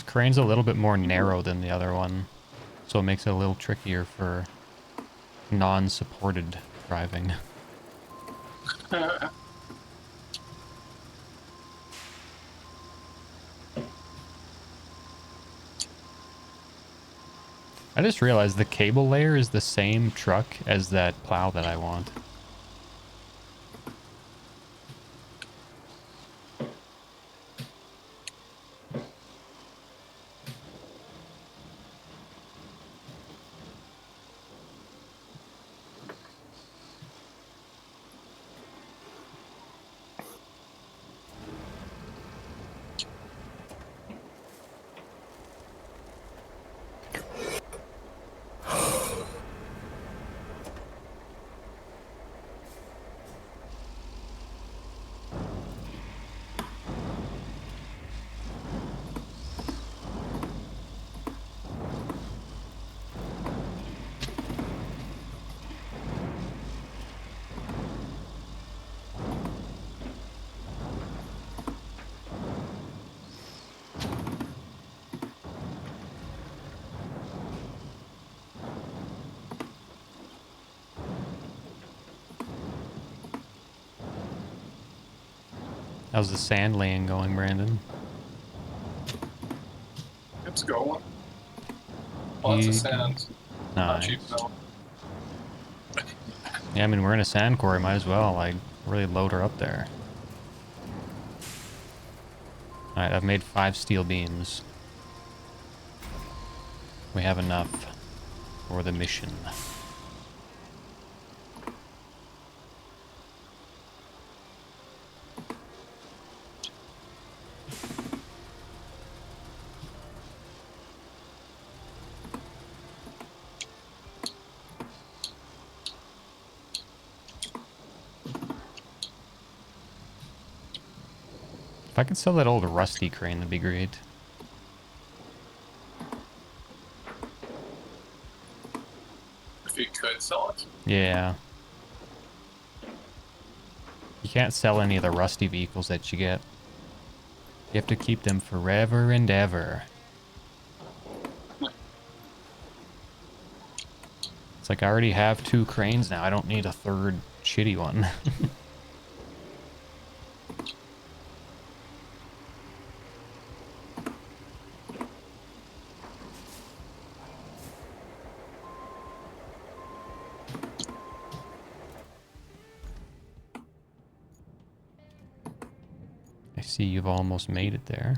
A: Crane's a little bit more narrow than the other one, so it makes it a little trickier for non-supported driving. I just realized the cable layer is the same truck as that plow that I want. How's the sand laying going, Brandon?
B: It's going. Lots of sand. Not cheap
A: Nice.
B: though.
A: Yeah, I mean, we're in a sand quarry. Might as well, like, really load her up there. Alright, I've made 5 steel beams. We have enough for the mission. If I could sell that old rusty crane, that'd be great.
B: If you could sell it.
A: Yeah. You can't sell any of the rusty vehicles that you get. You have to keep them forever and ever. It's like I already have 2 cranes now. I don't need a 3rd shitty one. I see you've almost made it there.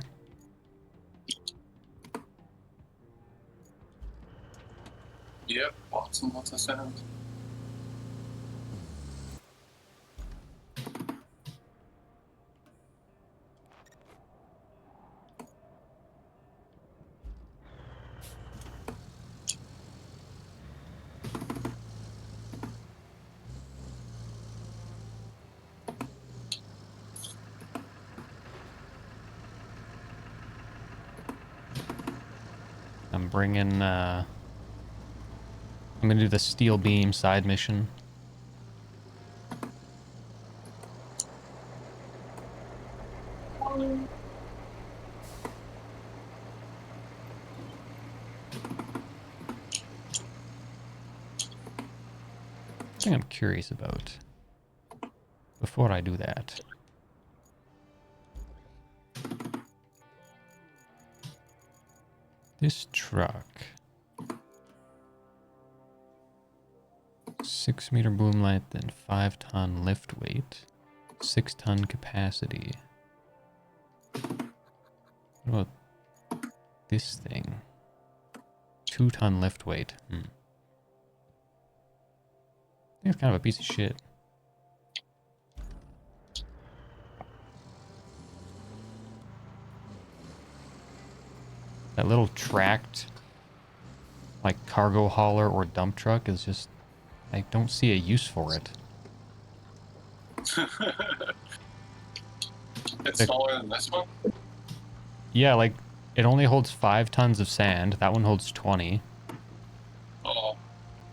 B: Yep, lots and lots of sand.
A: I'm bringing, I'm gonna do the steel beam side mission. Something I'm curious about before I do that. This truck. 6-meter boom length and 5-ton lift weight. 6-ton capacity. What about this thing? 2-ton lift weight. I think it's kind of a piece of shit. That little tracked, like, cargo hauler or dump truck is just... I don't see a use for it.
B: It's smaller than this one?
A: Yeah, like, it only holds 5 tons of sand. That one holds 20.
B: Oh.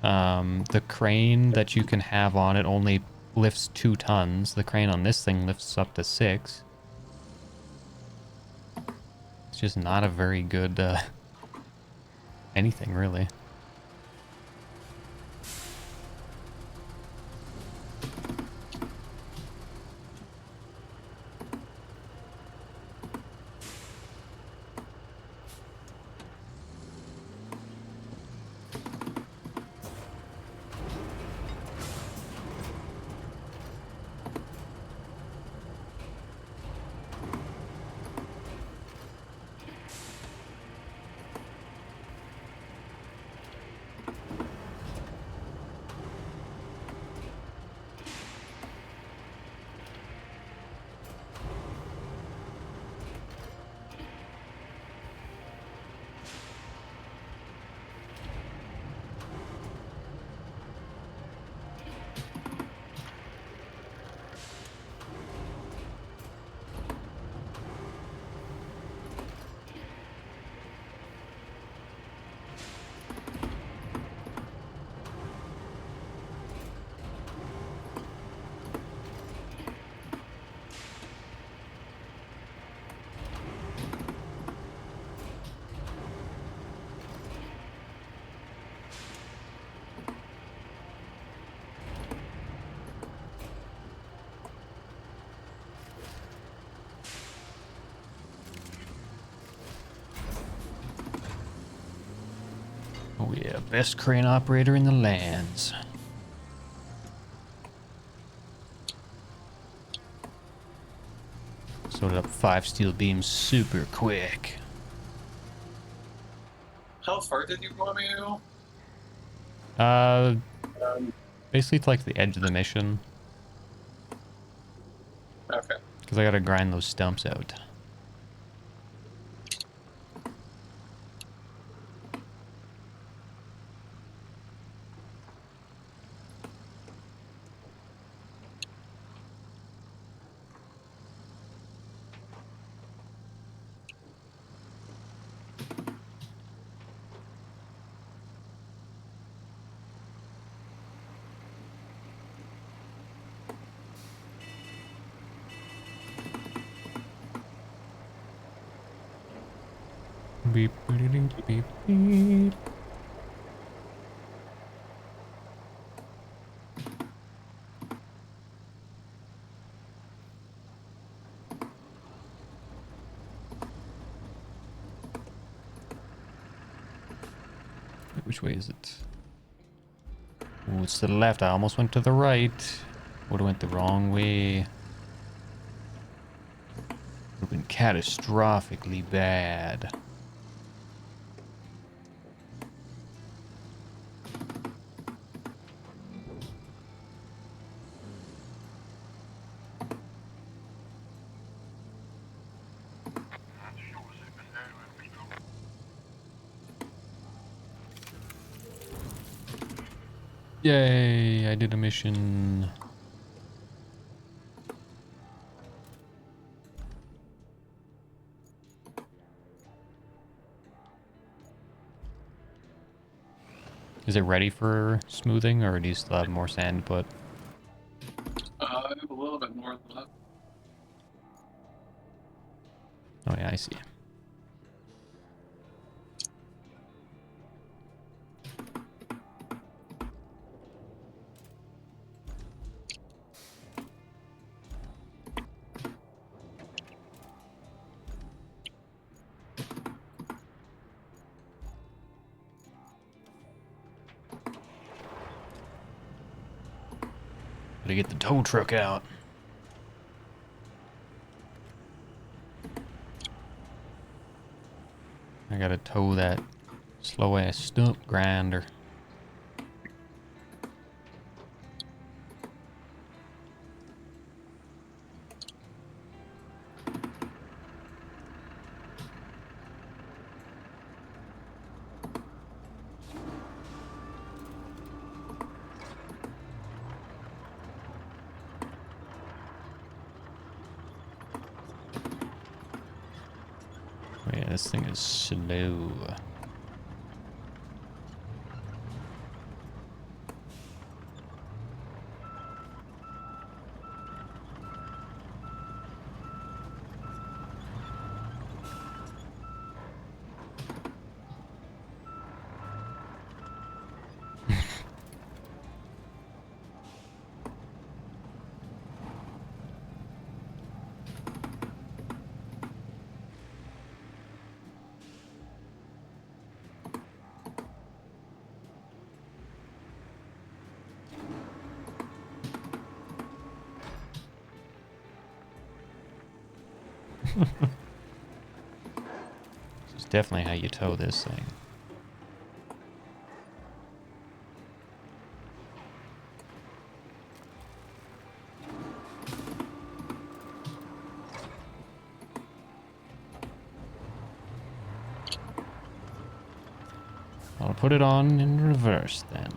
A: The crane that you can have on it only lifts 2 tons. The crane on this thing lifts up to 6. It's just not a very good, anything, really. Oh yeah, best crane operator in the lands. Sorted up 5 steel beams super quick.
B: How far did you want me to go?
A: Basically to like the edge of the mission.
B: Okay.
A: Because I gotta grind those stumps out. Beep, beep, beep, beep. Which way is it? Oh, it's to the left. I almost went to the right. Would have went the wrong way. Would have been catastrophically bad. Yay, I did a mission. Is it ready for smoothing, or do you still have more sand to put?
B: I have a little bit more left.
A: Oh yeah, I see. Gotta get the tow truck out. I gotta tow that slow ass stump grinder. Oh yeah, this thing is slow. This is definitely how you tow this thing. I'll put it on in reverse then.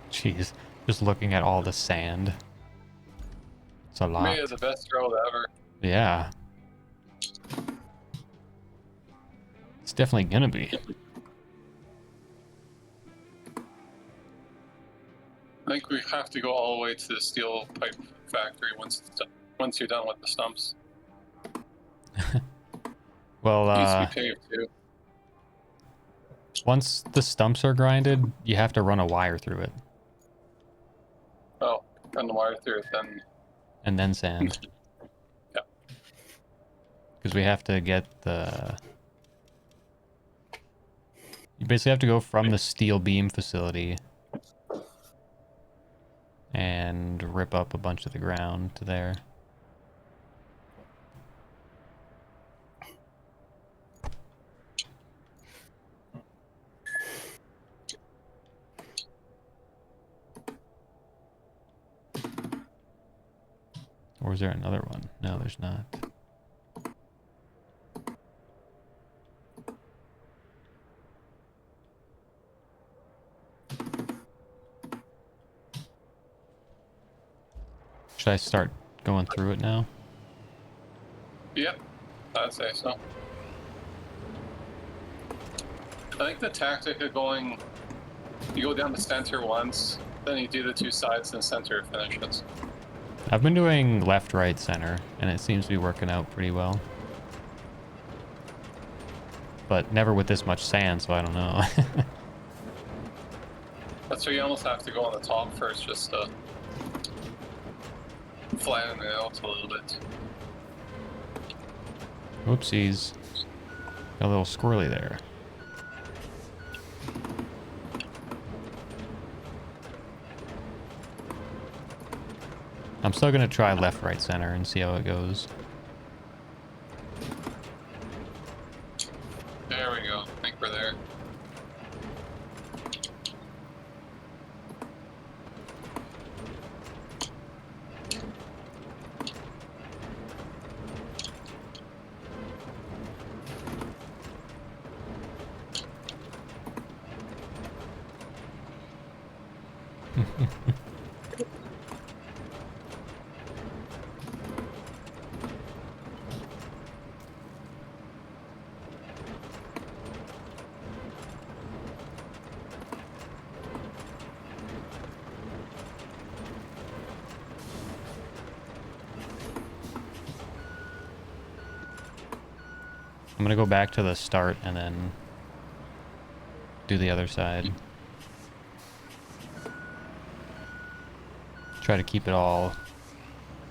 A: Jeez, just looking at all the sand. It's a lot.
B: Me is the best road ever.
A: Yeah. It's definitely gonna be.
B: I think we have to go all the way to the steel pipe factory once you're done with the stumps.
A: Well,
B: It needs to be paved too.
A: once the stumps are grinded, you have to run a wire through it.
B: Oh, run the wire through it then.
A: And then sand.
B: Yeah.
A: Because we have to get the... You basically have to go from the steel beam facility and rip up a bunch of the ground to there. Or is there another one? No, there's not. Should I start going through it now?
B: Yep, I'd say so. I think the tactic of going, you go down the center once, then you do the two sides and center finishes.
A: I've been doing left, right, center, and it seems to be working out pretty well. But never with this much sand, so I don't know.
B: That's where you almost have to go on the top first just to flatten it out a little bit.
A: Whoopsies. Got a little squirrely there. I'm still gonna try left, right, center and see how it goes.
B: There we go. I think we're there.
A: I'm gonna go back to the start and then do the other side. Try to keep it all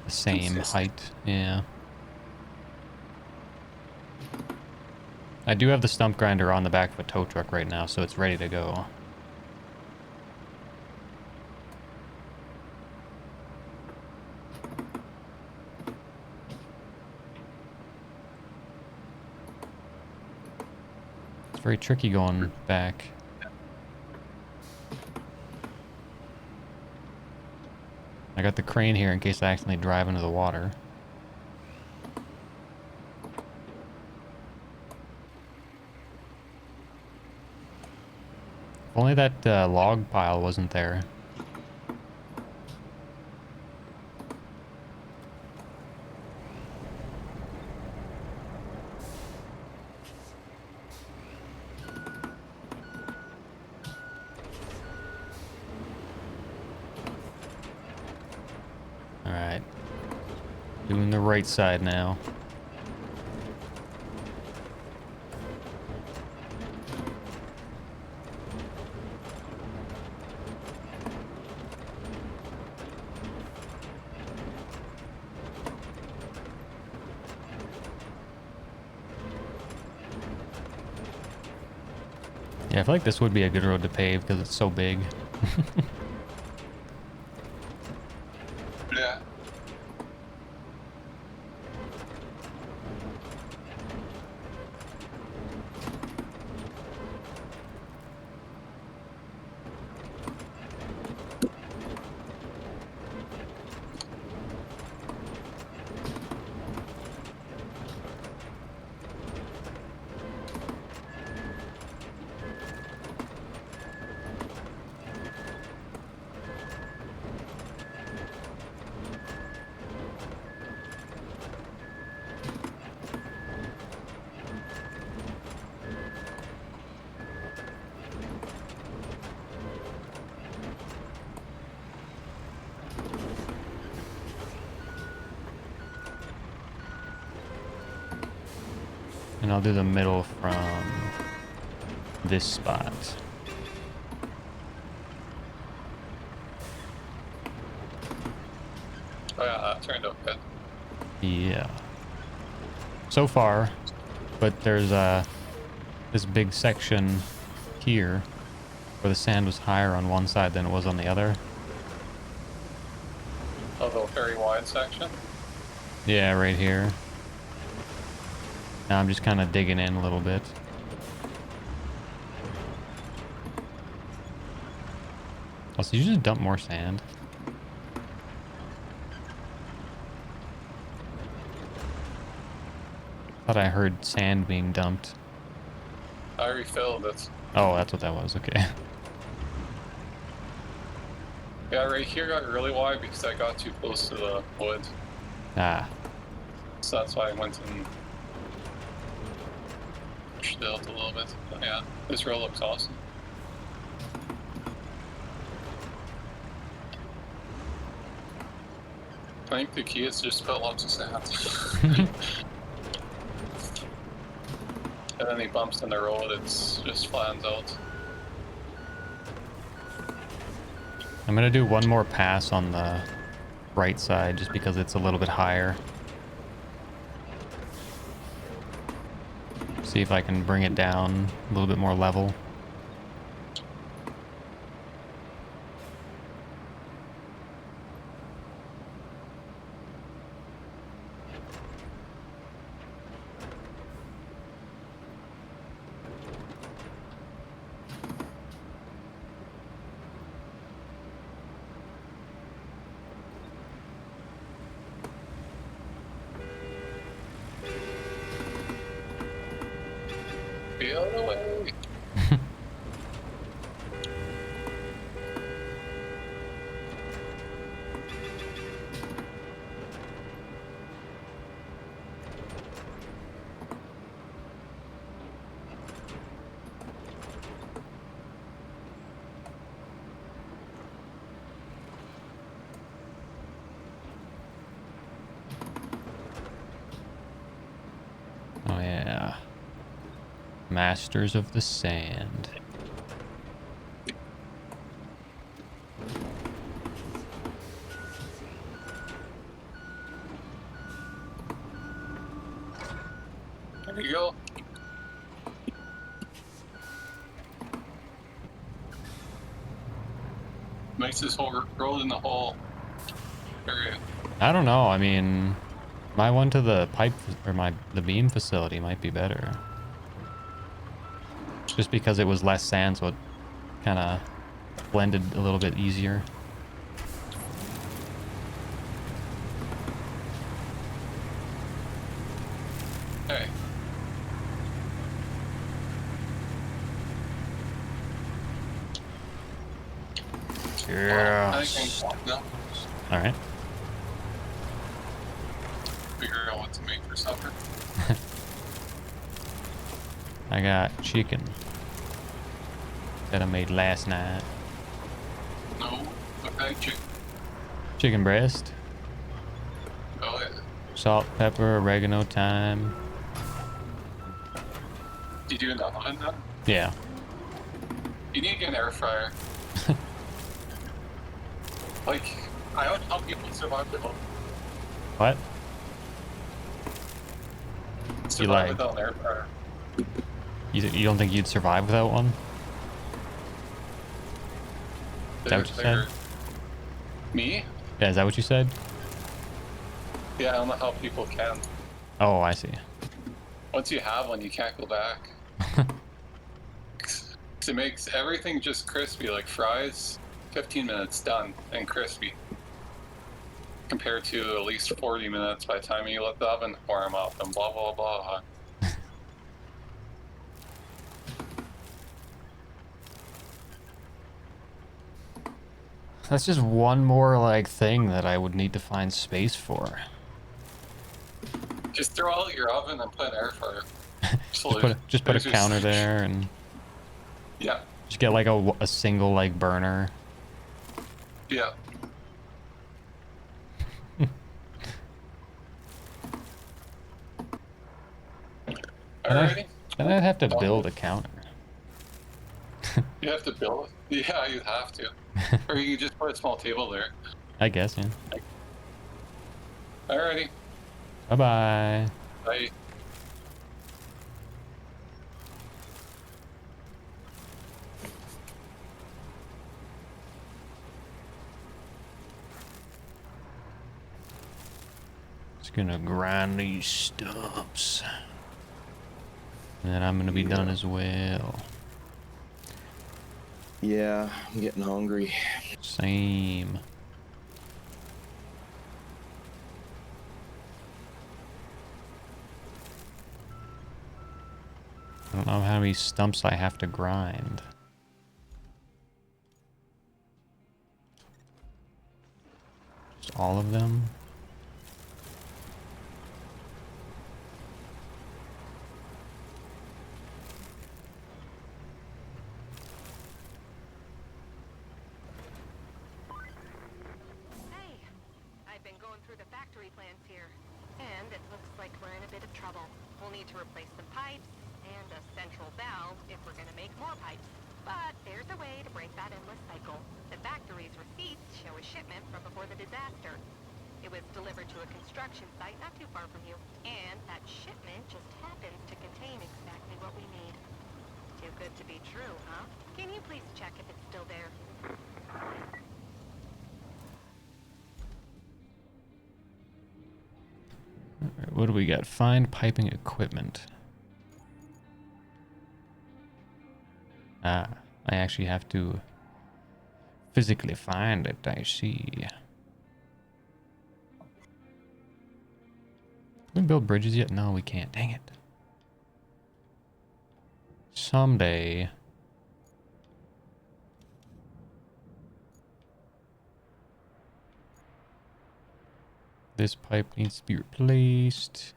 A: the same
B: Consistent.
A: height. Yeah. I do have the stump grinder on the back of a tow truck right now, so it's ready to go. It's very tricky going back. I got the crane here in case I accidentally drive into the water. If only that log pile wasn't there. Alright. Doing the right side now. Yeah, I feel like this would be a good road to pave because it's so big.
B: Yeah.
A: And I'll do the middle from this spot.
B: Oh yeah, that turned out good.
A: Yeah. So far, but there's this big section here where the sand was higher on one side than it was on the other.
B: Oh, the very wide section.
A: Yeah, right here. Now I'm just kind of digging in a little bit. Also, you just dump more sand. Thought I heard sand being dumped.
B: I refilled it.
A: Oh, that's what that was. Okay.
B: Yeah, right here got really wide because I got too close to the wood.
A: Ah.
B: So that's why I went and pushed it out a little bit. But yeah, this road looks awesome. I think the key is just put lots of sand. And any bumps in the road, it's just flattens out.
A: I'm gonna do one more pass on the right side just because it's a little bit higher. See if I can bring it down a little bit more level.
B: The other way.
A: Masters of the Sand.
B: There you go. Makes this whole road in the whole area.
A: I don't know. I mean, my one to the pipe or the beam facility might be better. Just because it was less sand, so it kind of blended a little bit easier.
B: Hey.
A: Yeah.
B: I think I can
A: All right.
B: figure out what to make for supper.
A: I got chicken that I made last night.
B: No, okay, chicken.
A: Chicken breast,
B: Oh yeah.
A: salt, pepper, oregano, thyme.
B: You doing that one then?
A: Yeah.
B: You need to get an air fryer. Like, I don't know how people survive without
A: What?
B: survive
A: lagged.
B: without an air fryer.
A: You don't think you'd survive without one? Is that what you said?
B: Me?
A: Yeah, is that what you said?
B: Yeah, I don't know how people can.
A: Oh, I see.
B: Once you have one, you can't go back. 'Cause it makes everything just crispy, like fries. 15 minutes done and crispy. Compared to at least 40 minutes by the time you let the oven warm up and blah blah blah.
A: That's just one more like thing that I would need to find space for.
B: Just throw out your oven and put an air fryer.
A: Just put a counter there and
B: Yeah,
A: just get like a single like burner.
B: yeah. Alrighty.
A: Then I'd have to build a counter.
B: You have to build it. Yeah, you have to. Or you can just put a small table there.
A: I guess, yeah.
B: Alrighty.
A: Bye-bye.
B: Bye.
A: Just gonna grind these stumps. And then I'm gonna be done as well.
D: Yeah, I'm getting hungry.
A: Same. I don't know how many stumps I have to grind. Just all of them?
C: Hey, I've been going through the factory plans here, and it looks like we're in a bit of trouble. We'll need to replace some pipes and a central valve if we're gonna make more pipes. But there's a way to break that endless cycle. The factory's receipts show a shipment from before the disaster. It was delivered to a construction site not too far from you, and that shipment just happens to contain exactly what we need. Too good to be true, huh? Can you please check if it's still there?
A: Alright, what do we got? Find piping equipment. Ah, I actually have to physically find it, I see. Can we build bridges yet? No, we can't. Dang it. Someday. This pipe needs to be replaced.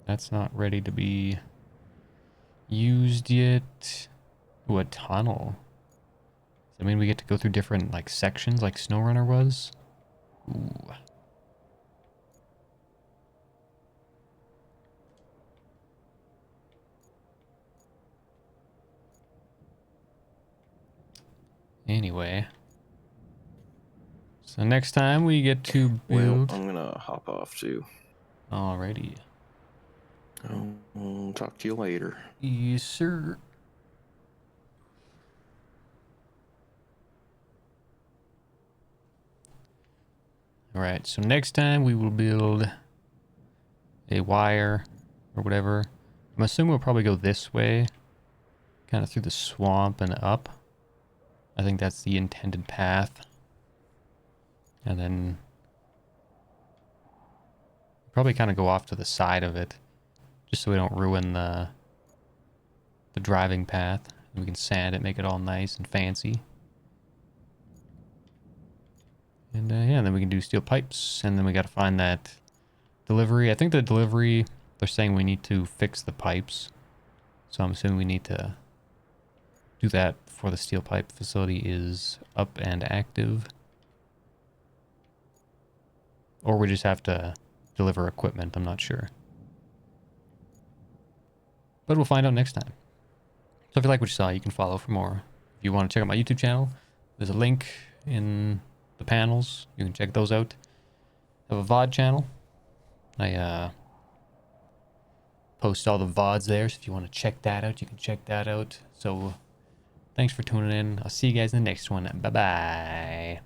A: That's not ready to be used yet. Ooh, a tunnel. Does that mean we get to go through different, like, sections like SnowRunner was? Ooh. Anyway. So next time we get to build...
D: Well, I'm gonna hop off too.
A: Alrighty.
D: I'll talk to you later.
A: Yes, sir. Alright, so next time we will build a wire or whatever. I'm assuming we'll probably go this way, kind of through the swamp and up. I think that's the intended path. And then probably kind of go off to the side of it, just so we don't ruin the driving path. We can sand it, make it all nice and fancy. And yeah, then we can do steel pipes, and then we got to find that delivery. I think the delivery, they're saying we need to fix the pipes. So I'm assuming we need to do that before the steel pipe facility is up and active. Or we just have to deliver equipment, I'm not sure. But we'll find out next time. So if you like what you saw, you can follow for more. If you want to check out my YouTube channel, there's a link in the panels. You can check those out. I have a VOD channel. I post all the VODs there, so if you want to check that out, you can check that out. So thanks for tuning in. I'll see you guys in the next one. Bye-bye.